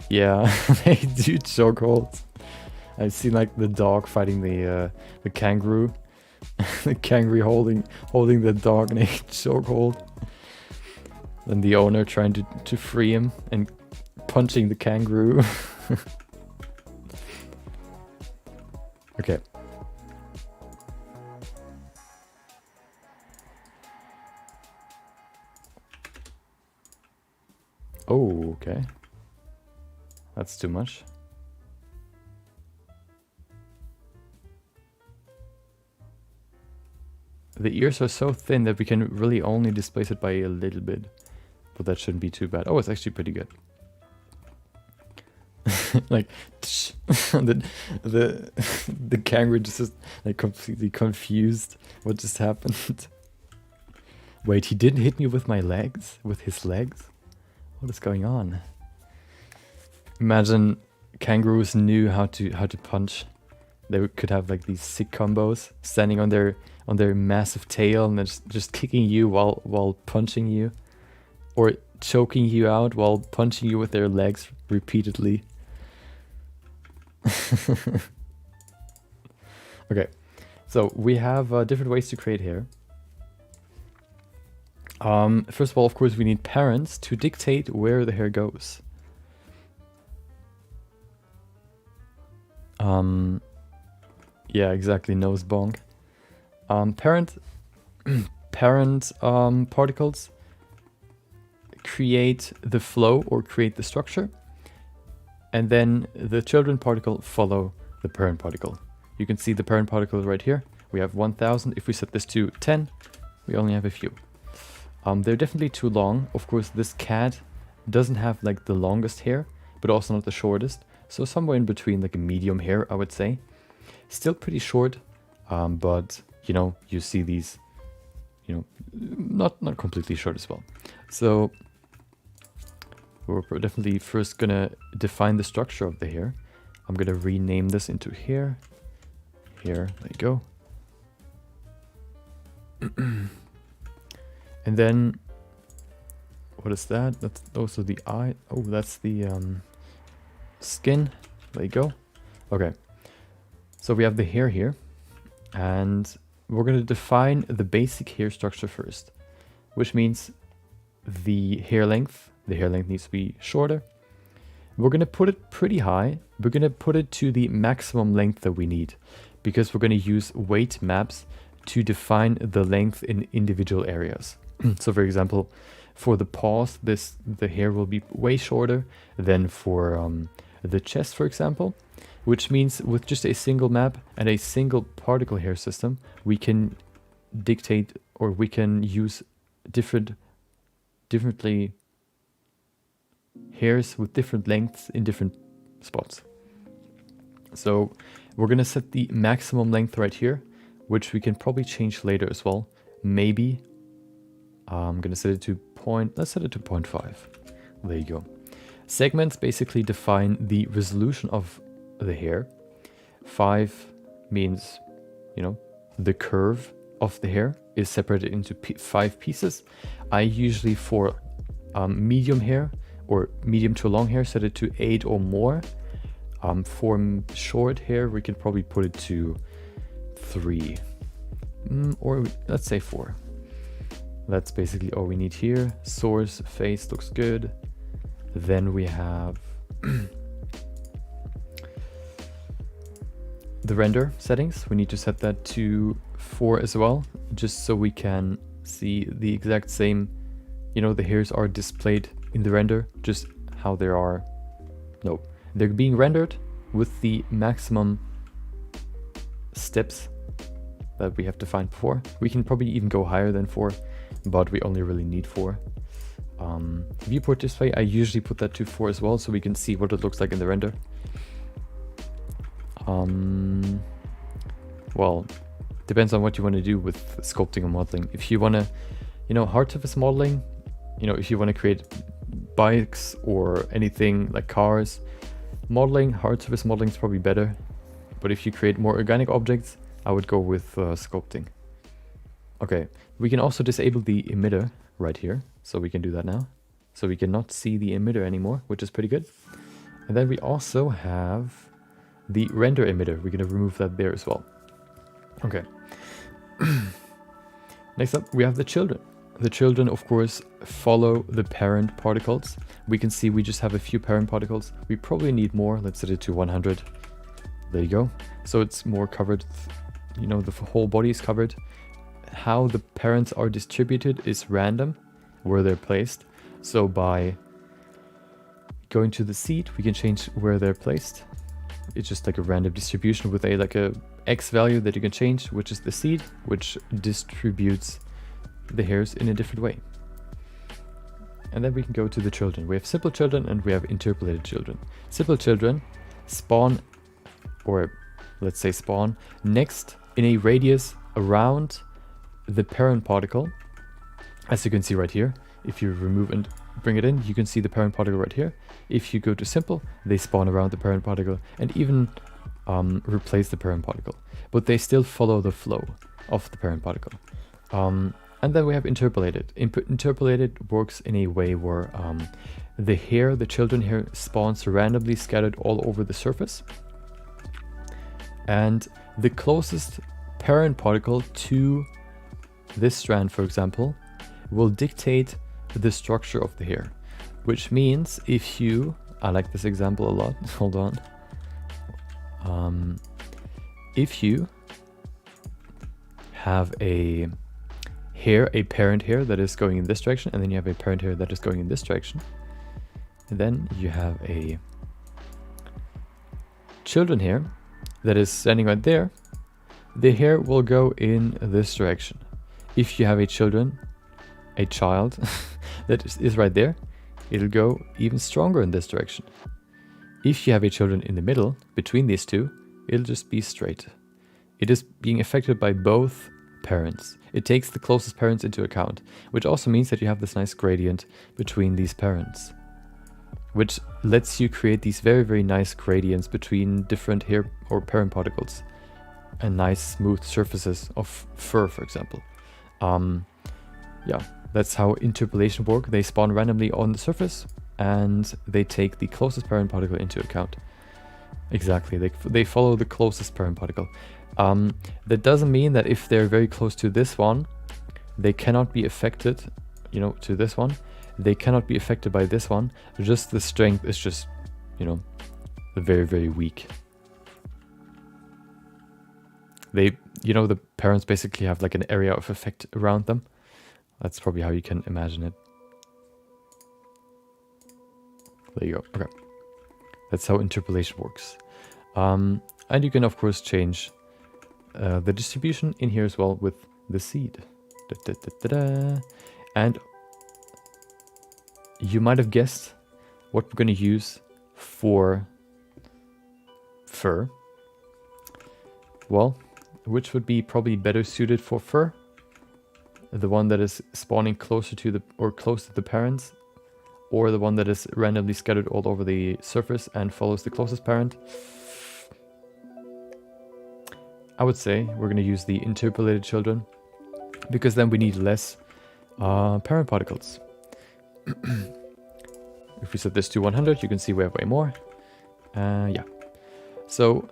Yeah, they do chokeholds. I've seen like the dog fighting the kangaroo. The kangaroo holding the dog in a chokehold. Then the owner trying to free him and punching the kangaroo. Okay. Oh, okay. That's too much. The ears are so thin that we can really only displace it by a little bit. But that shouldn't be too bad. Oh, it's actually pretty good. Like the kangaroo just is like completely confused. What just happened? Wait, he didn't hit me with my legs? With his legs? What is going on? Imagine kangaroos knew how to punch. They could have like these sick combos, standing on their massive tail and just kicking you while punching you, or choking you out while punching you with their legs repeatedly. Okay, so we have different ways to create hair. First of all, of course, we need parents to dictate where the hair goes. Yeah, exactly, nose bonk. Parent particles create the flow or create the structure, and then the children particle follow the parent particle. You can see the parent particle right here. We have 1000. If we set this to 10, we only have a few. They're definitely too long. Of course, this cat doesn't have like the longest hair, but also not the shortest. So somewhere in between, like a medium hair, I would say. Still pretty short, but you know, you see these, you know, not completely short as well. So we're definitely first gonna define the structure of the hair. I'm gonna rename this into hair. Here, there you go. And then, what is that? That's also the eye. Oh, that's the skin. There you go. Okay. So we have the hair here, and we're going to define the basic hair structure first, which means the hair length. The hair length needs to be shorter. We're going to put it pretty high. We're going to put it to the maximum length that we need, because we're going to use weight maps to define the length in individual areas. So for example, for the paws, the hair will be way shorter than for the chest, for example, which means with just a single map and a single particle hair system, we can dictate, or we can use differently hairs with different lengths in different spots. So we're going to set the maximum length right here, which we can probably change later as well. Maybe I'm going to set it to let's set it to 0.5. There you go. Segments basically define the resolution of the hair. 5 means, you know, the curve of the hair is separated into 5 pieces. I usually, for medium hair or medium to long hair, set it to 8 or more. For short hair, we can probably put it to 3, or let's say 4. That's basically all we need here. Source, face looks good. Then we have the render settings. We need to set that to 4 as well, just so we can see the exact same, you know, the hairs are displayed in the render, just how they are. No, they're being rendered with the maximum steps that we have defined before. We can probably even go higher than 4, but we only really need 4. Viewport display, I usually put that to 4 as well, so we can see what it looks like in the render. Well, depends on what you want to do with sculpting or modeling. If you want to, you know, hard surface modeling, you know, if you want to create bikes or anything like cars, modeling, hard surface modeling is probably better. But if you create more organic objects, I would go with sculpting. Okay, we can also disable the emitter right here. So we can do that now. So we cannot see the emitter anymore, which is pretty good. And then we also have the render emitter. We're going to remove that there as well. Okay. Next up, we have the children. The children, of course, follow the parent particles. We can see we just have a few parent particles. We probably need more. Let's set it to 100. There you go. So it's more covered. You know, the whole body is covered. How the parents are distributed is random, where they're placed. So by going to the seed, we can change where they're placed. It's just like a random distribution with a X value that you can change, which is the seed, which distributes the hairs in a different way. And then we can go to the children. We have simple children and we have interpolated children. Simple children spawn, or let's say spawn, next in a radius around the parent particle. As you can see right here, if you remove and bring it in, you can see the parent particle right here. If you go to simple, they spawn around the parent particle and even replace the parent particle, but they still follow the flow of the parent particle. And then we have interpolated. Interpolated works in a way where the hair, the children hair, spawns randomly scattered all over the surface. And the closest parent particle to this strand, for example, will dictate the structure of the hair. Which means if you, I like this example a lot, hold on. If you have a hair, a parent hair that is going in this direction, and then you have a parent hair that is going in this direction, and then you have a children hair that is standing right there, the hair will go in this direction. If you have a child that is right there, it'll go even stronger in this direction. If you have a children in the middle, between these two, it'll just be straight. It is being affected by both parents. It takes the closest parents into account, which also means that you have this nice gradient between these parents, which lets you create these very, very nice gradients between different hair or parent particles and nice smooth surfaces of fur, for example. Yeah, that's how interpolation works. They spawn randomly on the surface and they take the closest parent particle into account. Exactly, they follow the closest parent particle. That doesn't mean that if they're very close to this one, they cannot be affected, you know, to this one. They cannot be affected by this one. Just the strength is just, you know, very, very weak. They, you know, the parents basically have like an area of effect around them. That's probably how you can imagine it. There you go. Okay. That's how interpolation works. And you can, of course, change the distribution in here as well with the seed. And you might have guessed what we're going to use for fur. Well, which would be probably better suited for fur? The one that is spawning closer to the, or close to the parents, or the one that is randomly scattered all over the surface and follows the closest parent? I would say we're going to use the interpolated children, because then we need less parent particles. If we set this to 100, you can see we have way more. Yeah. So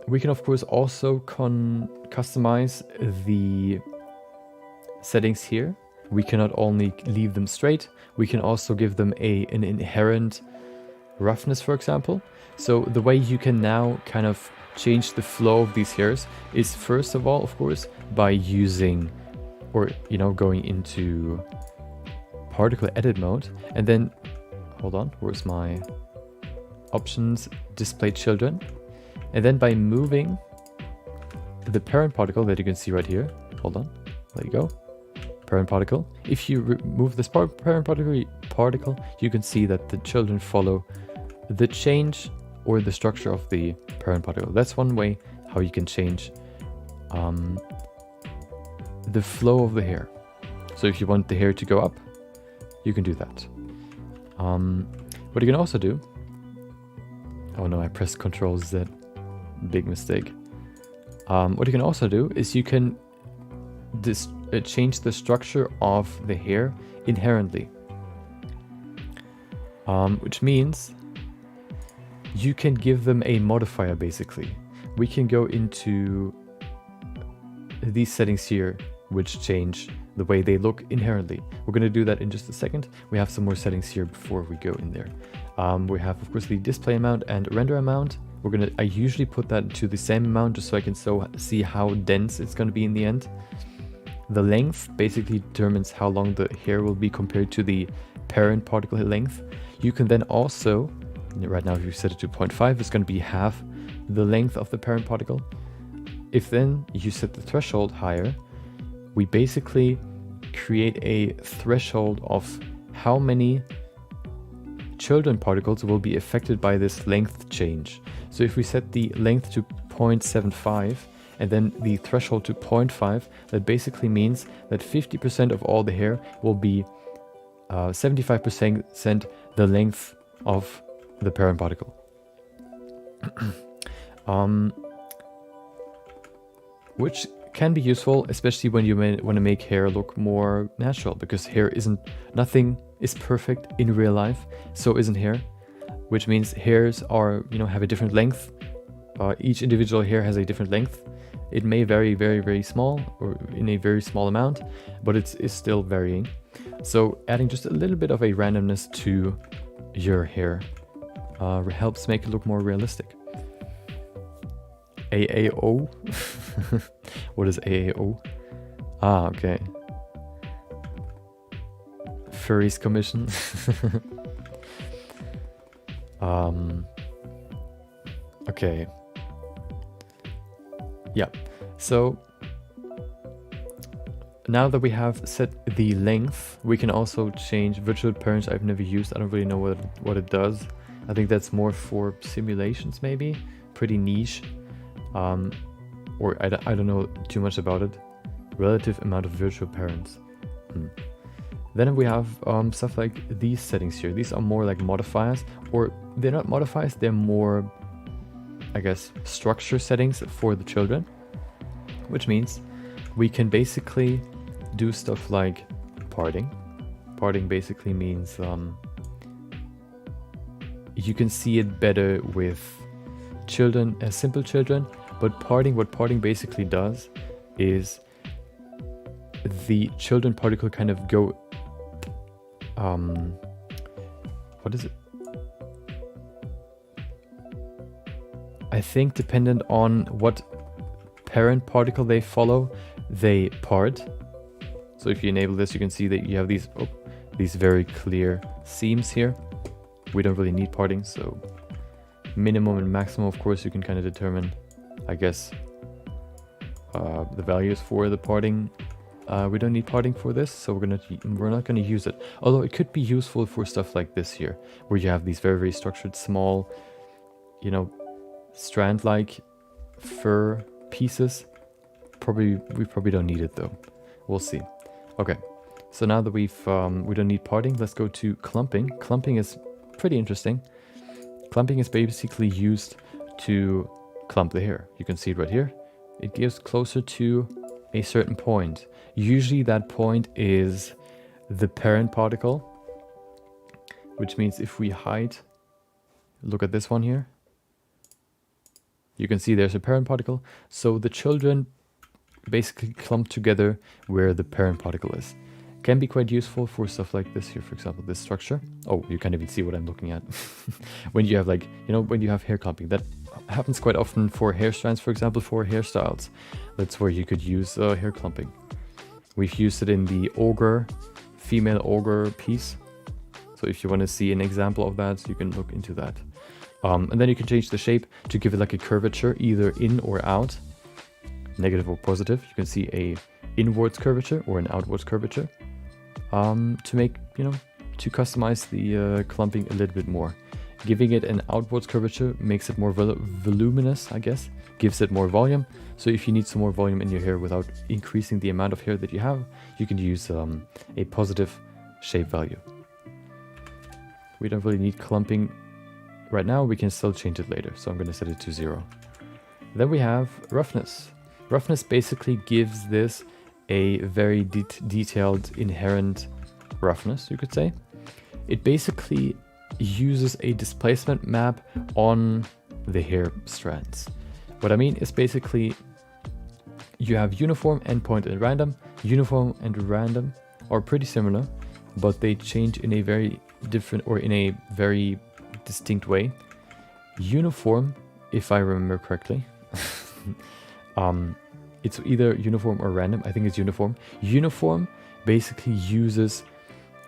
we can of course also customize the settings here. We can not only leave them straight, we can also give them an inherent roughness, for example. So the way you can now kind of change the flow of these hairs is, first of all, of course, by using, or going into particle edit mode, and then hold on, where's my options, display children, and then by moving the parent particle that you can see right here, hold on, there you go, parent particle. If you remove this parent particle, you can see that the children follow the change or the structure of the parent particle. That's one way how you can change the flow of the hair. So if you want the hair to go up, you can do that. What you can also do, oh no, I pressed Ctrl Z, big mistake. What you can also do is you can change the structure of the hair inherently, which means you can give them a modifier. Basically, we can go into these settings here which change the way they look inherently. We're going to do that in just a second. We have some more settings here before we go in there. We have, of course, the display amount and render amount. I usually put that to the same amount just so I can see how dense it's going to be in the end. The length basically determines how long the hair will be compared to the parent particle length. You can then also, right now if you set it to 0.5, it's going to be half the length of the parent particle. If then you set the threshold higher, we basically create a threshold of how many children particles will be affected by this length change. So if we set the length to 0.75 and then the threshold to 0.5, that basically means that 50% of all the hair will be 75% the length of the parent particle. Which can be useful, especially when you want to make hair look more natural, because nothing is perfect in real life, so isn't hair, which means hairs have a different length. Each individual hair has a different length. It may vary very, very small or in a very small amount, but it's still varying. So adding just a little bit of a randomness to your hair helps make it look more realistic. AAO? What is AAO? Ah, okay. Furries Commission. Okay. Yeah, so now that we have set the length, we can also change virtual parents. I've never used, I don't really know what it does. I think that's more for simulations maybe, pretty niche. Or I don't know too much about it. Relative amount of virtual parents. Then we have stuff like these settings here. These are more like modifiers, or they're not modifiers, they're more, I guess, structure settings for the children. Which means we can basically do stuff like parting. Parting basically means you can see it better with children, as simple children. But what parting basically does is the children particle kind of go, what is it? I think dependent on what parent particle they follow, they part. So if you enable this, you can see that you have these very clear seams here. We don't really need parting, so minimum and maximum, of course, you can kind of determine, I guess, the values for the parting. We don't need parting for this, so we're not gonna use it. Although it could be useful for stuff like this here, where you have these very, very structured, small, strand-like fur pieces. We probably don't need it though. We'll see. Okay, so now that we don't need parting, let's go to clumping. Clumping is pretty interesting. Clumping is basically used to clump the hair. You can see it right here. it gives closer to a certain point. Usually that point is the parent particle, which means if we hide, look at this one here, you can see there's a parent particle. So the children basically clump together where the parent particle is. Can be quite useful for stuff like this here, for example, this structure. Oh, you can't even see what I'm looking at. When you have, like, you know, when you have hair clumping, that happens quite often for hair strands, for example, for hairstyles. That's where you could use hair clumping. We've used it in the ogre, female ogre piece. So if you want to see an example of that, you can look into that. And then you can change the shape to give it like a curvature, either in or out, negative or positive. You can see a inwards curvature or an outwards curvature. To make, you know, to customize the clumping a little bit more. Giving it an outwards curvature makes it more voluminous, I guess, gives it more volume. So if you need some more volume in your hair without increasing the amount of hair that you have, you can use a positive shape value. We don't really need clumping right now, we can still change it later, so I'm going to set it to 0. Then we have roughness. Roughness basically gives this a very detailed inherent roughness, you could say. It basically uses a displacement map on the hair strands. What I mean is basically you have uniform, endpoint, and random. Uniform and random are pretty similar, but they change in a very different, or in a very distinct way. Uniform, if I remember correctly, it's either uniform or random. I think it's uniform. Uniform basically uses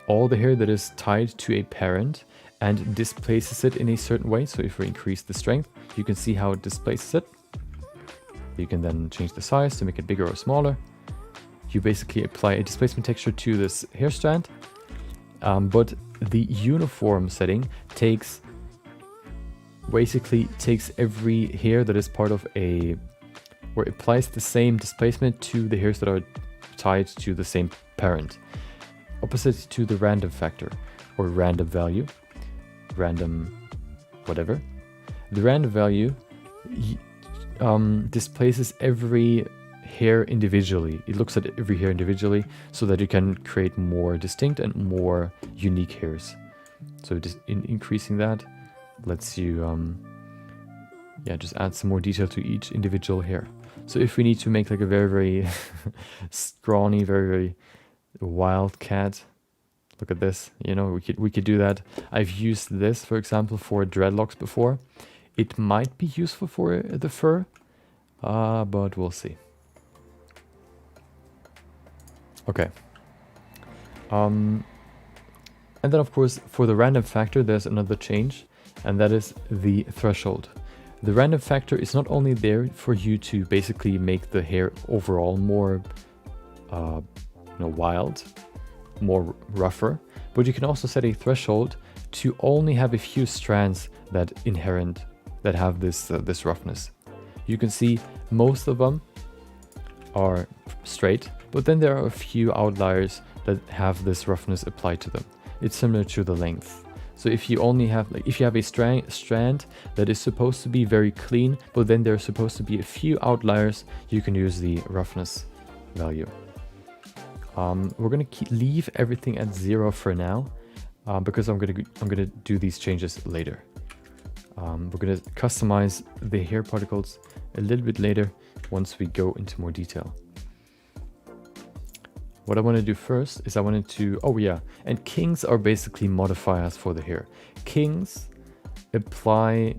all the hair that is tied to a parent and displaces it in a certain way. So if we increase the strength, you can see how it displaces it. You can then change the size to make it bigger or smaller. You basically apply a displacement texture to this hair strand. But the uniform setting basically takes every hair that is part of a, or applies the same displacement to the hairs that are tied to the same parent. Opposite to the random factor, or random value, random whatever. The random value displaces every hair individually. It looks at every hair individually so that you can create more distinct and more unique hairs. So just in increasing that lets you just add some more detail to each individual hair. So if we need to make like a very, very scrawny, very, very wild cat, look at this, you know, we could do that. I've used this, for example, for dreadlocks before. It might be useful for the fur, but we'll see. Okay. And then of course for the random factor there's another change, and that is the threshold. The random factor is not only there for you to basically make the hair overall more wild, more rougher, but you can also set a threshold to only have a few strands that have this roughness. You can see most of them are straight, but then there are a few outliers that have this roughness applied to them. It's similar to the length. So if you only have, like, if you have a strand that is supposed to be very clean, but then there's supposed to be a few outliers, you can use the roughness value. We're gonna leave everything at 0 for now, because I'm gonna do these changes later. We're gonna customize the hair particles a little bit later once we go into more detail. What I want to do first is and kings are basically modifiers for the hair. Kings apply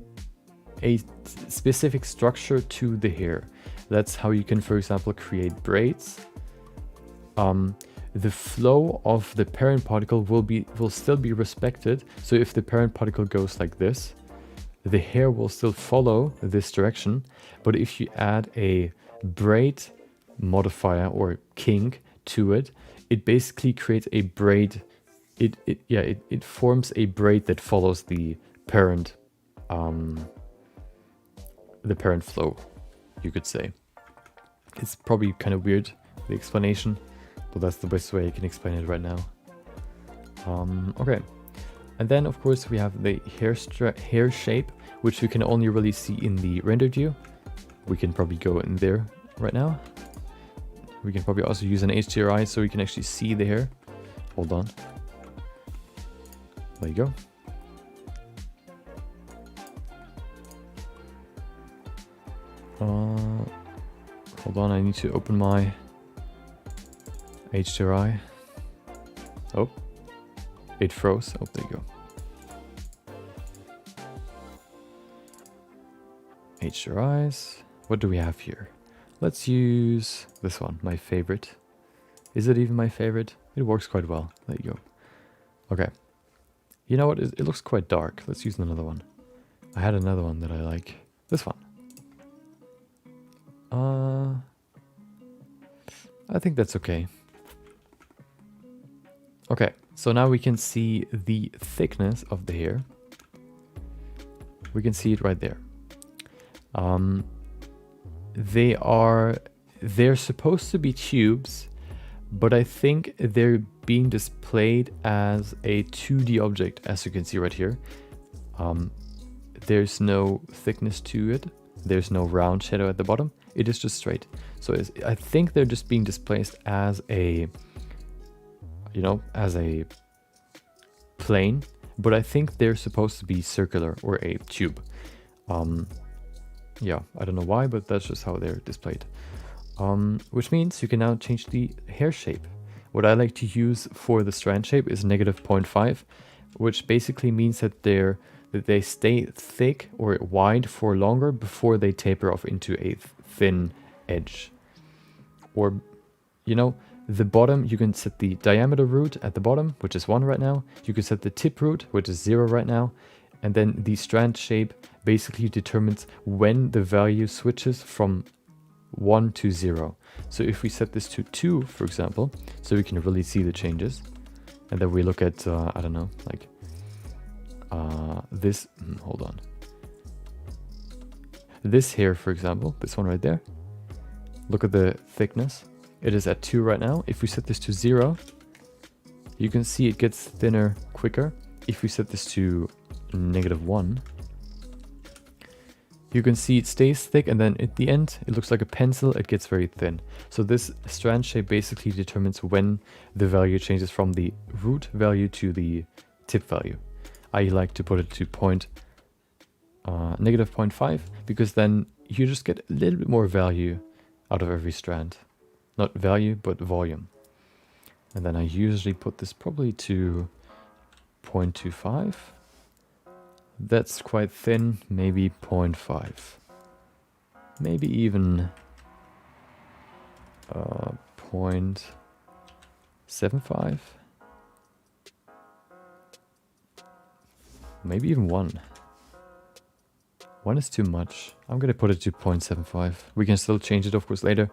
a specific structure to the hair. That's how you can, for example, create braids. The flow of the parent particle will still be respected. So if the parent particle goes like this, the hair will still follow this direction. But if you add a braid modifier or kink to it, it basically creates a braid. It forms a braid that follows the parent flow, you could say. It's probably kind of weird, the explanation, but that's the best way I can explain it right now. Okay, and then of course we have the hair shape, which we can only really see in the rendered view. We can probably go in there right now. We can probably also use an HDRI so we can actually see the hair. Hold on. There you go. Hold on, I need to open my HDRI. Oh, it froze. Oh, there you go. HDRIs. What do we have here? Let's use this one, my favorite. Is it even my favorite? It works quite well. There you go. Okay. You know what? It looks quite dark. Let's use another one. I had another one that I like. This one. I think that's okay. Okay, so now we can see the thickness of the hair. We can see it right there. They're supposed to be tubes, but I think they're being displayed as a 2D object, as you can see right here. There's no thickness to it. There's no round shadow at the bottom. It is just straight. So I think they're just being displayed as a, you know, as a plane, but I think they're supposed to be circular or a tube. Yeah, I don't know why, but that's just how they're displayed. Which means you can now change the hair shape. What I like to use for the strand shape is -0.5, which basically means that they stay thick or wide for longer before they taper off into a thin edge. Or, you know, the bottom, you can set the diameter root at the bottom, which is 1 right now. You can set the tip root, which is 0 right now. And then the strand shape basically determines when the value switches from 1 to 0. So if we set this to 2, for example, so we can really see the changes. And then we look at, I don't know, like this, hold on. This here, for example, this one right there. Look at the thickness. It is at 2 right now. If we set this to 0, you can see it gets thinner quicker. If we set this to -1, you can see it stays thick, and then at the end, it looks like a pencil. It gets very thin. So this strand shape basically determines when the value changes from the root value to the tip value. I like to put it to -0.5, because then you just get a little bit more value out of every strand. Not value, but volume. And then I usually put this probably to 0.25. That's quite thin, maybe 0.5. Maybe even 0.75. Maybe even 1. 1 is too much. I'm gonna put it to 0.75. We can still change it, of course, later.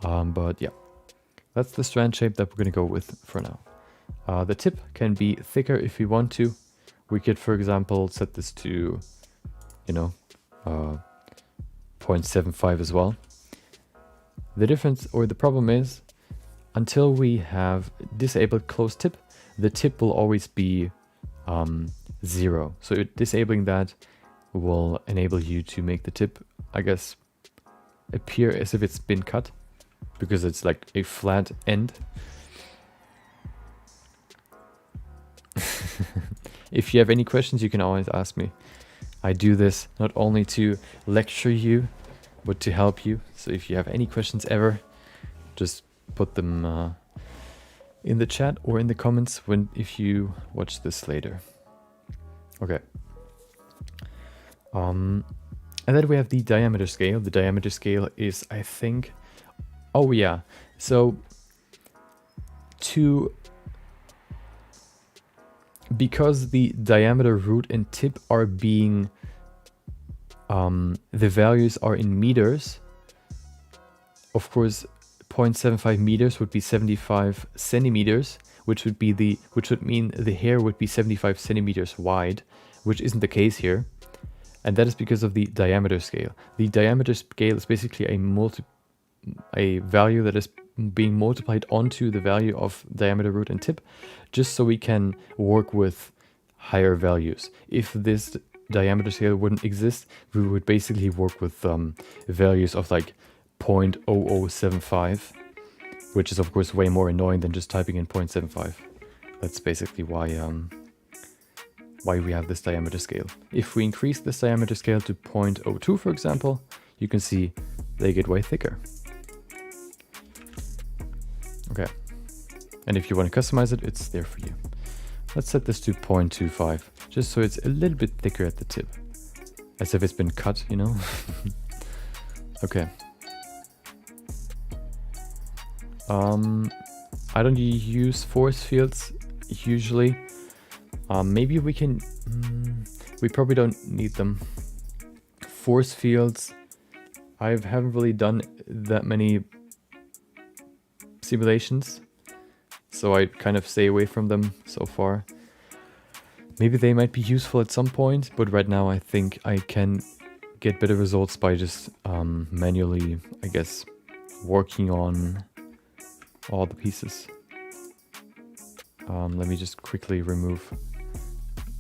But yeah, that's the strand shape that we're gonna go with for now. The tip can be thicker if we want to. We could, for example, set this to, you know, 0.75 as well. The difference, or the problem is, until we have disabled closed tip, the tip will always be 0. So disabling that will enable you to make the tip, I guess, appear as if it's been cut, because it's like a flat end. If you have any questions, you can always ask me. I do this not only to lecture you, but to help you. So if you have any questions ever, just put them in the chat or in the comments if you watch this later. Okay. And then we have the diameter scale. The diameter scale is, I think, oh yeah. So because the diameter, root, and tip are being, the values are in meters. Of course, 0.75 meters would be 75 centimeters, which would mean the hair would be 75 centimeters wide, which isn't the case here. And that is because of the diameter scale. The diameter scale is basically a value that is being multiplied onto the value of diameter, root, and tip, just so we can work with higher values. If this diameter scale wouldn't exist, we would basically work with values of like 0.0075, which is of course way more annoying than just typing in 0.75. That's basically why we have this diameter scale. If we increase this diameter scale to 0.02, for example, you can see they get way thicker. Okay, and if you want to customize it, it's there for you. Let's set this to 0.25, just so it's a little bit thicker at the tip, as if it's been cut, you know. Okay. I don't use force fields usually. Maybe we can, we probably don't need them. Force fields, I haven't really done that many simulations, so I kind of stay away from them so far. Maybe they might be useful at some point, but right now I think I can get better results by just manually, I guess, working on all the pieces. Let me just quickly remove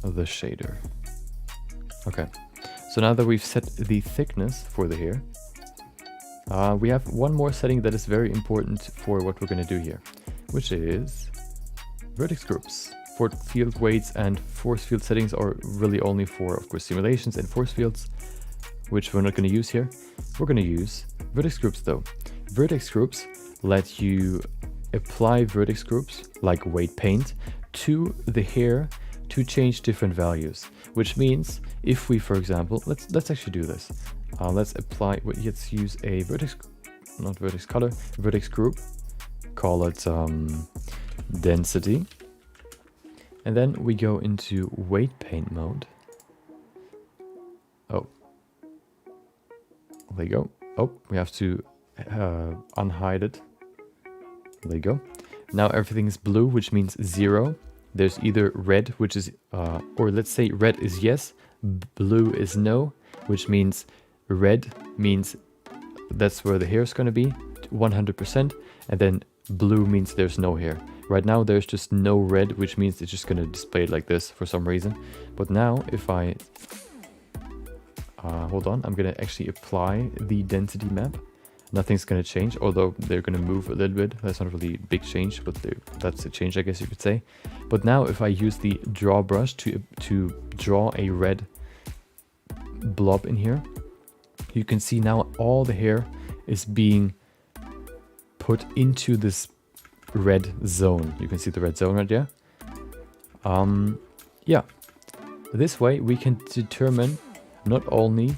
the shader. Okay, so now that we've set the thickness for the hair, we have one more setting that is very important for what we're going to do here, which is vertex groups. For field weights and force field settings are really only for, of course, simulations and force fields, which we're not going to use here. We're going to use vertex groups though. Vertex groups let you apply vertex groups like weight paint to the hair to change different values, which means if we, for example, let's actually do this. Let's use a vertex, not vertex color, vertex group, call it density. And then we go into weight paint mode. Oh, there you go. Oh, we have to unhide it. There you go. Now everything is blue, which means 0. There's either red, which is, or let's say red is yes, blue is no, which means red means that's where the hair is going to be, 100%, and then blue means there's no hair. Right now there's just no red, which means it's just going to display it like this for some reason. But now if I, hold on, I'm going to actually apply the density map. Nothing's going to change, although they're going to move a little bit. That's not really a big change, but that's a change, I guess you could say. But now if I use the draw brush to draw a red blob in here, you can see now all the hair is being put into this red zone. You can see the red zone right there. Yeah, this way we can determine not only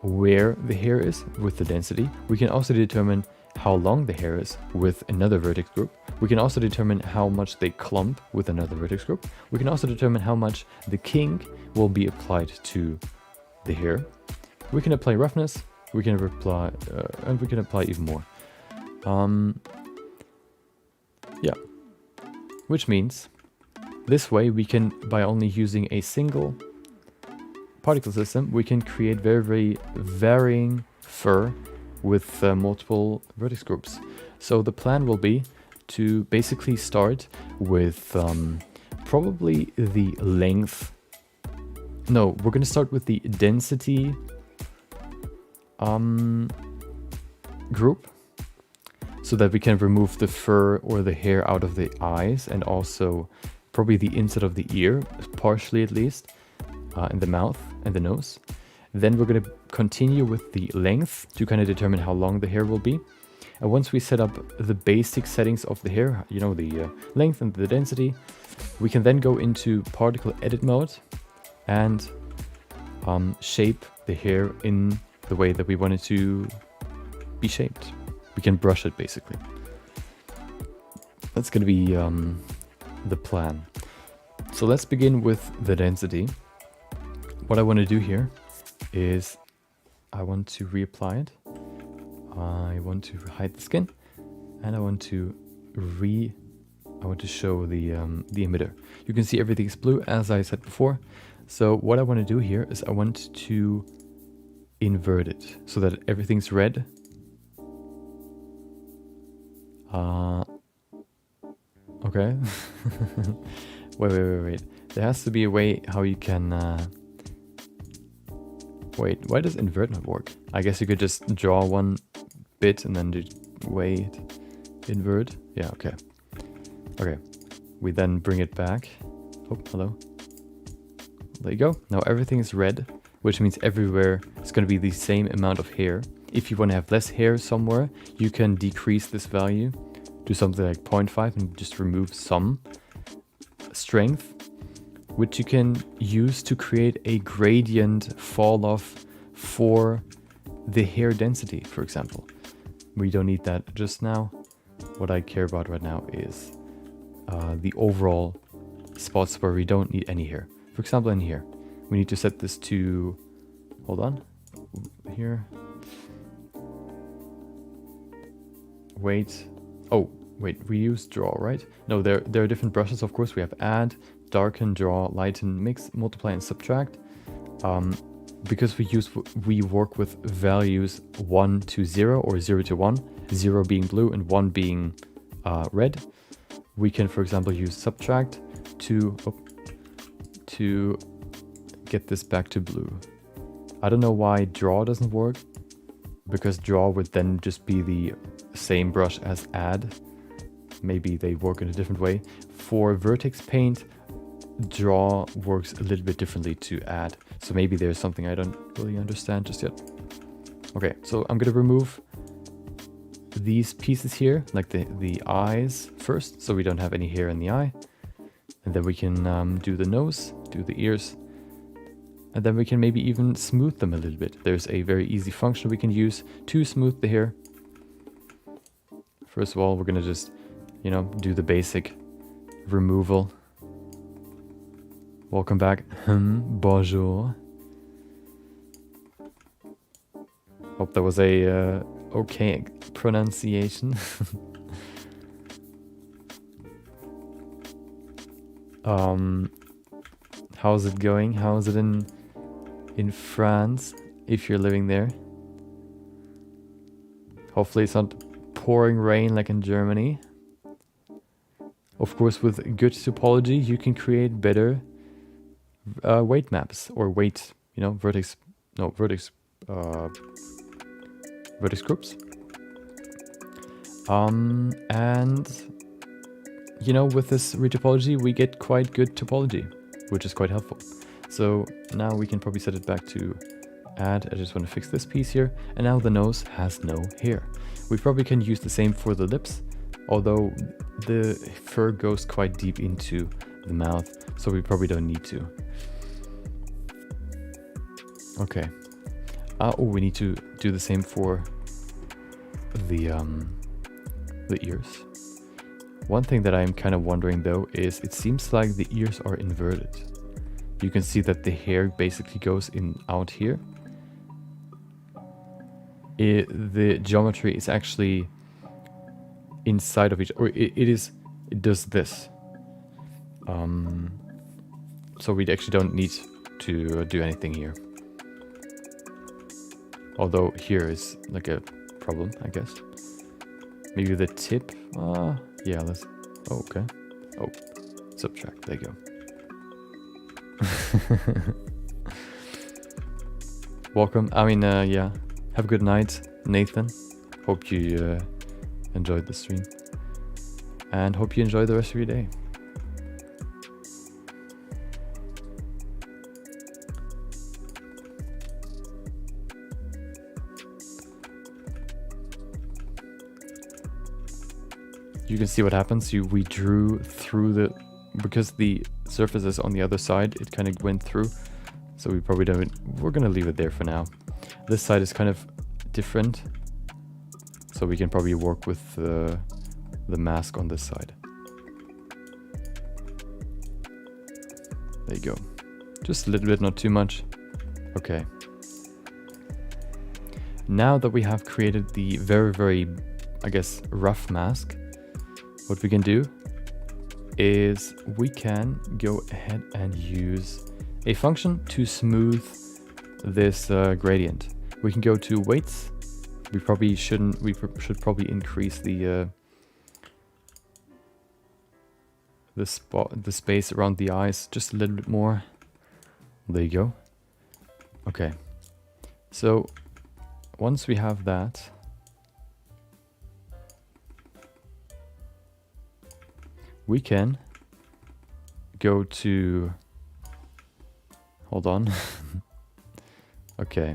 where the hair is with the density, we can also determine how long the hair is with another vertex group. We can also determine how much they clump with another vertex group. We can also determine how much the kink will be applied to the hair. We can apply roughness, we can apply, and we can apply even more. Yeah, which means this way we can, by only using a single particle system, we can create very, very varying fur with multiple vertex groups. So the plan will be to basically start with probably the length. No, we're going to start with the density group, so that we can remove the fur or the hair out of the eyes, and also probably the inside of the ear, partially at least, and the mouth and the nose. Then we're going to continue with the length to kind of determine how long the hair will be. And once we set up the basic settings of the hair, you know, the length and the density, we can then go into particle edit mode and shape the hair in the way that we want it to be shaped. We can brush it basically. That's going to be the plan. So let's begin with the density. What I want to do here is I want to reapply it. I want to hide the skin, and I want to show the emitter. You can see everything is blue, as I said before. So what I want to do here is I want to invert it so that everything's red. Okay. Wait. There has to be a way how you can... Wait, why does invert not work? I guess you could just draw one bit and then just weight, invert. Yeah, okay. Okay, we then bring it back. Oh, hello. There you go. Now everything is red, which means everywhere it's going to be the same amount of hair. If you want to have less hair somewhere, you can decrease this value, do something like 0.5 and just remove some strength, which you can use to create a gradient fall off for the hair density, for example. We don't need that just now. What I care about right now is the overall spots where we don't need any hair. For example, in here, we need to set this to, hold on, here. Wait, oh, wait, we use draw, right? No, there are different brushes, of course. We have add, darken, draw, lighten, mix, multiply, and subtract. Because we work with values 1 to 0 or 0 to 1, 0 being blue and 1 being red, we can, for example, use subtract to get this back to blue. I don't know why draw doesn't work, because draw would then just be the same brush as add. Maybe they work in a different way. For Vertex paint, draw works a little bit differently to add. So maybe there's something I don't really understand just yet. Okay, so I'm gonna remove these pieces here, like the eyes first, so we don't have any hair in the eye. And then we can do the nose, do the ears, and then we can maybe even smooth them a little bit. There's a very easy function we can use to smooth the hair. First of all, we're gonna just, you know, do the basic removal. Welcome back. Bonjour. Hope that was a okay pronunciation. How's it going? How is it in France, if you're living there? Hopefully it's not pouring rain like in Germany. Of course, with good topology, you can create better weight maps or weight, you know, vertex groups. And you know, with this retopology, we get quite good topology, which is quite helpful. So now we can probably set it back to add. I just want to fix this piece here. And now the nose has no hair. We probably can use the same for the lips, although the fur goes quite deep into the mouth, so we probably don't need to. Okay. Oh, we need to do the same for the ears. One thing that I'm kind of wondering though is it seems like the ears are inverted. You can see that the hair basically goes in out here. The geometry is actually inside of each, or it does this. So we actually don't need to do anything here. Although here is like a problem, I guess. Maybe the tip. Yeah, let's. Oh, okay. Oh, subtract. There you go. Welcome. I mean, yeah. Have a good night, Nathan. Hope you enjoyed the stream. And hope you enjoy the rest of your day. You can see what happens. We drew through the, because the surface is on the other side, it kind of went through. So we probably don't, we're gonna leave it there for now. This side is kind of different. So we can probably work with the mask on this side. There you go. Just a little bit, not too much. Okay. Now that we have created the very, very, I guess, rough mask, what we can do is we can go ahead and use a function to smooth this gradient. We can go to weights. We probably shouldn't. We should probably increase the space around the eyes just a little bit more. There you go. Okay. So once we have that, we can go to, hold on. Okay.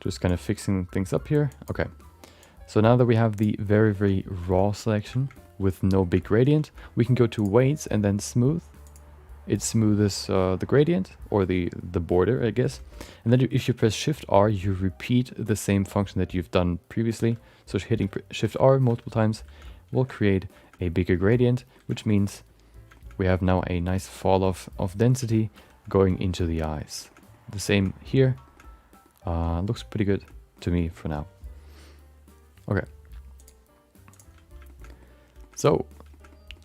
Just kind of fixing things up here. Okay. So now that we have the very, very raw selection with no big gradient, we can go to weights and then smooth. It smooths the gradient, or the border, I guess. And then if you press Shift R, you repeat the same function that you've done previously. So hitting Shift R multiple times will create a bigger gradient, which means we have now a nice fall off of density going into the eyes. The same here. Looks pretty good to me for now. Okay. So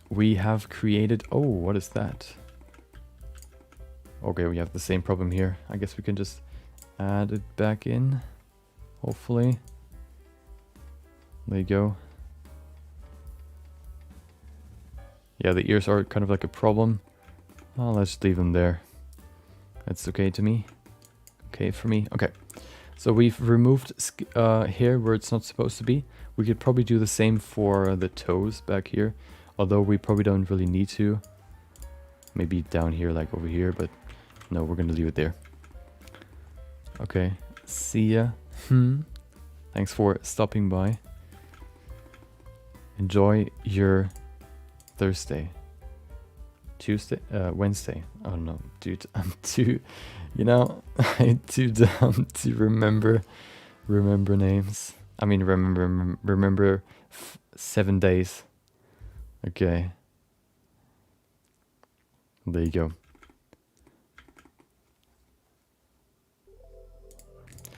we have created, oh, what is that? Okay, we have the same problem here. I guess we can just add it back in, hopefully. There you go. Yeah, the ears are kind of like a problem. Oh, let's leave them there. That's okay to me. Okay for me. Okay. So we've removed hair where it's not supposed to be. We could probably do the same for the toes back here, although we probably don't really need to. Maybe down here, like over here, but no, we're gonna leave it there. Okay, see ya. Thanks for stopping by. Enjoy your Thursday. Tuesday? Wednesday. Oh no, dude, I'm too, you know, I'm too dumb to remember names. I mean, remember 7 days. Okay. There you go.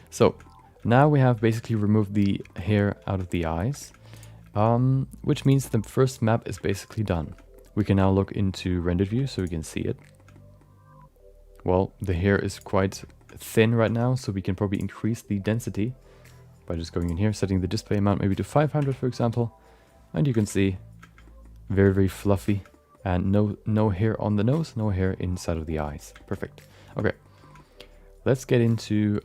So now we have basically removed the hair out of the eyes, which means the first map is basically done. We can now look into rendered view so we can see it. Well, the hair is quite thin right now, so we can probably increase the density by just going in here, setting the display amount maybe to 500, for example. And you can see very, very fluffy, and no hair on the nose, no hair inside of the eyes. Perfect. Okay, let's get into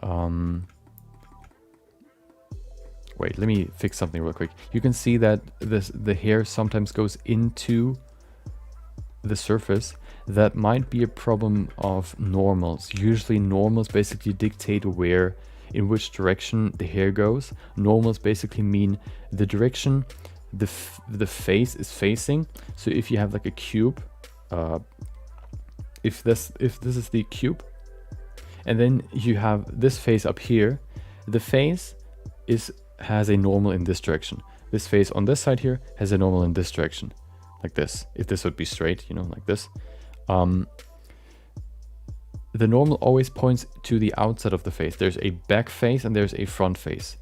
wait, let me fix something real quick. You can see that the hair sometimes goes into the surface. That might be a problem of normals. Usually normals basically dictate in which direction the hair goes. Normals basically mean the direction the face is facing. So if you have like a cube, if this is the cube, and then you have this face up here, the face has a normal in this direction. This face on this side here has a normal in this direction, like this. If this would be straight, you know, like this. The normal always points to the outside of the face. There's a back face and there's a front face.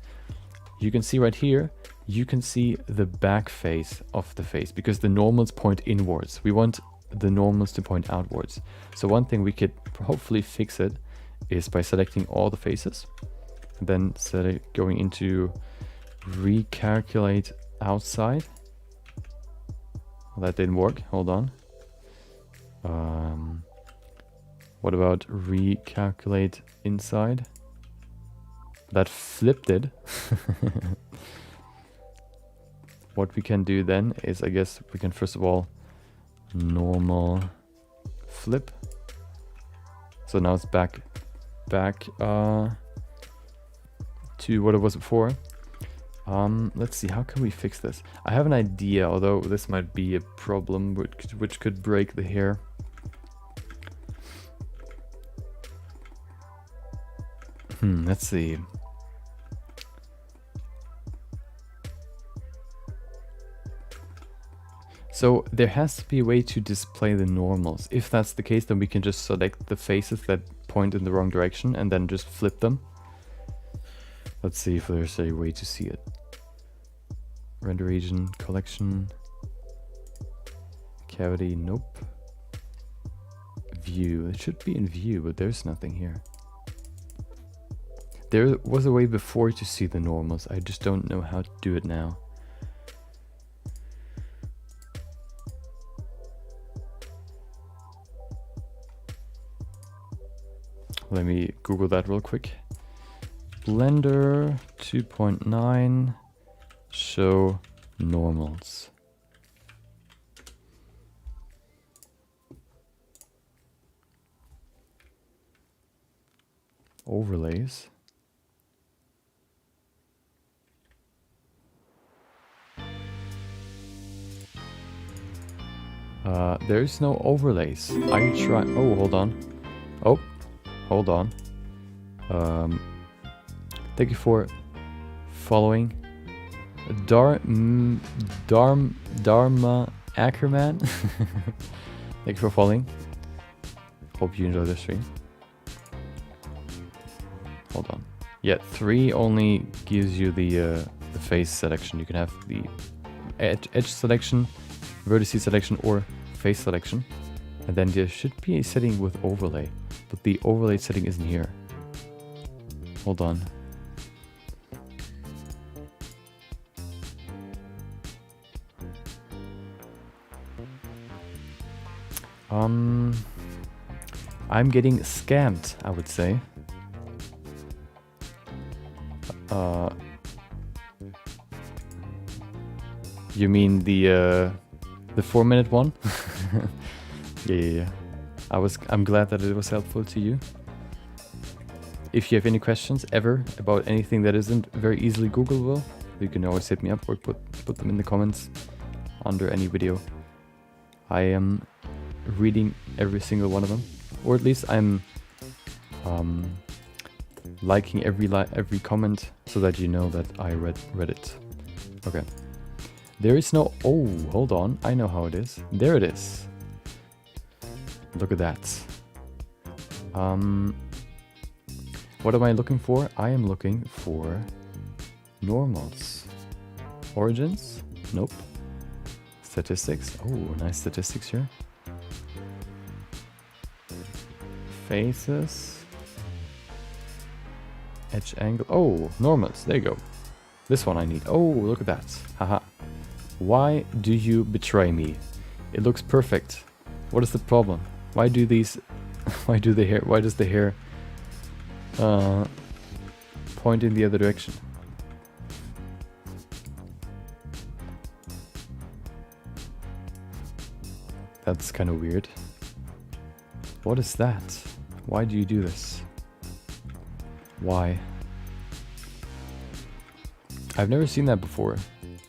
You can see right here, you can see the back face of the face because the normals point inwards. We want the normals to point outwards. So one thing we could hopefully fix it is by selecting all the faces, and then going into recalculate outside. Well, that didn't work. Hold on. What about recalculate inside? That flipped it. What we can do then is, I guess we can first of all normal flip. So now it's back to what it was before. Let's see, how can we fix this? I have an idea, although this might be a problem which could break the hair. Let's see. So there has to be a way to display the normals. If that's the case, then we can just select the faces that point in the wrong direction and then just flip them. Let's see if there's a way to see it. Render region, collection, cavity, nope. View, it should be in view, but there's nothing here. There was a way before to see the normals, I just don't know how to do it now. Let me Google that real quick. Blender 2.9 show normals. Overlays. There is no overlays. Are you trying? Oh, hold on. Oh, hold on. Thank you for following. Dharma Ackerman. Thank you for following. Hope you enjoy the stream. Hold on. Yeah, 3 only gives you the face selection. You can have the edge selection, vertices selection, or face selection. And then there should be a setting with overlay, but the overlay setting isn't here. Hold on. I'm getting scammed, I would say. You mean the 4-minute one? Yeah. I'm glad that it was helpful to you. If you have any questions ever about anything that isn't very easily Googleable, you can always hit me up or put them in the comments under any video. I am reading every single one of them, or at least I'm liking every comment so that you know that I read it. Okay. There is no... Oh, hold on. I know how it is. There it is. Look at that. What am I looking for? I am looking for normals. Origins? Nope. Statistics? Oh, nice statistics here. Faces. Edge angle. Oh, normals. There you go. This one I need. Oh, look at that. Haha. Why do you betray me? It looks perfect. What is the problem? Why do these... Why does the hair point in the other direction? That's kind of weird. What is that? Why do you do this? Why? I've never seen that before.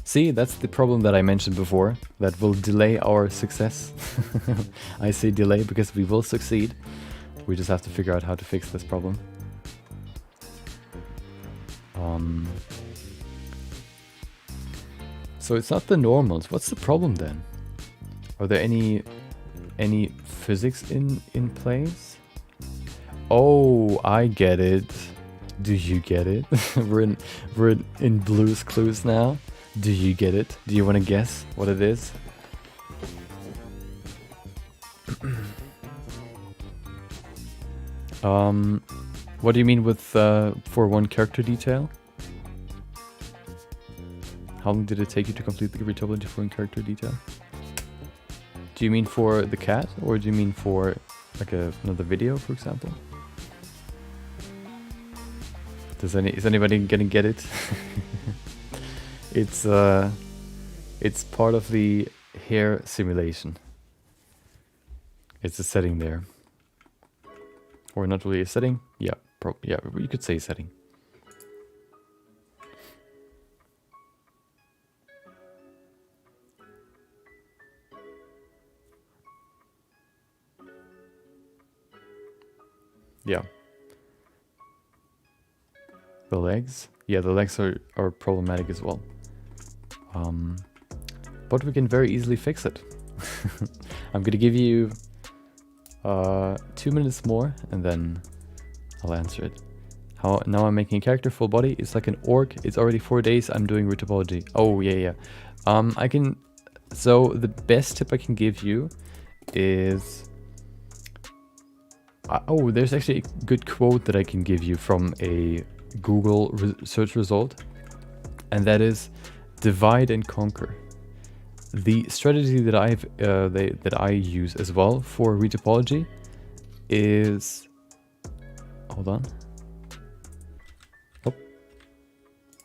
See, that's the problem that I mentioned before, that will delay our success. I say delay because we will succeed. We just have to figure out how to fix this problem. So it's not the normals. What's the problem then? Are there any physics in place? Oh, I get it. Do you get it? we're in Blue's Clues now. Do you get it? Do you want to guess what it is? What do you mean with for one character detail? How long did it take you to complete the retopology for one character detail? Do you mean for the cat, or do you mean for like another video, for example? Is anybody gonna get it? It's part of the hair simulation. It's a setting there, or not really a setting. Yeah, yeah, you could say setting. Yeah. The legs? Yeah, the legs are problematic as well. But we can very easily fix it. I'm gonna give you 2 minutes more and then I'll answer it. Now I'm making a character full body. It's like an orc. It's already 4 days. I'm doing retopology. Oh, yeah. So the best tip I can give you is... there's actually a good quote that I can give you from a Google search result, and that is divide and conquer. The strategy that I use as well for retopology is hold on. Oh.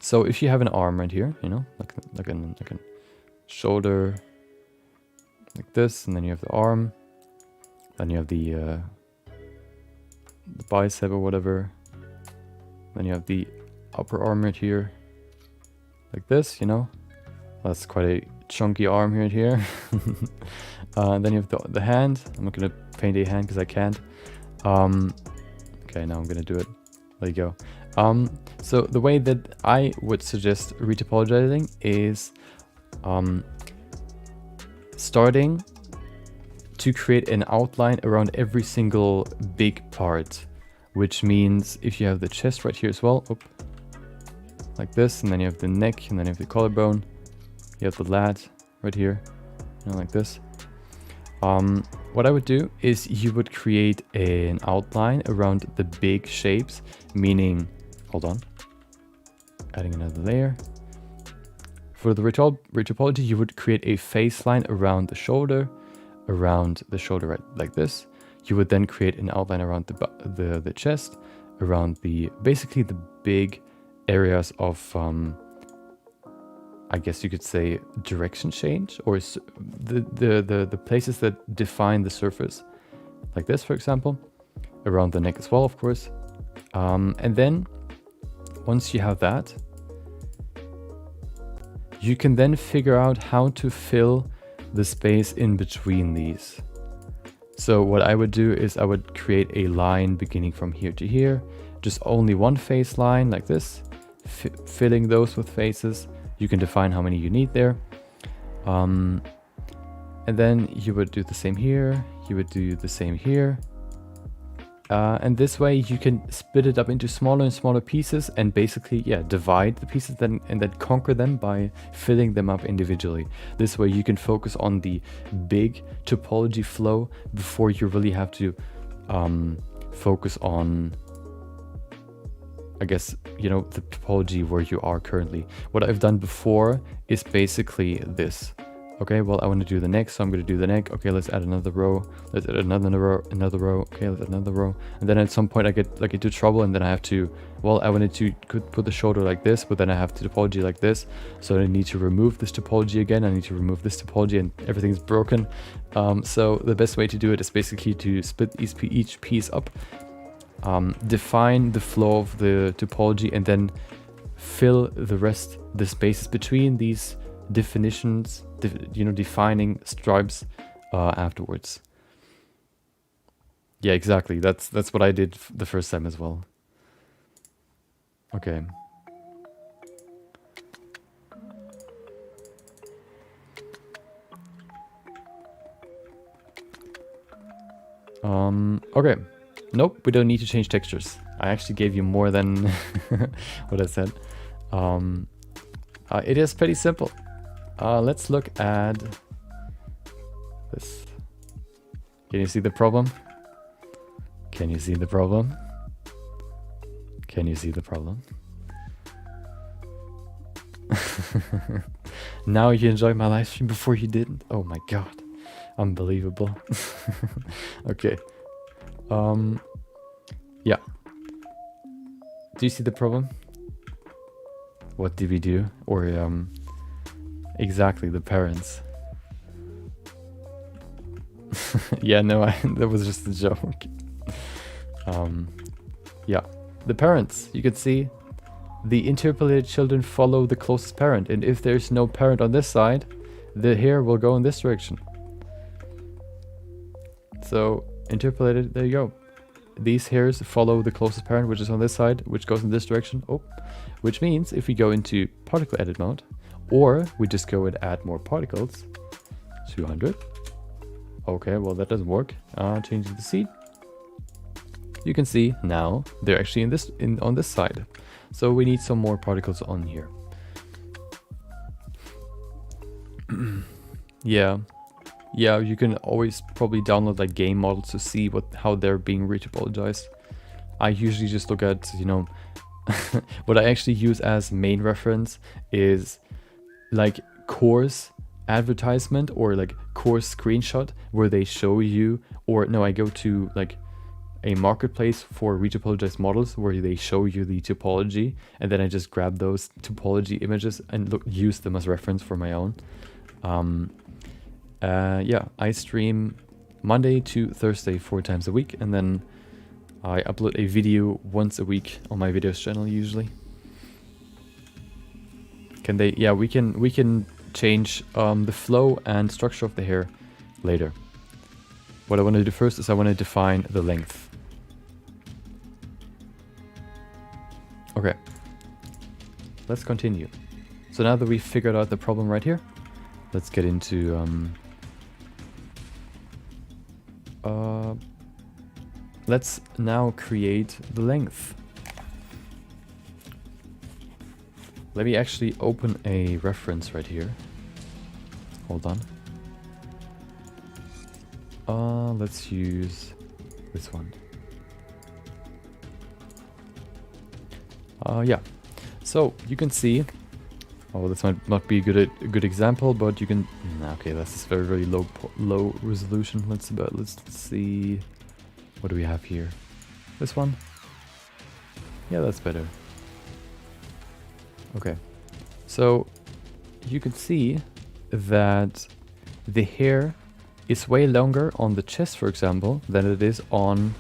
So if you have an arm right here, you know, like a shoulder, like this, and then you have the arm, then you have the bicep or whatever, then you have the upper arm right here, like this, you know. That's quite a chunky arm right here. And then you have the hand. I'm not gonna paint a hand because I can't. Okay, now I'm gonna do it. There you go. So the way that I would suggest retopologizing is starting to create an outline around every single big part, which means if you have the chest right here as well, like this, and then you have the neck, and then you have the collarbone, you have the lat right here, you know, like this. What I would do is you would create an outline around the big shapes, meaning, hold on, adding another layer. For the retopology, you would create a face line around the shoulder right like this. You would then create an outline around the chest, around basically the big areas of I guess you could say direction change, or the places that define the surface, like this, for example, around the neck as well, of course. And then once you have that, you can then figure out how to fill the space in between these. So what I would do is I would create a line beginning from here to here, just only one face line like this, filling those with faces. You can define how many you need there. And then you would do the same here. You would do the same here. And this way you can split it up into smaller and smaller pieces and basically, yeah, divide the pieces and then conquer them by filling them up individually. This way you can focus on the big topology flow before you really have to focus on, I guess, you know, the topology where you are currently. What I've done before is basically this. Okay, well, I want to do the neck, so I'm going to do the neck. Okay, let's add another row. Let's add another row. Okay, let's add another row. And then at some point I get like into trouble, and then I have to, well, I wanted to put the shoulder like this, but then I have the topology like this. So I need to remove this topology again. I need to remove this topology, and everything's broken. So the best way to do it is basically to split each piece up, define the flow of the topology, and then fill the spaces between these definitions, defining stripes afterwards. Yeah, exactly. That's what I did the first time as well. Okay. Okay. Nope, we don't need to change textures. I actually gave you more than what I said. It is pretty simple. Let's look at this. Can you see the problem? Can you see the problem? Can you see the problem? Now you enjoy my live stream before you didn't? Oh my god. Unbelievable. Okay. Yeah. Do you see the problem? What did we do? Or exactly, the parents. Yeah, no, that was just a joke. Yeah, the parents. You can see the interpolated children follow the closest parent, and if there's no parent on this side, the hair will go in this direction. So interpolated, there you go. These hairs follow the closest parent, which is on this side, which goes in this direction. Oh, which means if we go into particle edit mode, or we just go and add more particles, 200. Okay, well that doesn't work. Changing the seed. You can see now they're actually on this side. So we need some more particles on here. Yeah. Yeah, you can always probably download like game models to see how they're being retopologized. I usually just look at, what I actually use as main reference is like course advertisement or like course screenshot where they show you, or no, I go to like a marketplace for retopologized models where they show you the topology, and then I just grab those topology images and use them as reference for my own. Yeah, I stream Monday to Thursday 4 times a week, and then I upload a video once a week on my videos channel usually. Can they? Yeah, we can change the flow and structure of the hair later. What I want to do first is I want to define the length. Okay, let's continue. So now that we've figured out the problem right here, let's get into let's now create the length. Let me actually open a reference right here. Hold on. Let's use this one. Yeah. So you can see. Oh, this might not be a good example, but you can. Okay, that's very low resolution. Let's see. What do we have here? This one. Yeah, that's better. Okay, so you can see that the hair is way longer on the chest, for example, than it is on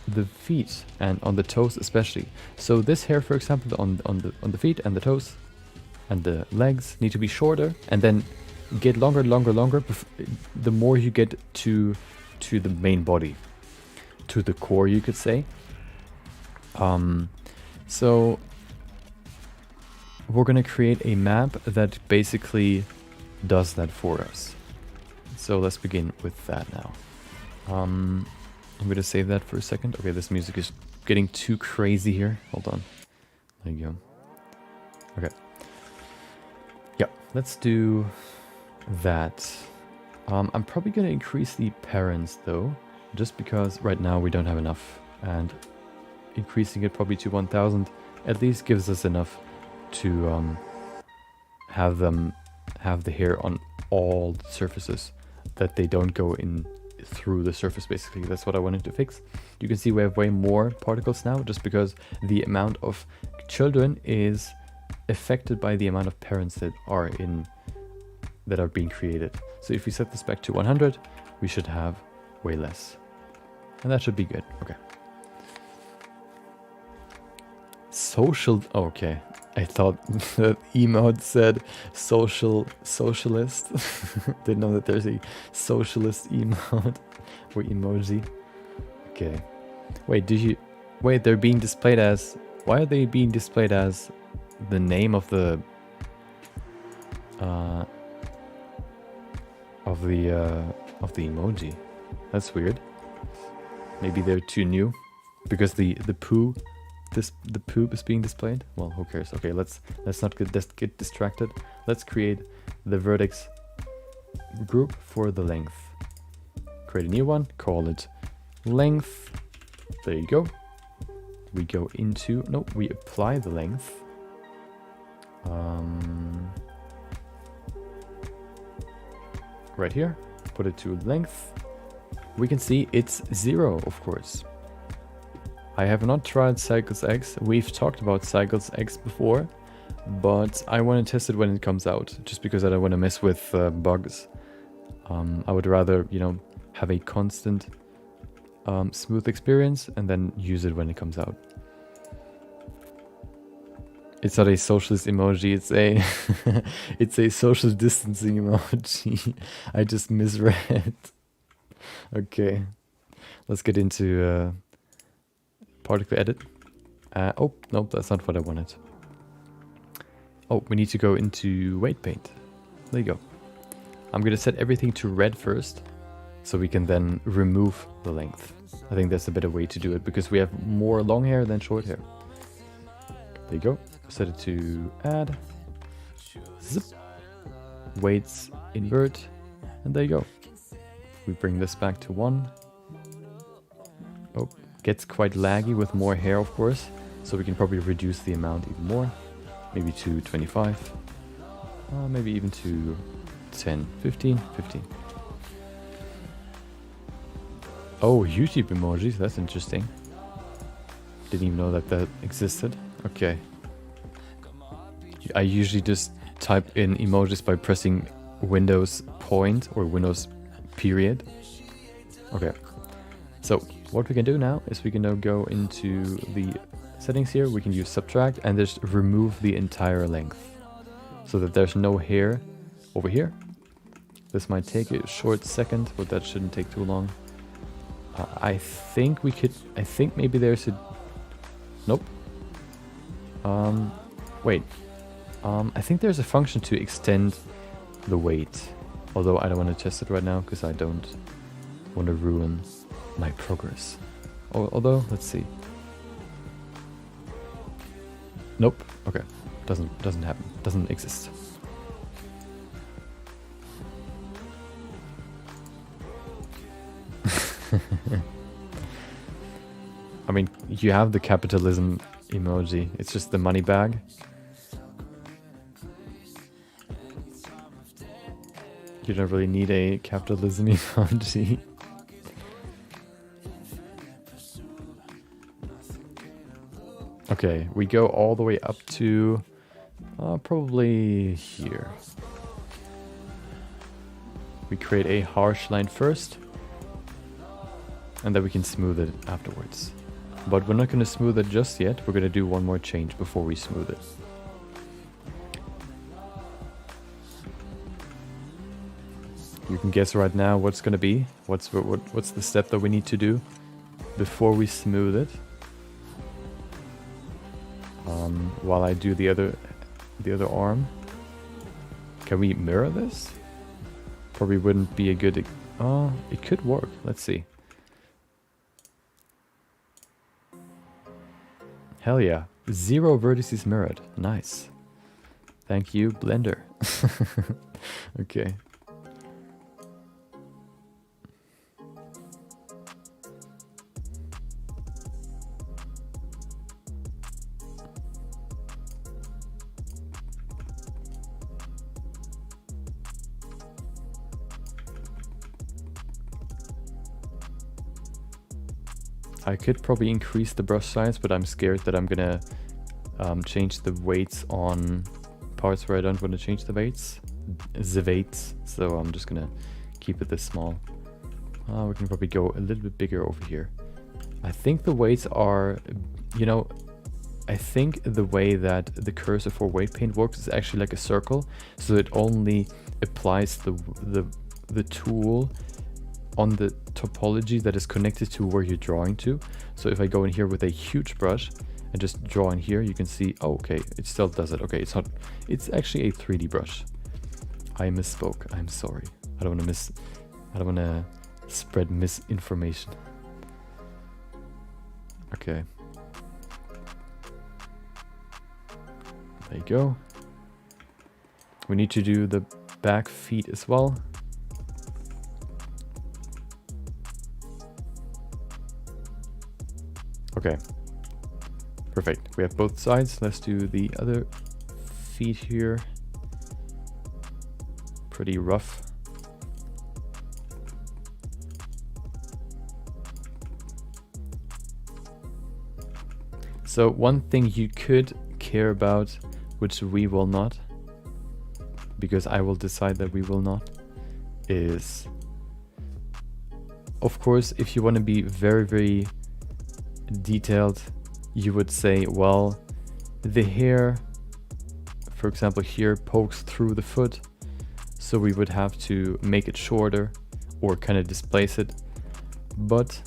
the feet and on the toes especially. So this hair, for example, on the feet and the toes and the legs need to be shorter and then get longer, the more you get to the main body, to the core, you could say. So we're gonna create a map that basically does that for us. So let's begin with that now. I'm gonna save that for a second. Okay, this music is getting too crazy here. Hold on. There you go. Okay. Yeah, let's do that. I'm probably gonna increase the parents though, just because right now we don't have enough, and increasing it probably to 1000 at least gives us enough to have the hair on all surfaces, that they don't go in through the surface. Basically, that's what I wanted to fix. You can see we have way more particles now, just because the amount of children is affected by the amount of parents that are being created. So if we set this back to 100, we should have way less, and that should be good. Okay. Social. Okay, I thought the emote said socialist. Didn't know that there's a socialist emote or emoji. Okay. Wait, they're being displayed as. Why are they being displayed as the name of the emoji? That's weird. Maybe they're too new, because the poop is being displayed. Well, who cares? Okay, let's not get distracted. Let's create the vertex group for the length. Create a new one, call it length. There you go. We go into, no, we apply the length. Right here, put it to length. We can see it's 0, of course. I have not tried Cycles X. We've talked about Cycles X before, but I want to test it when it comes out, just because I don't want to mess with bugs. I would rather, have a constant smooth experience and then use it when it comes out. It's not a socialist emoji, it's a it's a social distancing emoji. I just misread. Okay, let's get into particle edit. Oh, nope, that's not what I wanted. Oh, we need to go into weight paint. There you go. I'm gonna set everything to red first, so we can then remove the length. I think that's a better way to do it, because we have more long hair than short hair. There you go. Set it to add. Zip. Weights invert. And there you go. We bring this back to 1. Oh, gets quite laggy with more hair, of course. So we can probably reduce the amount even more. Maybe to 25. Maybe even to 10, 15, 15. Oh, YouTube emojis, that's interesting. Didn't even know that that existed. Okay. I usually just type in emojis by pressing Windows point or Windows period. Okay. So what we can do now is we can now go into the settings here. We can use subtract and just remove the entire length so that there's no hair over here. This might take a short second, but that shouldn't take too long. I think we could, I think maybe there's a, nope. Wait. I think there's a function to extend the weight. Although I don't want to test it right now because I don't want to ruin my progress. Although, let's see. Nope. Okay. Doesn't happen. Doesn't exist. I mean, you have the capitalism emoji. It's just the money bag. You don't really need a capitalism emoji. Okay, we go all the way up to probably here. We create a harsh line first, and then we can smooth it afterwards. But we're not going to smooth it just yet. We're going to do one more change before we smooth it. You can guess right now what's going to be. What's the step that we need to do before we smooth it. While I do the other arm. Can we mirror this? Probably wouldn't be a good... Oh, it could work. Let's see. Hell yeah. 0 vertices mirrored. Nice. Thank you, Blender. Okay. I could probably increase the brush size, but I'm scared that I'm gonna change the weights on parts where I don't want to change the weights. So I'm just gonna keep it this small. We can probably go a little bit bigger over here. I think the weights are, you know, I think the way that the cursor for weight paint works is actually like a circle, so it only applies the tool on the topology that is connected to where you're drawing to. So if I go in here with a huge brush and just draw in here, you can see, oh, okay, it still does it. Okay, it's actually a 3D brush. I misspoke. I'm sorry. I don't want to spread misinformation. Okay. There you go. We need to do the back feet as well. Okay, perfect. We have both sides. Let's do the other feet here. Pretty rough. So one thing you could care about, which we will not, because I will decide that we will not, is, of course, if you want to be very, very detailed, you would say, well, the hair, for example, here pokes through the foot, so we would have to make it shorter or kind of displace it, but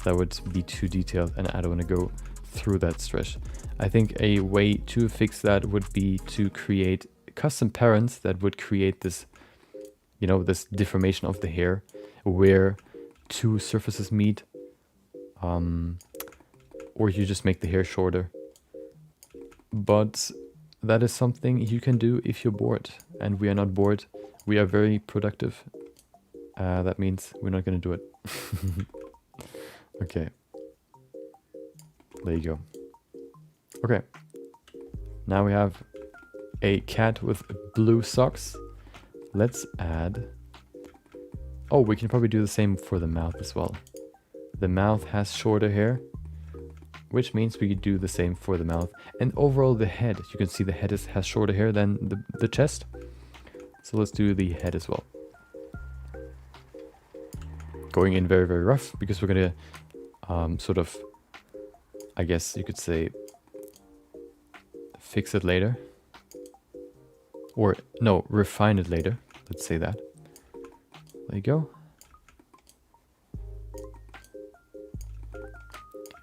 that would be too detailed and I don't want to go through that stretch. I think a way to fix that would be to create custom parents that would create this, you know, this deformation of the hair where two surfaces meet. Or you just make the hair shorter. But that is something you can do if you're bored. And we are not bored. We are very productive. That means we're not going to do it. Okay. There you go. Okay. Now we have a cat with blue socks. Let's add... Oh, we can probably do the same for the mouth as well. The mouth has shorter hair, which means we do the same for the mouth. And overall the head, you can see the head has shorter hair than the chest. So let's do the head as well. Going in very, very rough, because we're gonna sort of, I guess you could say, fix it later. Or, no, refine it later. Let's say that. There you go.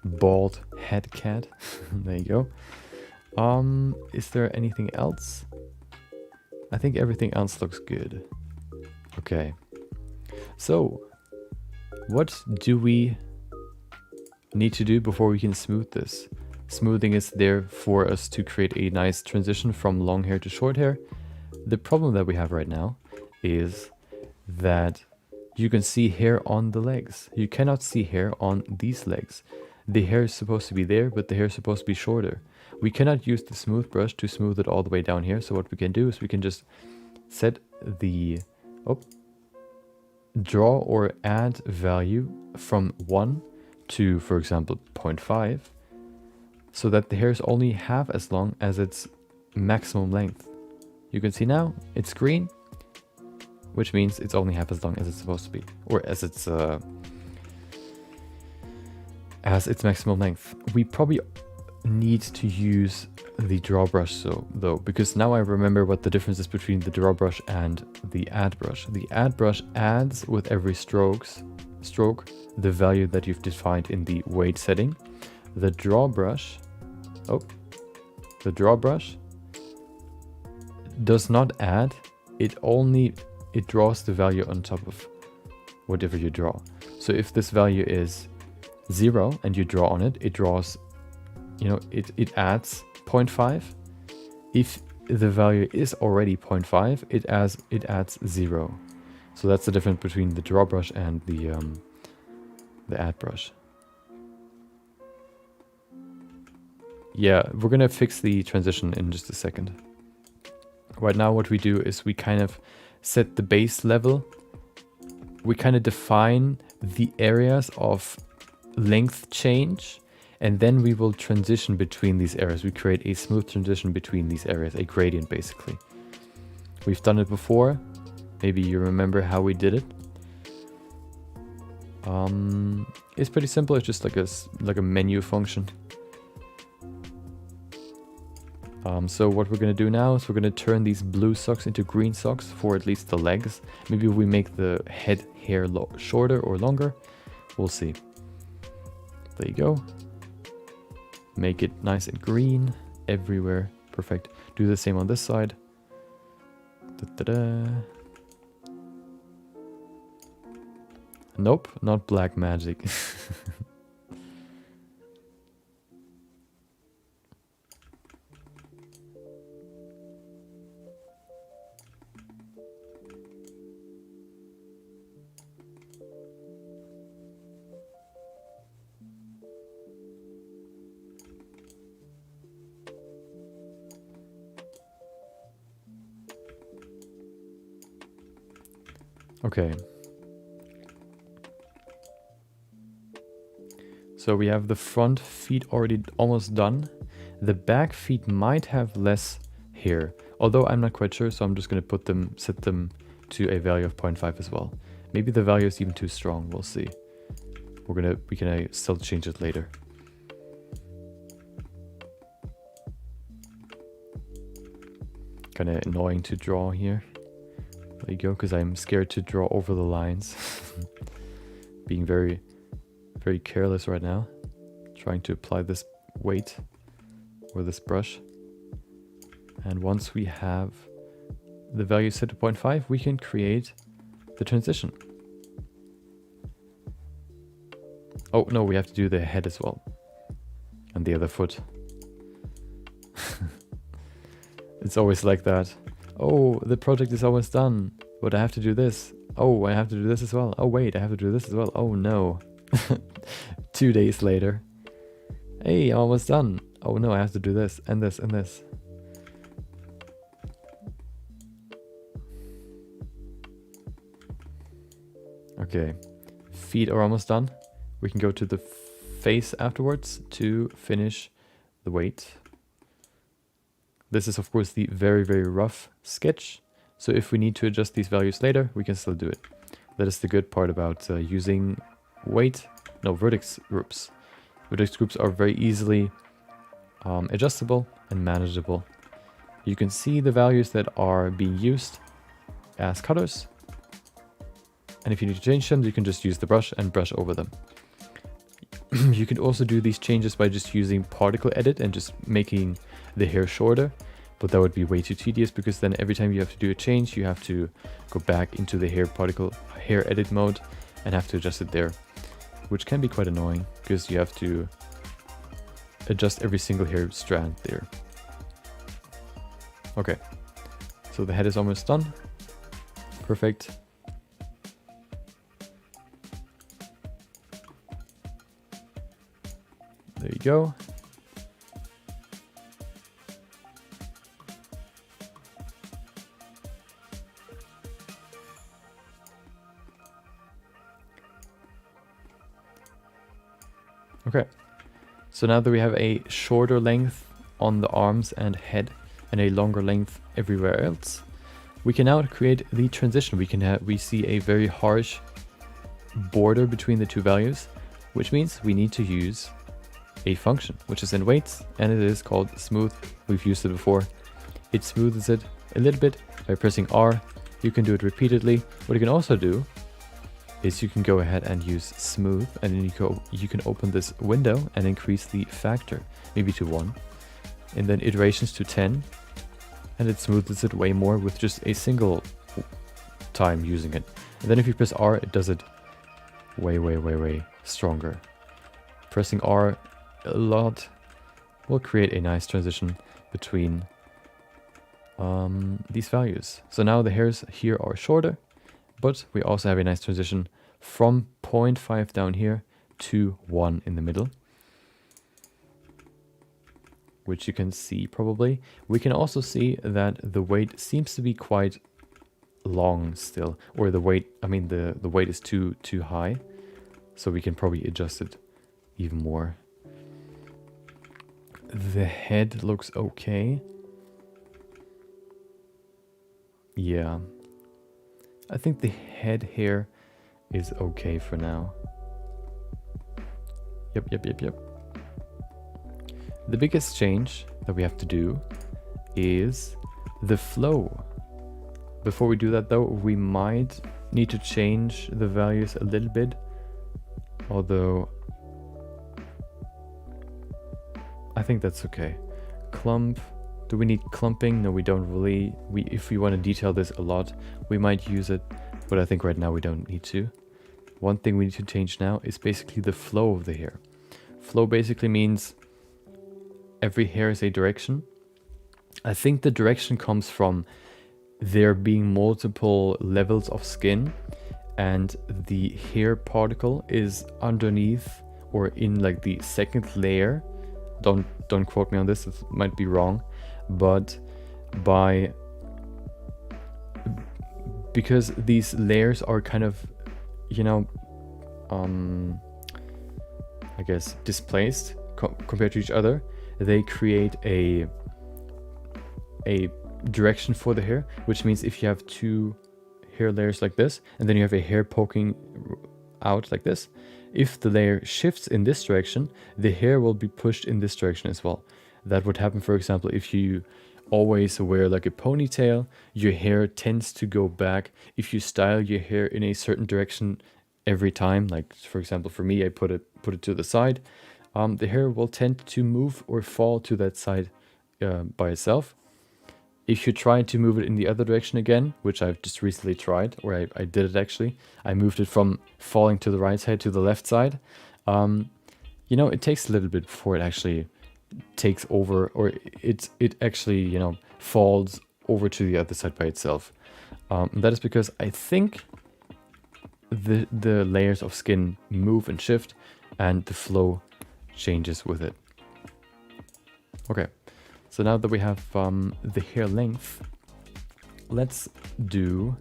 Bald head cat. There you go. Is there anything else? I think everything else looks good. Okay. So, what do we need to do before we can smooth this? Smoothing is there for us to create a nice transition from long hair to short hair. The problem that we have right now is that you can see hair on the legs. You cannot see hair on these legs. The hair is supposed to be there, but the hair is supposed to be shorter. We cannot use the smooth brush to smooth it all the way down here. So what we can do is we can just set the draw or add value from 1 to, for example, 0.5, so that the hair is only half as long as its maximum length. You can see now it's green, which means it's only half as long as it's supposed to be, or as its maximum length. We probably need to use the draw brush though, because now I remember what the difference is between the draw brush and the add brush. The add brush adds with every stroke the value that you've defined in the weight setting. The draw brush does not add, it draws the value on top of whatever you draw. So if this value is 0 and you draw on it, it draws, it adds 0.5. If the value is already 0.5, it adds 0. So that's the difference between the draw brush and the add brush. Yeah, we're gonna fix the transition in just a second. Right now what we do is we kind of set the base level. We kind of define the areas of length change, and then we will transition between these areas. We create a smooth transition between these areas, a gradient basically. We've done it before. Maybe you remember how we did it. It's pretty simple. It's just like a menu function. So what we're going to do now is we're going to turn these blue socks into green socks for at least the legs. Maybe we make the head hair shorter or longer. We'll see. There you go. Make it nice and green everywhere. Perfect. Do the same on this side. Da-da-da. Nope, not black magic. Okay. So we have the front feet already almost done. The back feet might have less hair, although I'm not quite sure, so I'm just going to set them to a value of 0.5 as well. Maybe the value is even too strong, we'll see. We can still change it later. Kind of annoying to draw here. There you go, because I'm scared to draw over the lines. Being very, very careless right now. Trying to apply this weight or this brush. And once we have the value set to 0.5, we can create the transition. Oh no, we have to do the head as well. And the other foot. It's always like that. Oh, the project is almost done, but I have to do this. Oh, I have to do this as well. Oh wait, I have to do this as well. Oh no. 2 days later. Hey, I'm almost done. Oh no, I have to do this and this and this. Okay, feet are almost done. We can go to the face afterwards to finish the weight. This is of course the very, very rough sketch. So if we need to adjust these values later, we can still do it. That is the good part about using vertex groups. Vertex groups are very easily adjustable and manageable. You can see the values that are being used as colors. And if you need to change them, you can just use the brush and brush over them. You can also do these changes by just using particle edit and just making the hair shorter. But that would be way too tedious, because then every time you have to do a change, you have to go back into the hair edit mode and have to adjust it there, which can be quite annoying because you have to adjust every single hair strand there. Okay, so the head is almost done. Perfect. There you go. Okay, so now that we have a shorter length on the arms and head and a longer length everywhere else, we can now create the transition. We see a very harsh border between the two values, which means we need to use a function, which is in weights, and it is called smooth. We've used it before. It smooths it a little bit by pressing R. You can do it repeatedly. What you can also do is you can go ahead and use smooth, and then you can open this window and increase the factor, maybe to 1, and then iterations to 10, and it smooths it way more with just a single time using it. And then if you press R, it does it way stronger. Pressing R a lot will create a nice transition between these values. So now the hairs here are shorter, but we also have a nice transition from 0.5 down here to 1 in the middle, which you can see probably. We can also see that the weight seems to be quite long still, or the weight is too high, so we can probably adjust it even more. The head looks okay. Yeah, I think the head here is okay for now. Yep. The biggest change that we have to do is the flow. Before we do that though, we might need to change the values a little bit, although I think that's okay. Clump. Do we need clumping? No, we don't really. If we want to detail this a lot, we might use it, but I think right now we don't need to. One thing we need to change now is basically the flow of the hair. Flow basically means every hair is a direction. I think the direction comes from there being multiple levels of skin, and the hair particle is underneath or in like the second layer. Don't quote me on this, it might be wrong, but because these layers are kind of, I guess displaced compared to each other, they create a direction for the hair, which means if you have two hair layers like this, and then you have a hair poking out like this, if the layer shifts in this direction, the hair will be pushed in this direction as well. That would happen, for example, if you always wear like a ponytail, your hair tends to go back. If you style your hair in a certain direction every time, like for example for me, I put it to the side, the hair will tend to move or fall to that side by itself. If you try to move it in the other direction again, which I've just recently tried, or I did it actually, I moved it from falling to the right side to the left side. It takes a little bit before it actually takes over, or it actually, falls over to the other side by itself. That is because I think the layers of skin move and shift, and the flow changes with it. Okay. So now that we have the hair length, let's do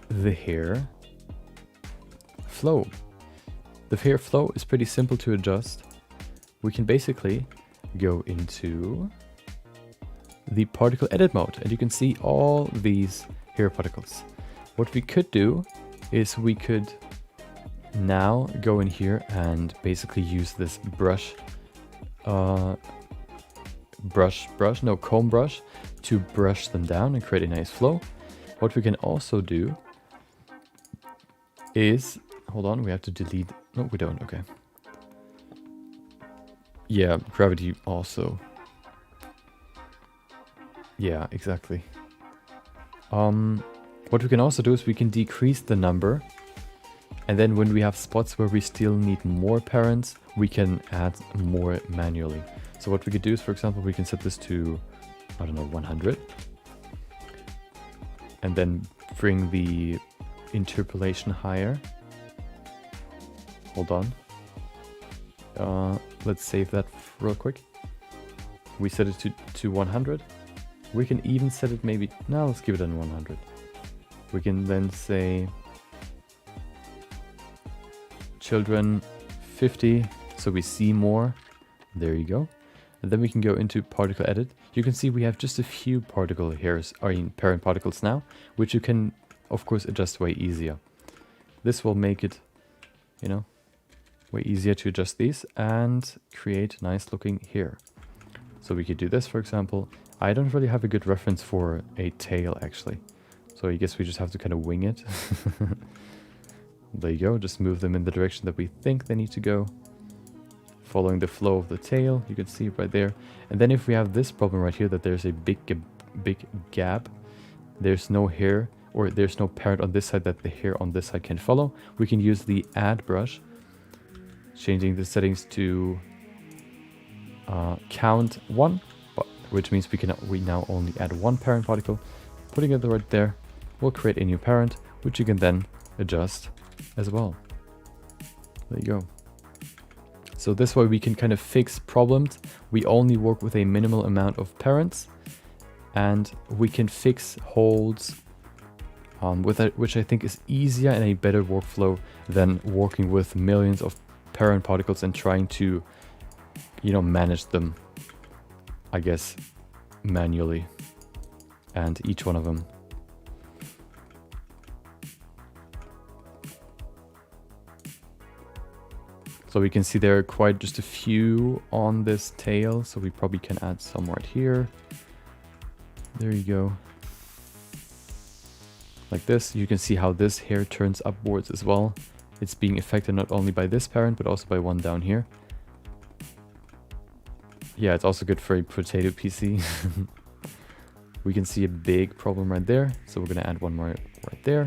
the hair flow. The hair flow is pretty simple to adjust. We can basically go into the particle edit mode, and you can see all these hair particles. What we could do is we could now go in here and basically use this comb brush to brush them down and create a nice flow. What we can also do is, hold on, we have to delete, no we don't, okay. Yeah, gravity also. Yeah, exactly. What we can also do is we can decrease the number, and then when we have spots where we still need more parents, we can add more manually. So what we could do is, for example, we can set this to, I don't know, 100. And then bring the interpolation higher. Hold on. Let's save that real quick. We set it to 100. We can even set it maybe, no, let's give it on 100. We can then say children 50, so we see more. There you go. And then we can go into particle edit. You can see we have just a few particle hairs, or parent particles now, which you can of course adjust way easier. This will make it, you know, way easier to adjust these and create nice looking hair. So we could do this, for example. I don't really have a good reference for a tail actually, so I guess we just have to kind of wing it. There you go, just move them in the direction that we think they need to go, following the flow of the tail. You can see right there. And then if we have this problem right here, that there's a big gap, there's no hair, or there's no parent on this side that the hair on this side can follow, we can use the add brush, changing the settings to count 1, which means we now only add one parent particle. Putting it right there will create a new parent, which you can then adjust as well. There you go. So this way we can kind of fix problems. We only work with a minimal amount of parents, and we can fix holds with it, which I think is easier and a better workflow than working with millions of parent particles and trying to, you know, manage them, I guess, manually, and each one of them. So we can see there are quite just a few on this tail, so we probably can add some right here. There you go. Like this, you can see how this hair turns upwards as well. It's being affected not only by this parent, but also by one down here. Yeah, it's also good for a potato PC. We can see a big problem right there, so we're gonna add one more right there.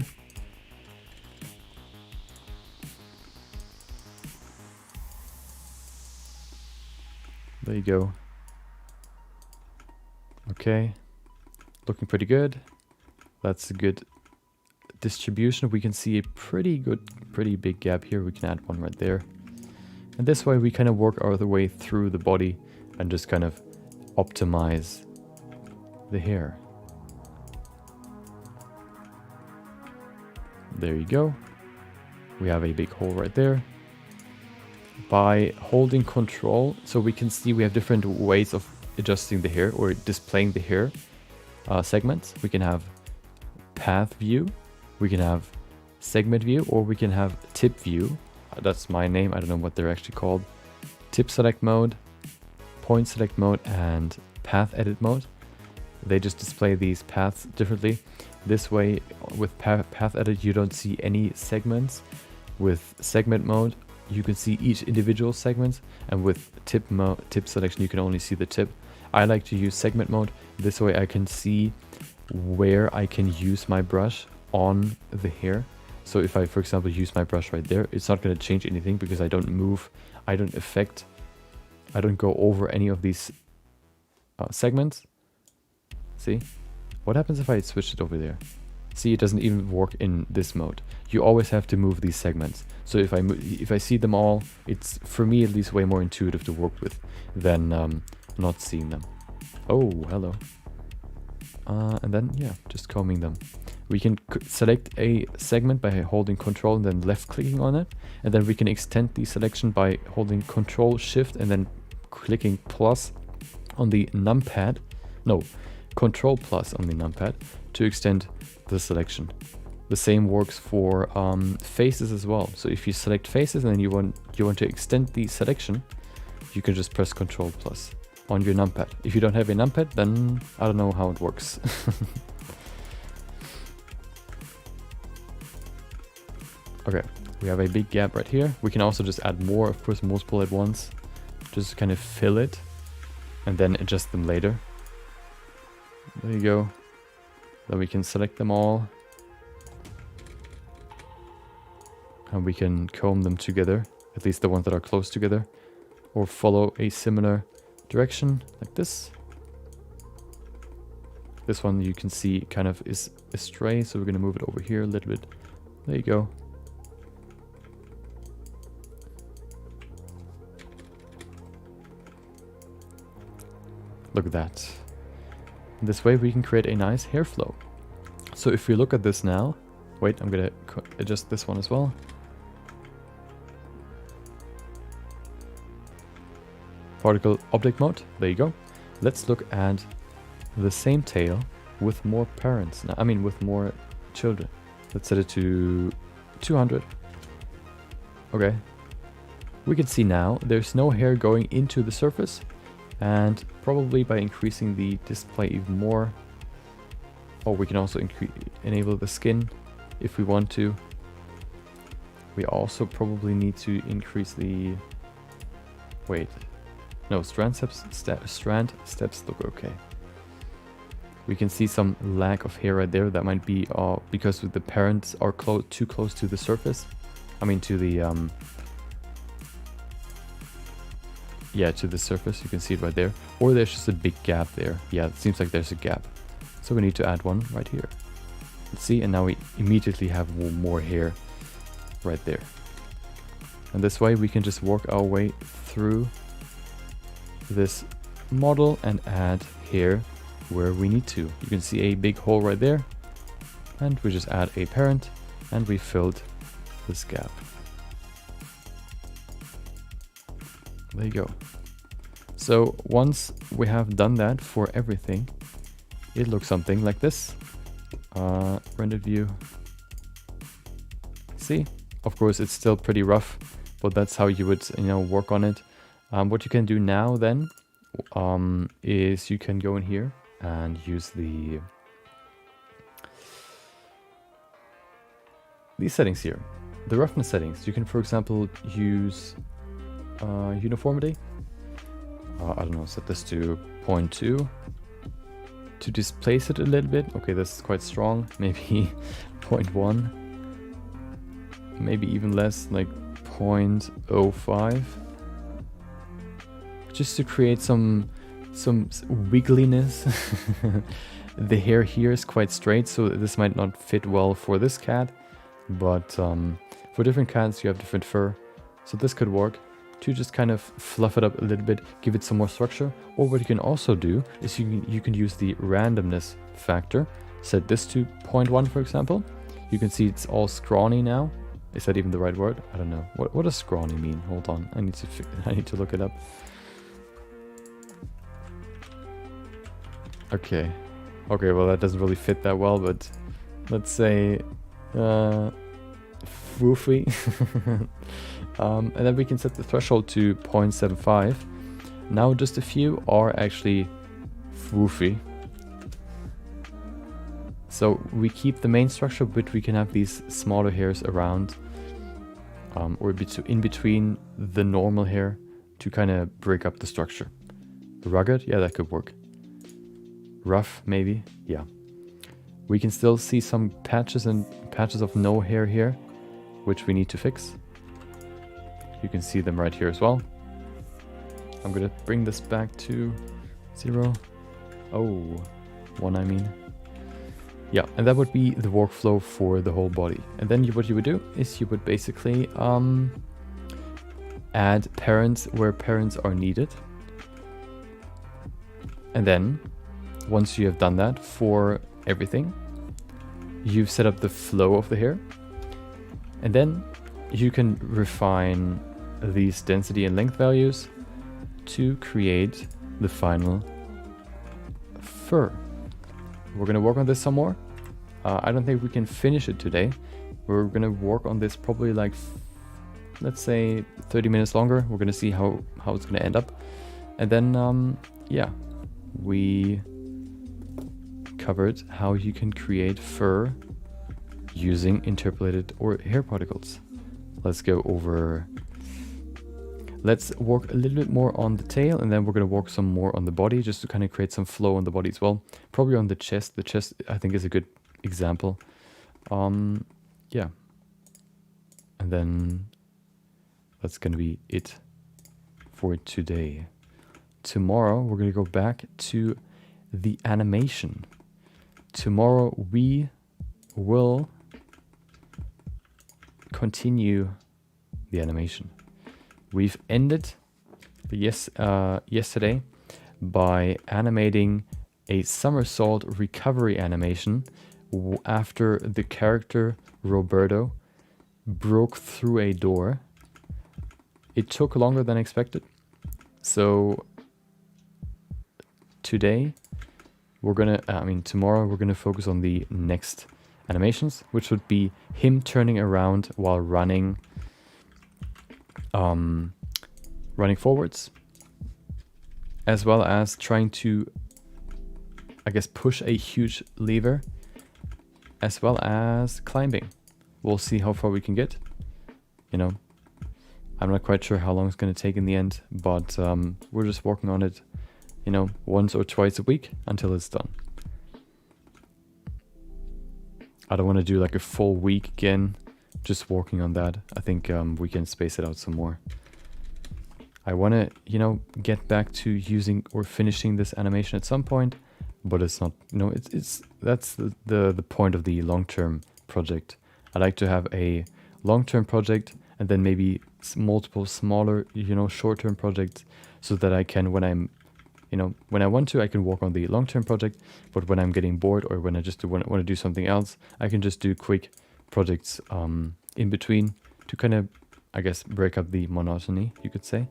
There you go. Okay, looking pretty good. That's a good distribution. We can see a pretty big gap here. We can add one right there. And this way we kind of work our way through the body and just kind of optimize the hair. There you go. We have a big hole right there. By holding control, so we can see we have different ways of adjusting the hair or displaying the hair segments. We can have path view, we can have segment view, or we can have tip view. That's my name, I don't know what they're actually called. Tip select mode, point select mode, and path edit mode. They just display these paths differently. This way, with path edit, you don't see any segments. With segment mode, you can see each individual segment, and with tip selection, you can only see the tip. I like to use segment mode. This way I can see where I can use my brush on the hair. So if I, for example, use my brush right there, it's not going to change anything because I don't move, I don't affect, I don't go over any of these segments. See? What happens if I switch it over there? See, it doesn't even work in this mode. You always have to move these segments. So if I see them all, it's, for me at least, way more intuitive to work with than not seeing them. Oh, hello. And then, yeah, just combing them. We can select a segment by holding Control and then left clicking on it. And then we can extend the selection by holding Control Shift and then clicking plus on the numpad. No, Control plus on the numpad to extend the selection. The same works for faces as well. So if you select faces and then you want to extend the selection, you can just press Control plus on your numpad. If you don't have a numpad, then I don't know how it works. Okay, we have a big gap right here. We can also just add more, of course, multiple at once. Just kind of fill it and then adjust them later. There you go. Then we can select them all. And we can comb them together, at least the ones that are close together. Or follow a similar direction, like this. This one you can see kind of is astray, so we're going to move it over here a little bit. There you go. Look at that. This way we can create a nice hair flow. So if we look at this now, wait, I'm gonna adjust this one as well. Particle object mode, there you go. Let's look at the same tail with more parents. I mean with more children. Let's set it to 200. Okay. We can see now there's no hair going into the surface. And probably by increasing the display even more. Oh, we can also enable the skin if we want to. We also probably need to increase the... Wait. No, strand steps look okay. We can see some lack of hair right there. That might be because the parents are too close to the surface. I mean to the... Yeah, to the surface, you can see it right there. Or there's just a big gap there. Yeah, it seems like there's a gap. So we need to add one right here. Let's see, and now we immediately have more hair right there. And this way we can just work our way through this model and add hair where we need to. You can see a big hole right there. And we just add a parent and we filled this gap. There you go. So once we have done that for everything, it looks something like this. Rendered view. See? Of course, it's still pretty rough, but that's how you would, work on it. What you can do now then is you can go in here and use these settings here. The roughness settings. You can, for example, use uniformity. I don't know, set this to 0.2 to displace it a little bit. Okay, this is quite strong. Maybe 0.1, maybe even less, like 0.05, just to create some wiggliness. The hair here is quite straight, so this might not fit well for this cat, but for different cats you have different fur, so this could work to just kind of fluff it up a little bit, give it some more structure. Or what you can also do is you can use the randomness factor, set this to 0.1 for example. You can see it's all scrawny now. Is that even the right word? I don't know. What does scrawny mean? Hold on, I need to look it up. Okay, well that doesn't really fit that well, but let's say woofy. And then we can set the threshold to 0.75. Now just a few are actually woofy. So we keep the main structure, but we can have these smaller hairs around, or in between the normal hair to kind of break up the structure. Rugged, yeah, that could work. Rough, maybe, yeah. We can still see some patches of no hair here, which we need to fix. You can see them right here as well. I'm gonna bring this back to 0. Oh, 1 I mean. Yeah, and that would be the workflow for the whole body. And then what you would do is you would basically add parents where parents are needed. And then, once you have done that for everything, you've set up the flow of the hair, and then you can refine these density and length values to create the final fur. We're gonna work on this some more. I don't think we can finish it today. We're gonna work on this probably like, let's say 30 minutes longer. We're gonna see how it's gonna end up. And then, yeah, we covered how you can create fur using interpolated or hair particles. Let's go over, let's work a little bit more on the tail, and then we're going to work some more on the body, just to kind of create some flow on the body as well. Probably on the chest. The chest, I think, is a good example. Yeah. And then that's going to be it for today. Tomorrow, we're going to go back to the animation. Tomorrow, we will continue the animation. We've ended yesterday by animating a somersault recovery animation after the character Roberto broke through a door. It took longer than expected. So today tomorrow we're gonna focus on the next animations, which would be him turning around while running forwards, as well as trying to, I guess, push a huge lever, as well as climbing. We'll see how far we can get. You know, I'm not quite sure how long it's going to take in the end, but we're just working on it, you know, once or twice a week until it's done. I don't want to do like a full week again, just working on that. I think we can space it out some more. I want to, you know, get back to using or finishing this animation at some point, but it's not, you know, that's the point of the long-term project. I like to have a long-term project and then maybe multiple smaller, you know, short-term projects, so that I can, when I'm, you know, when I want to, I can work on the long-term project, but when I'm getting bored or when I just want to do something else, I can just do quick projects in between to kind of, I guess, break up the monotony, you could say.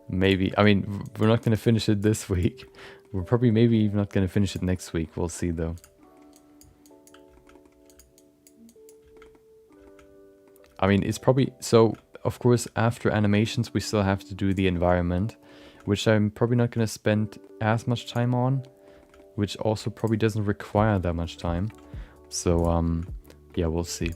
Maybe. I mean, we're not going to finish it this week. We're probably maybe even not going to finish it next week. We'll see, though. I mean, it's probably... So, of course, after animations, we still have to do the environment, which I'm probably not going to spend as much time on, which also probably doesn't require that much time. So, yeah, we'll see.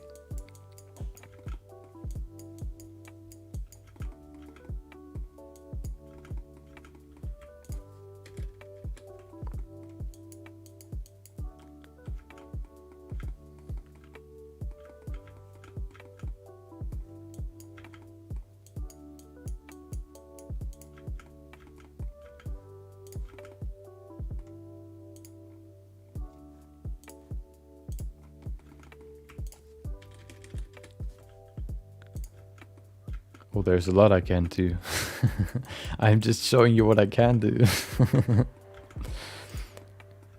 Well, there's a lot I can do. I'm just showing you what I can do.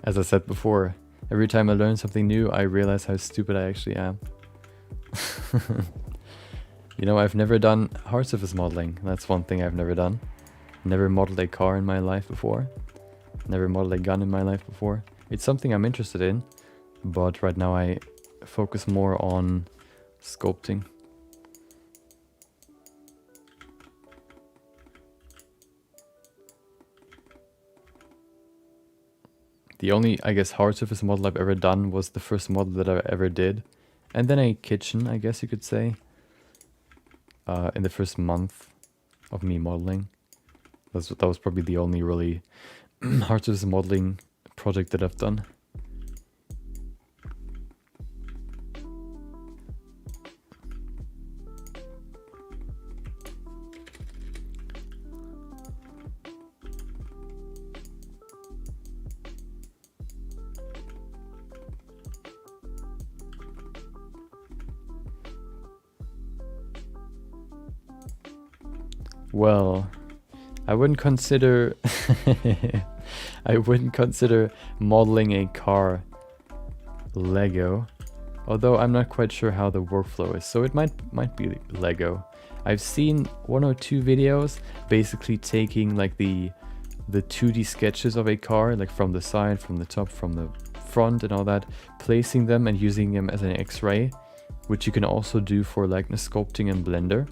As I said before, every time I learn something new, I realize how stupid I actually am. You know, I've never done hard surface modeling. That's one thing I've never done. Never modeled a car in my life before. Never modeled a gun in my life before. It's something I'm interested in, but right now I focus more on sculpting. The only, I guess, hard surface model I've ever done was the first model that I ever did. And then a kitchen, I guess you could say. In the first month of me modeling. That was probably the only really hard surface modeling project that I've done. Well, I wouldn't consider I wouldn't consider modeling a car Lego, although I'm not quite sure how the workflow is, so it might be Lego. I've seen 1 or 2 videos basically taking like the 2D sketches of a car, like from the side, from the top, from the front and all that, placing them and using them as an X-ray, which you can also do for likeness sculpting in Blender.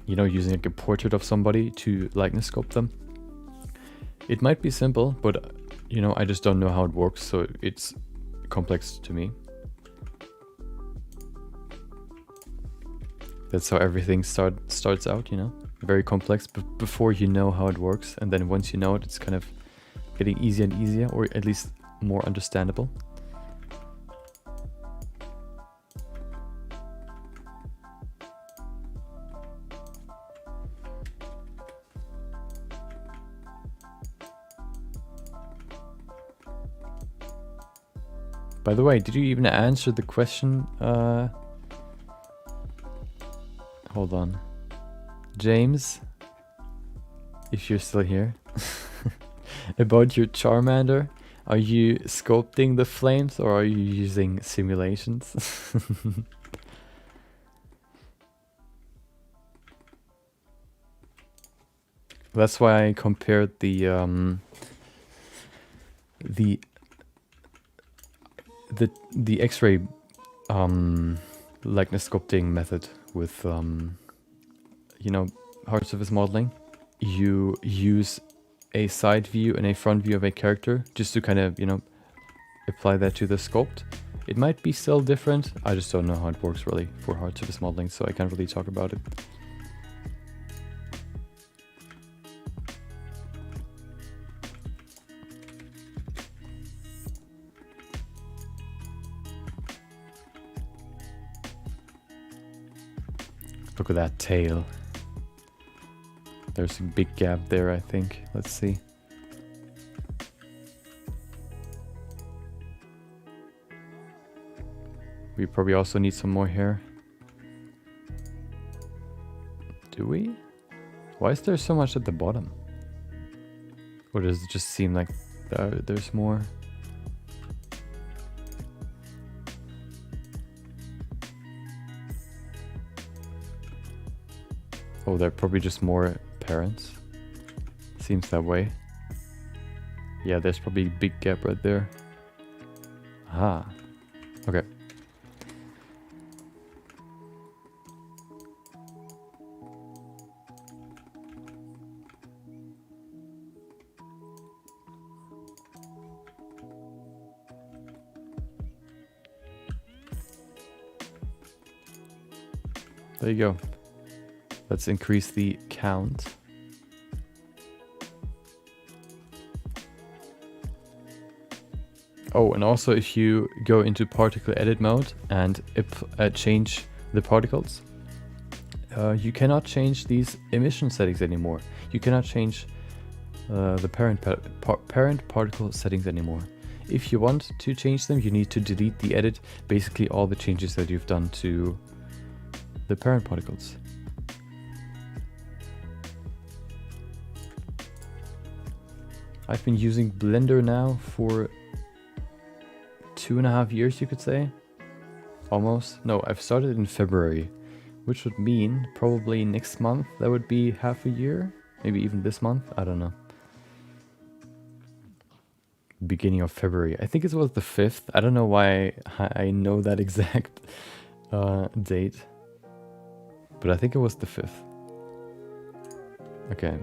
You know, using like a portrait of somebody to likeness sculpt them. It might be simple, but you know, I just don't know how it works, so it's complex to me. That's how everything starts out, you know, very complex before you know how it works, and then once you know it, it's kind of getting easier and easier, or at least more understandable. By the way, did you even answer the question? Hold on. James, if you're still here, about your Charmander, are you sculpting the flames or are you using simulations? That's why I compared the X-ray likeness sculpting method with you know, hard surface modeling. You use a side view and a front view of a character just to kind of, you know, apply that to the sculpt. It might be still different. I just don't know how it works really for hard surface modeling, so I can't really talk about it. Look at that tail. There's a big gap there, I think. Let's see. We probably also need some more hair. Do we? Why is there so much at the bottom? Or does it just seem like there's more? Oh, they're probably just more parents. Seems that way. Yeah, there's probably a big gap right there. Ah, okay. There you go. Let's increase the count. Oh, and also if you go into particle edit mode and change the particles, you cannot change these emission settings anymore. You cannot change the parent particle settings anymore. If you want to change them, you need to delete the edit, basically all the changes that you've done to the parent particles. I've been using Blender now for 2.5 years, you could say. Almost. No, I've started in February, which would mean probably next month that would be half a year. Maybe even this month, I don't know. Beginning of February. I think it was the 5th. I don't know why I know that exact date. But I think it was the 5th. Okay.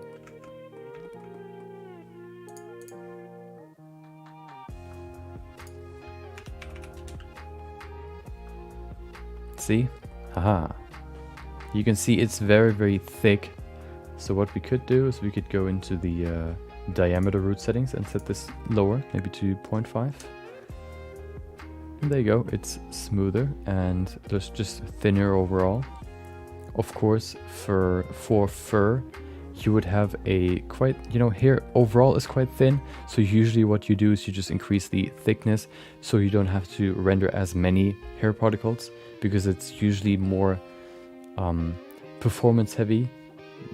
See? Haha. You can see it's very, very thick. So what we could do is we could go into the diameter root settings and set this lower, maybe to 0.5. And there you go, it's smoother and there's just thinner overall. Of course, for fur, you would have a quite, you know, hair overall is quite thin. So usually what you do is you just increase the thickness so you don't have to render as many hair particles, because it's usually more performance heavy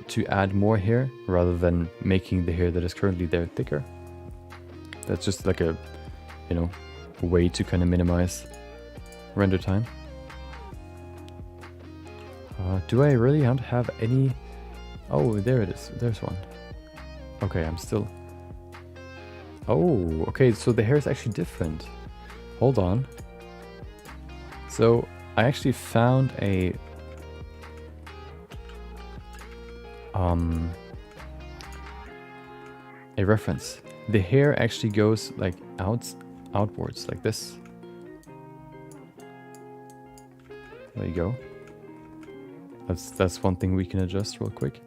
to add more hair rather than making the hair that is currently there thicker. That's just like a, you know, way to kind of minimize render time. Do I really not have any? Oh, there it is. There's one. Okay, I'm still... Oh, okay, so the hair is actually different. Hold on. So, I actually found a... reference. The hair actually goes like outwards, like this. There you go. That's one thing we can adjust real quick.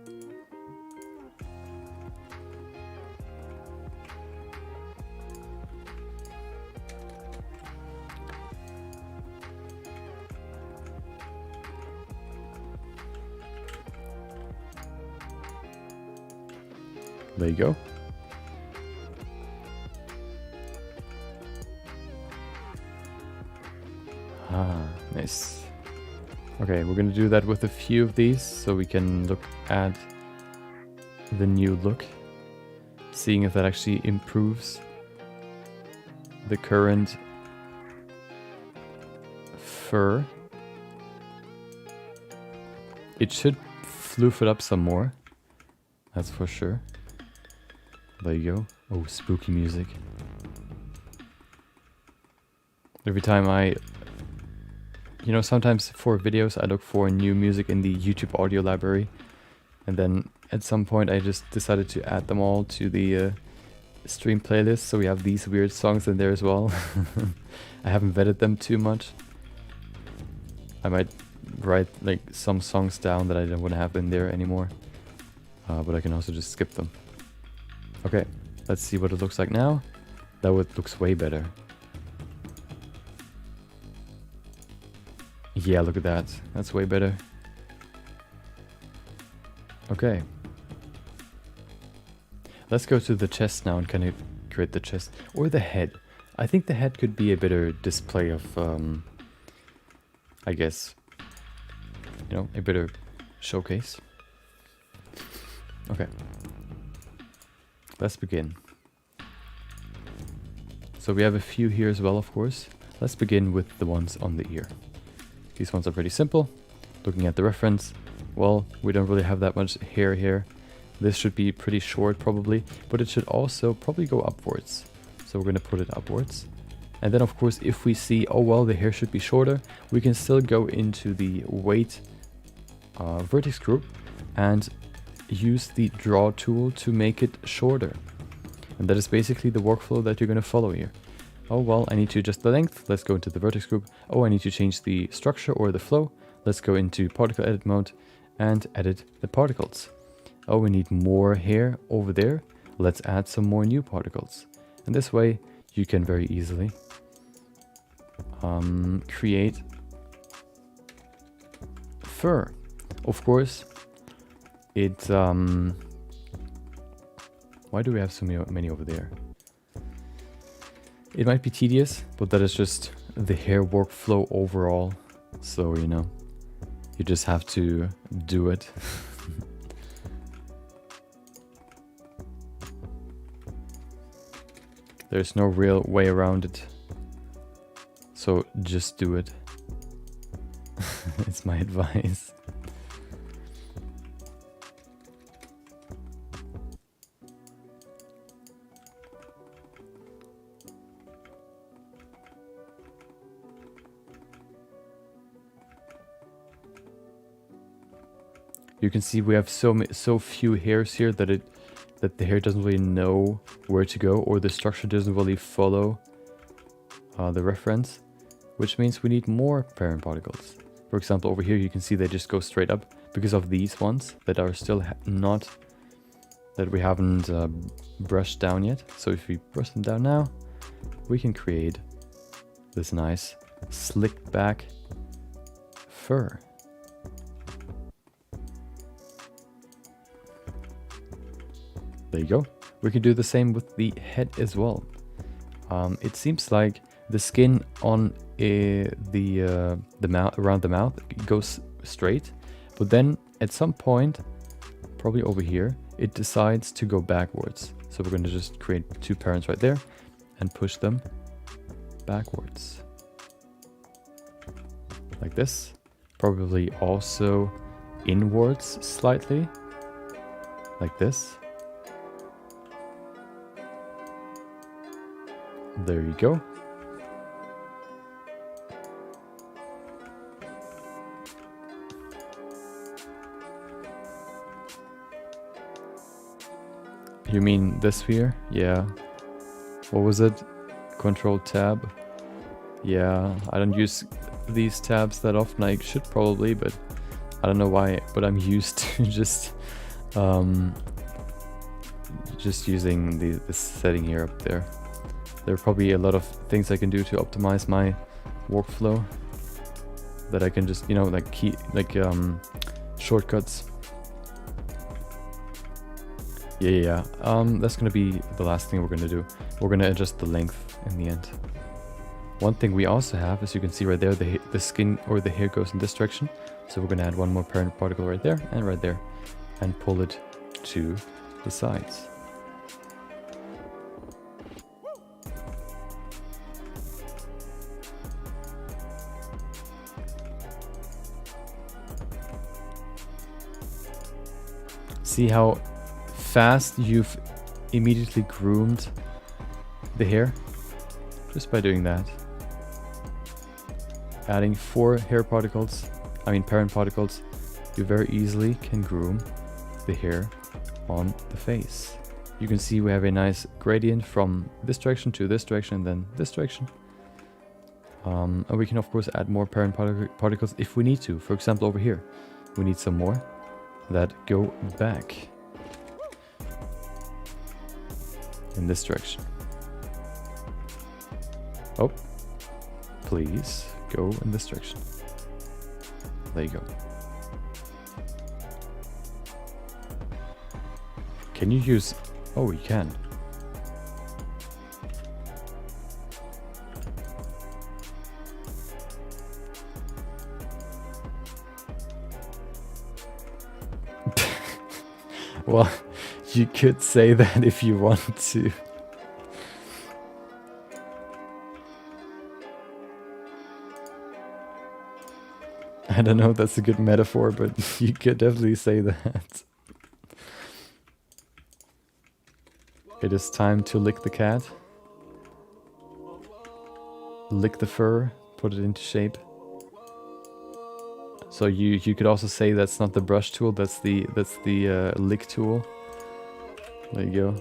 There you go. Ah, nice. Okay, we're gonna do that with a few of these so we can look at the new look, seeing if that actually improves the current fur. It should floof it up some more, that's for sure. There you go. Oh, spooky music. Every time you know, sometimes for videos I look for new music in the YouTube audio library, and then at some point I just decided to add them all to the stream playlist, so we have these weird songs in there as well. I haven't vetted them too much. I might write like some songs down that I don't want to have in there anymore, but I can also just skip them. Okay, let's see what it looks like now. That looks way better. Yeah, look at that. That's way better. Okay. Let's go to the chest now and kind of create the chest. Or the head. I think the head could be a better display of, I guess, you know, a better showcase. Okay. Let's begin. So we have a few here as well, of course. Let's begin with the ones on the ear. These ones are pretty simple. Looking at the reference, well, we don't really have that much hair here. This should be pretty short probably, but it should also probably go upwards. So we're going to put it upwards. And then of course, if we see, oh well, the hair should be shorter, we can still go into the weight vertex group and use the draw tool to make it shorter. And that is basically the workflow that you're going to follow here. Oh well, I need to adjust the length. Let's go into the vertex group. Oh, I need to change the structure or the flow. Let's go into particle edit mode and edit the particles. Oh, we need more hair over there. Let's add some more new particles. And this way you can very easily create fur. Of course, it why do we have so many over there? It might be tedious, but that is just the hair workflow overall. So, you know, you just have to do it. There's no real way around it. So just do it. It's my advice. You can see we have so few hairs here that the hair doesn't really know where to go, or the structure doesn't really follow the reference, which means we need more parent particles. For example, over here you can see they just go straight up because of these ones that are still that we haven't brushed down yet. So if we brush them down now, we can create this nice slicked back fur. There you go. We can do the same with the head as well. It seems like the skin on the mouth, around the mouth, goes straight, but then at some point probably over here, it decides to go backwards. So we're going to just create 2 parents right there and push them backwards. Like this. Probably also inwards slightly. Like this. There you go. You mean this sphere? Yeah. What was it? Control tab. Yeah, I don't use these tabs that often. I should probably, but I don't know why. But I'm used to just using this setting here up there. There are probably a lot of things I can do to optimize my workflow that I can just, you know, like shortcuts. Yeah. That's gonna be the last thing we're gonna do. We're gonna adjust the length in the end. One thing we also have, as you can see right there, the skin or the hair goes in this direction. So we're gonna add one more parent particle right there, and pull it to the sides. See how fast you've immediately groomed the hair just by doing that. Adding 4 parent particles, you very easily can groom the hair on the face. You can see we have a nice gradient from this direction to this direction and then this direction. And we can of course add more parent particles if we need to. For example, over here, we need some more that go back in this direction. Oh, please go in this direction. There you go. Can you use... Oh, you can. Well, you could say that if you want to. I don't know if that's a good metaphor, but you could definitely say that. It is time to lick the cat. Lick the fur, put it into shape. So you could also say that's not the brush tool, that's the lick tool. There you go.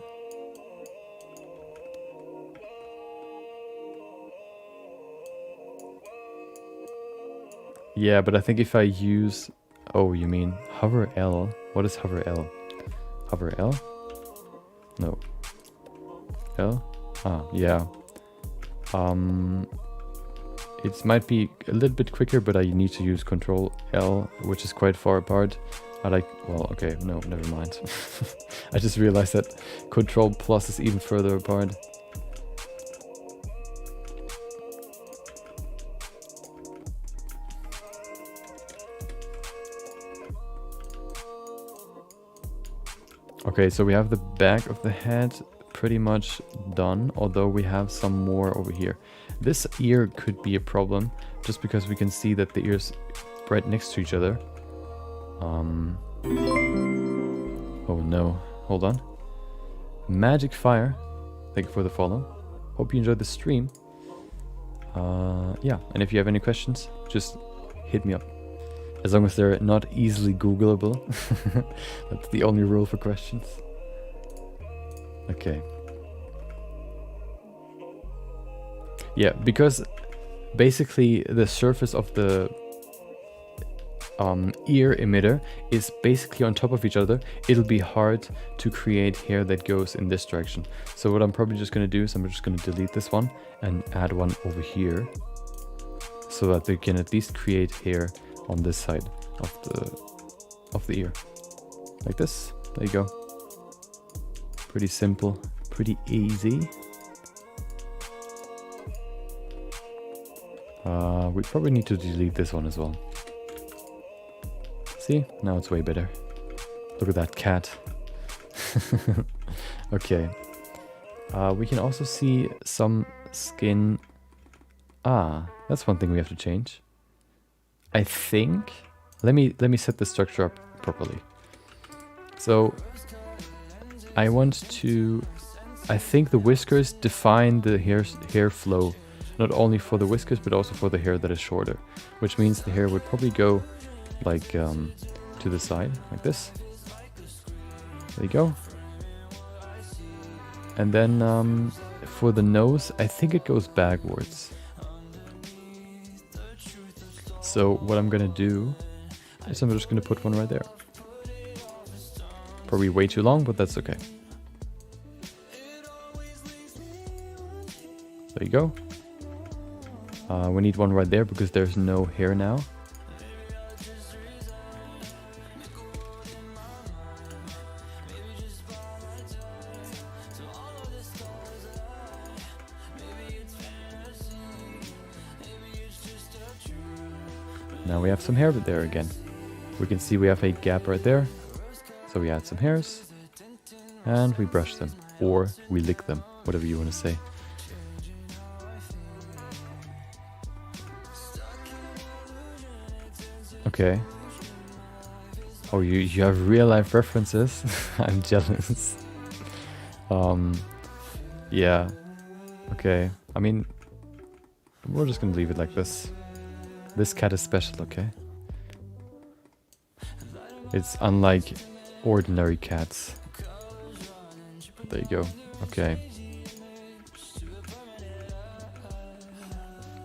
Yeah, but I think if I use... Oh, you mean hover L? What is hover L? Hover L? No. L? Ah, yeah. It might be a little bit quicker, but I need to use Control L, which is quite far apart. Well, okay, no, never mind. I just realized that Control Plus is even further apart. Okay, so we have the back of the head pretty much done, although we have some more over here. This ear could be a problem, just because we can see that the ears right next to each other. Oh no, hold on. Magic Fire, thank you for the follow. Hope you enjoyed the stream. Yeah, and if you have any questions, just hit me up. As long as they're not easily Googleable. That's the only rule for questions. Okay. Yeah, because basically the surface of the ear emitter is basically on top of each other. It'll be hard to create hair that goes in this direction. So what I'm probably just going to do is I'm just going to delete this one and add one over here, so that we can at least create hair on this side of the ear, like this. There you go. Pretty simple, pretty easy. We probably need to delete this one as well. See, now it's way better. Look at that cat. Okay. We can also see some skin. Ah, that's one thing we have to change. I think. Let me set the structure up properly. So I want to. I think the whiskers define the hair flow, not only for the whiskers but also for the hair that is shorter, which means the hair would probably go like to the side like this. There you go. And then for the nose, I think it goes backwards. So what I'm gonna do is I'm just gonna put one right there. Probably way too long, but that's okay. There you go. We need one right there because there's no hair now. Now we have some hair there again. We can see we have a gap right there. So we add some hairs and we brush them, or we lick them, whatever you want to say. Okay. Oh, you have real life references. I'm jealous. Yeah. Okay. I mean, we're just gonna leave it like this. This cat is special, okay? It's unlike ordinary cats. There you go. Okay.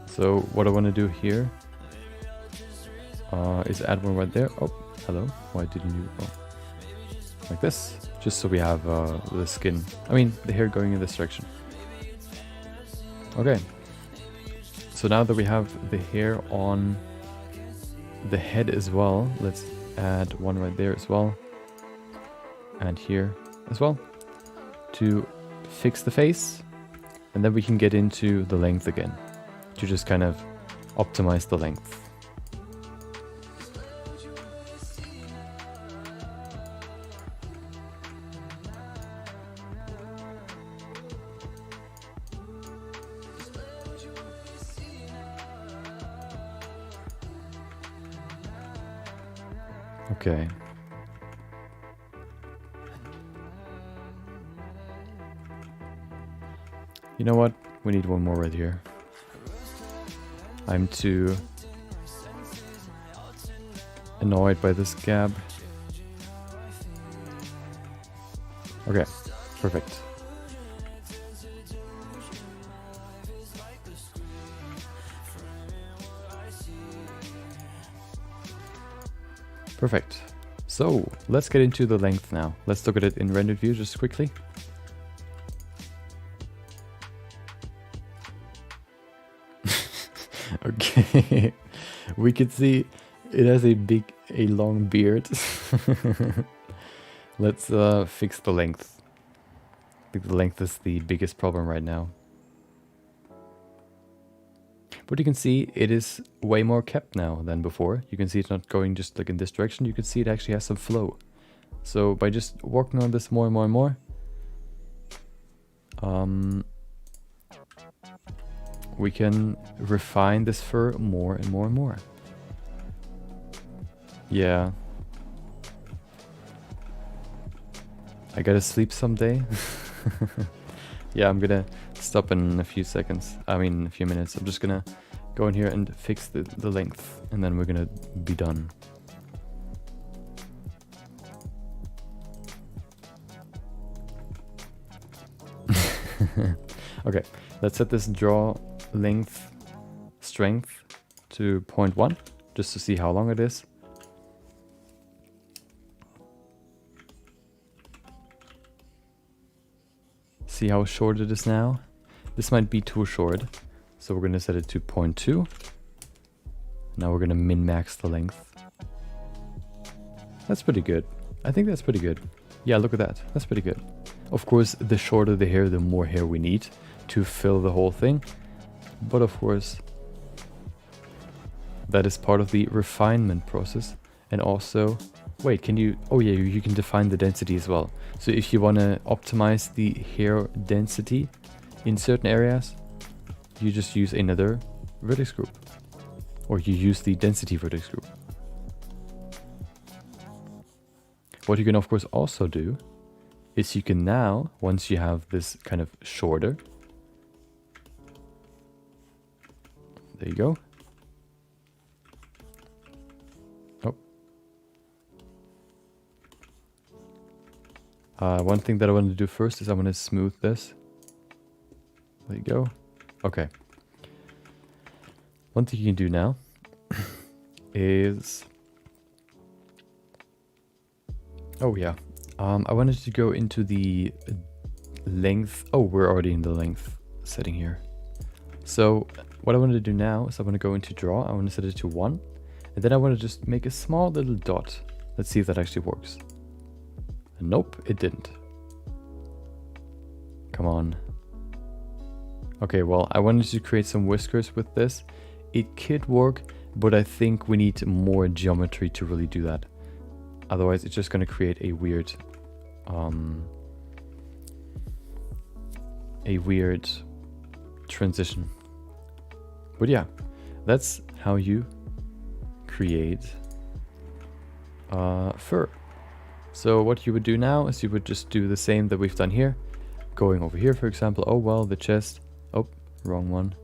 So what I want to do here is add one right there. Oh, hello. Why didn't you? Oh. Like this. Just so we have the skin. I mean, the hair going in this direction. Okay. So now that we have the hair on the head as well, let's add one right there as well. And here as well. To fix the face. And then we can get into the length again. To just kind of optimize the length. Okay. You know what? We need one more right here. I'm too annoyed by this gap. Okay, perfect. Perfect. So let's get into the length now. Let's look at it in rendered view just quickly. Okay, we can see it has a long beard. Let's fix the length. I think the length is the biggest problem right now. But you can see it is way more kept now than before. You can see it's not going just like in this direction. You can see it actually has some flow. So by just working on this more and more and more, we can refine this fur more and more and more. Yeah. I gotta sleep someday. Yeah, I'm gonna stop in a few seconds. I mean, a few minutes. I'm just gonna go in here and fix the length, and then we're gonna be done. Okay, let's set this draw length strength to 0.1 just to see how long it is. See how short it is now? This might be too short, so we're gonna set it to 0.2. Now we're gonna min-max the length. That's pretty good. I think that's pretty good. Yeah, look at that. That's pretty good. Of course, the shorter the hair, the more hair we need to fill the whole thing. But of course, that is part of the refinement process. And also, Wait, can you... Oh yeah, you can define the density as well. So if you want to optimize the hair density in certain areas, you just use another vertex group. Or you use the density vertex group. What you can of course also do is you can now, once you have this kind of shorter, there you go. One thing that I want to do first is I want to smooth this. There you go. Okay. One thing you can do now is... Oh yeah. I wanted to go into the length. Oh, we're already in the length setting here. So what I want to do now is I want to go into draw. I want to set it to 1. And then I want to just make a small little dot. Let's see if that actually works. Nope, it didn't. Come on. Okay, well, I wanted to create some whiskers with this. It could work, but I think we need more geometry to really do that. Otherwise, it's just going to create a weird transition. But yeah, that's how you create fur. So what you would do now is you would just do the same that we've done here. Going over here, for example. Oh, well, the chest. Oh, wrong one.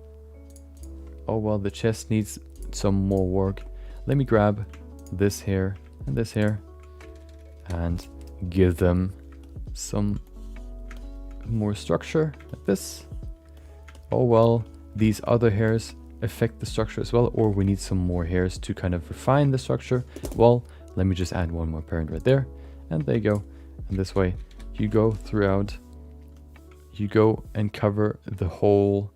Oh, well, the chest needs some more work. Let me grab this hair and this hair and give them some more structure like this. Oh, well, these other hairs affect the structure as well, or we need some more hairs to kind of refine the structure. Well, let me just add one more parent right there. And there you go. And this way you go throughout, you go and cover the whole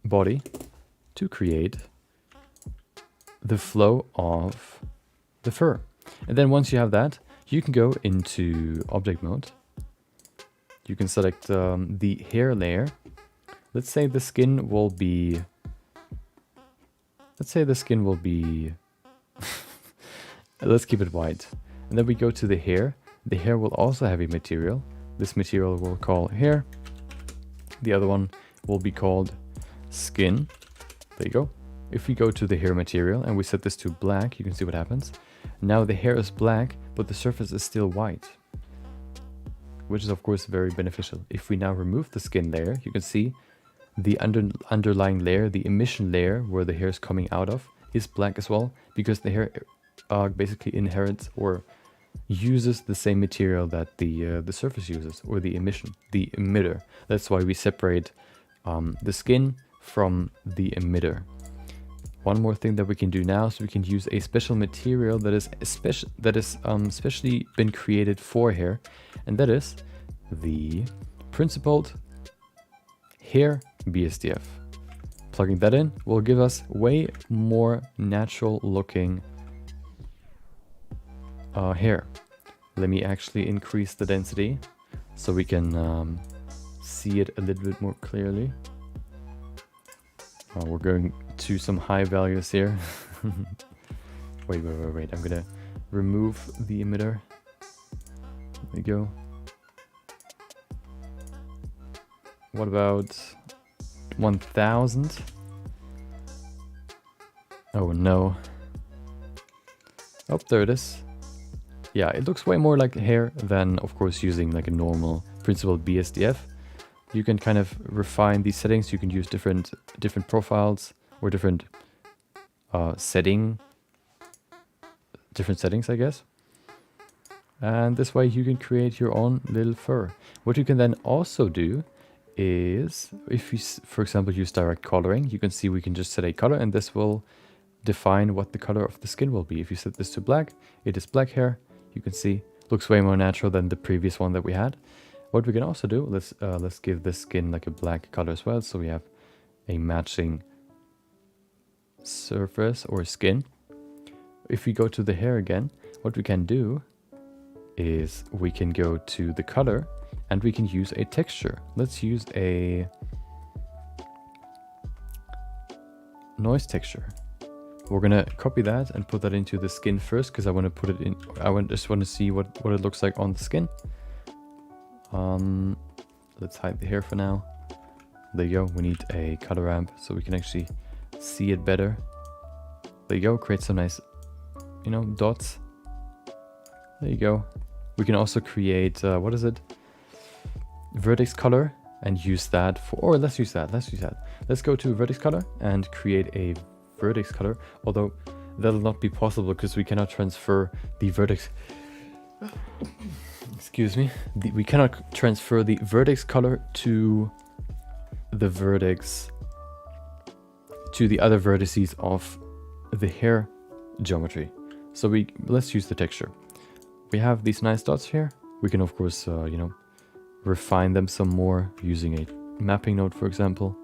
body to create the flow of the fur. And then once you have that, you can go into object mode. You can select the hair layer. Let's say the skin will be, let's keep it white. And then we go to the hair. The hair will also have a material. This material we'll call hair. The other one will be called skin. There you go. If we go to the hair material and we set this to black, you can see what happens. Now the hair is black, but the surface is still white, which is of course very beneficial. If we now remove the skin layer, you can see the underlying layer, the emission layer where the hair is coming out of, is black as well, because the hair basically inherits or uses the same material that the surface uses, or the emitter. That's why we separate the skin from the emitter. One more thing that we can do now, so we can use a special material that is specially been created for hair, and that is the principled hair BSDF. Plugging that in will give us way more natural looking hair. Let me actually increase the density so we can see it a little bit more clearly. We're going to some high values here. Wait. I'm gonna remove the emitter. There we go. What about 1000? Oh no. Oh, there it is. Yeah, it looks way more like hair than, of course, using like a normal principled BSDF. You can kind of refine these settings. You can use different profiles or different settings, I guess. And this way you can create your own little fur. What you can then also do is, if you, for example, use direct coloring, you can see we can just set a color and this will define what the color of the skin will be. If you set this to black, it is black hair. You can see, looks way more natural than the previous one that we had. What we can also do, let's give this skin like a black color as well, so we have a matching surface or skin. If we go to the hair again, what we can do is we can go to the color and we can use a texture. Let's use a noise texture. We're gonna copy that and put that into the skin first, because I want to put it in. Just want to see what it looks like on the skin. Let's hide the hair for now. There you go. We need a color ramp so we can actually see it better. There you go. Create some nice, you know, dots. There you go. We can also create what is it? Vertex color, and use that for. Or let's use that. Let's go to vertex color and create a vertex color. Although that'll not be possible because we cannot transfer the vertex. Excuse me. We cannot transfer the vertex color to the vertex to the other vertices of the hair geometry. So let's use the texture. We have these nice dots here. We can of course you know, refine them some more using a mapping node, for example.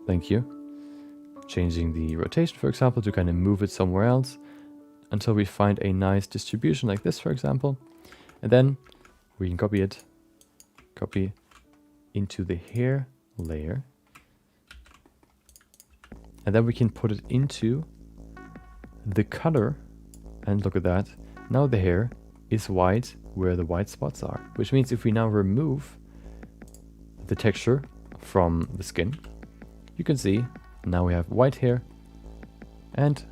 Thank you. Changing the rotation, for example, to kind of move it somewhere else until we find a nice distribution like this, for example. And then we can copy into the hair layer. And then we can put it into the color, and look at that. Now the hair is white where the white spots are, which means if we now remove the texture from the skin, you can see now we have white hair and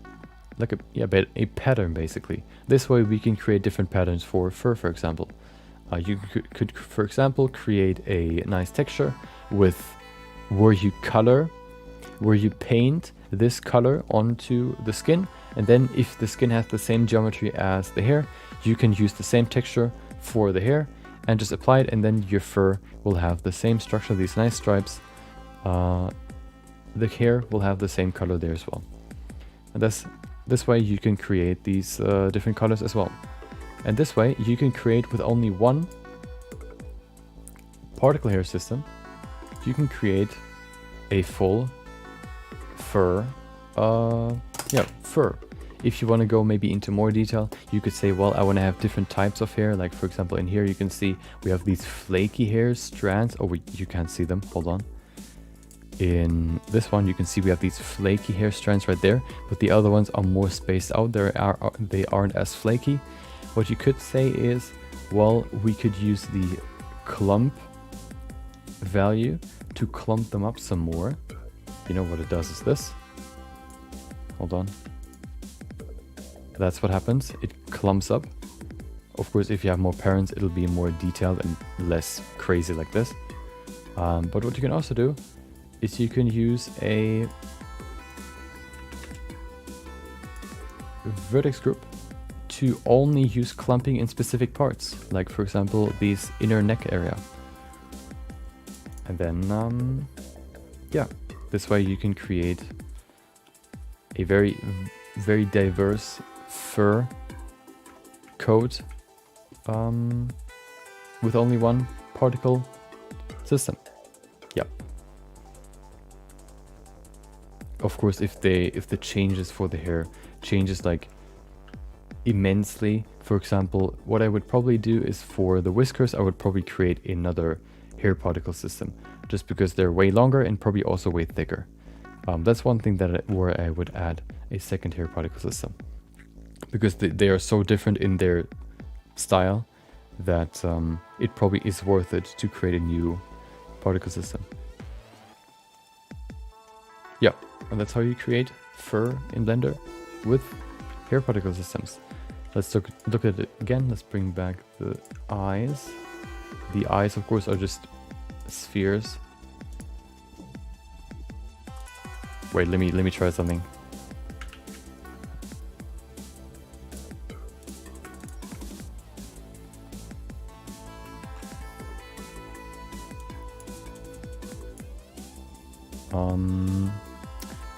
like a pattern basically. This way we can create different patterns for fur, for example. You could, for example, create a nice texture with where you paint this color onto the skin, and then if the skin has the same geometry as the hair, you can use the same texture for the hair and just apply it, and then your fur will have the same structure, these nice stripes. The hair will have the same color there as well. And this way you can create these different colors as well. And this way you can create with only one particle hair system, you can create a full fur, fur. If you want to go maybe into more detail, you could say, well, I want to have different types of hair. Like for example, in here you can see we have these flaky hair strands. Oh, you can't see them. Hold on. In this one, you can see we have these flaky hair strands right there, but the other ones are more spaced out. They aren't as flaky. What you could say is, well, we could use the clump value to clump them up some more. You know what it does is this. Hold on. That's what happens. It clumps up. Of course, if you have more parents, it'll be more detailed and less crazy like this. But what you can also do is you can use a vertex group to only use clumping in specific parts. Like for example, this inner neck area. And then, yeah, this way you can create a very, very diverse fur coat with only one particle system. Yep. Of course, if the changes for the hair changes like immensely, for example, what I would probably do is for the whiskers, I would probably create another hair particle system, just because they're way longer and probably also way thicker. That's one thing where I would add a second hair particle system, because they are so different in their style that it probably is worth it to create a new particle system. Yeah, and that's how you create fur in Blender with hair particle systems. Let's look at it again. Let's bring back the eyes. The eyes, of course, are just spheres. Wait, let me try something.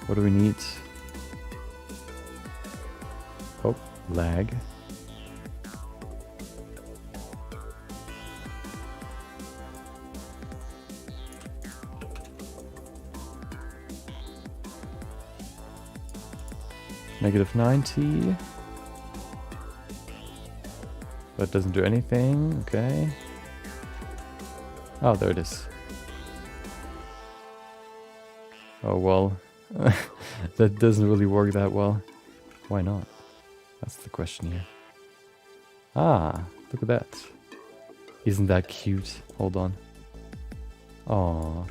What do we need? Oh, lag. -90. That doesn't do anything. Okay. Oh, there it is. Oh well. That doesn't really work that well. Why not? That's the question here. Ah, look at that. Isn't that cute? Hold on. Aww.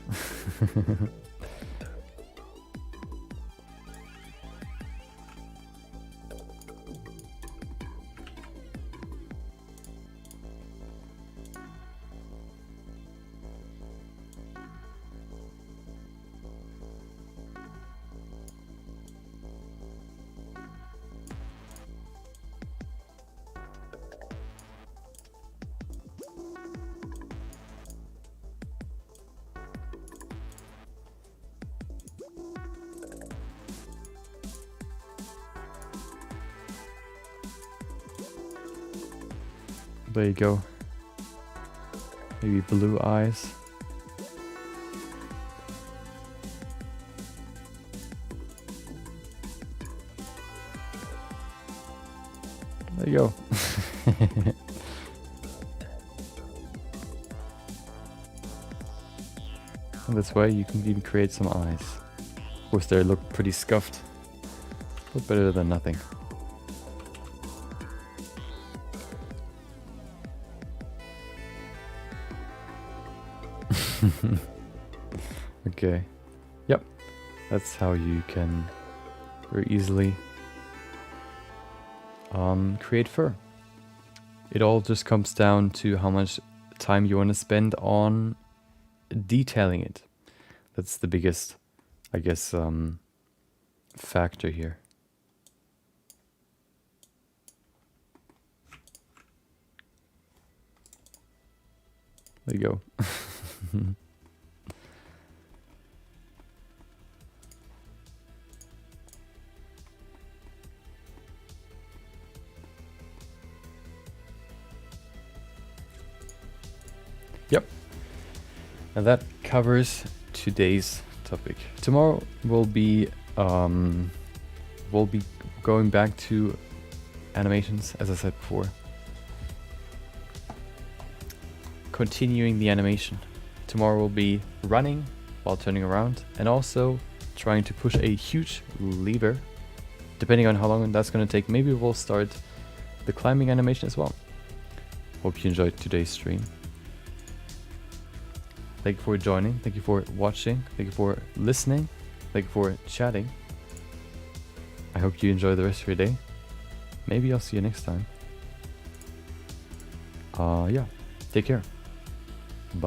There you go. Maybe blue eyes. There you go. And this way you can even create some eyes. Of course they look pretty scuffed, but better than nothing. Okay. Yep. That's how you can very easily create fur. It all just comes down to how much time you want to spend on detailing it. That's the biggest, I guess, factor here. There you go. Yep. And that covers today's topic. Tomorrow we'll be going back to animations, as I said before. Continuing the animation. Tomorrow we'll be running while turning around and also trying to push a huge lever. Depending on how long that's going to take, maybe we'll start the climbing animation as well. Hope you enjoyed today's stream. Thank you for joining, thank you for watching, thank you for listening, thank you for chatting. I hope you enjoy the rest of your day. Maybe I'll see you next time. Yeah, take care.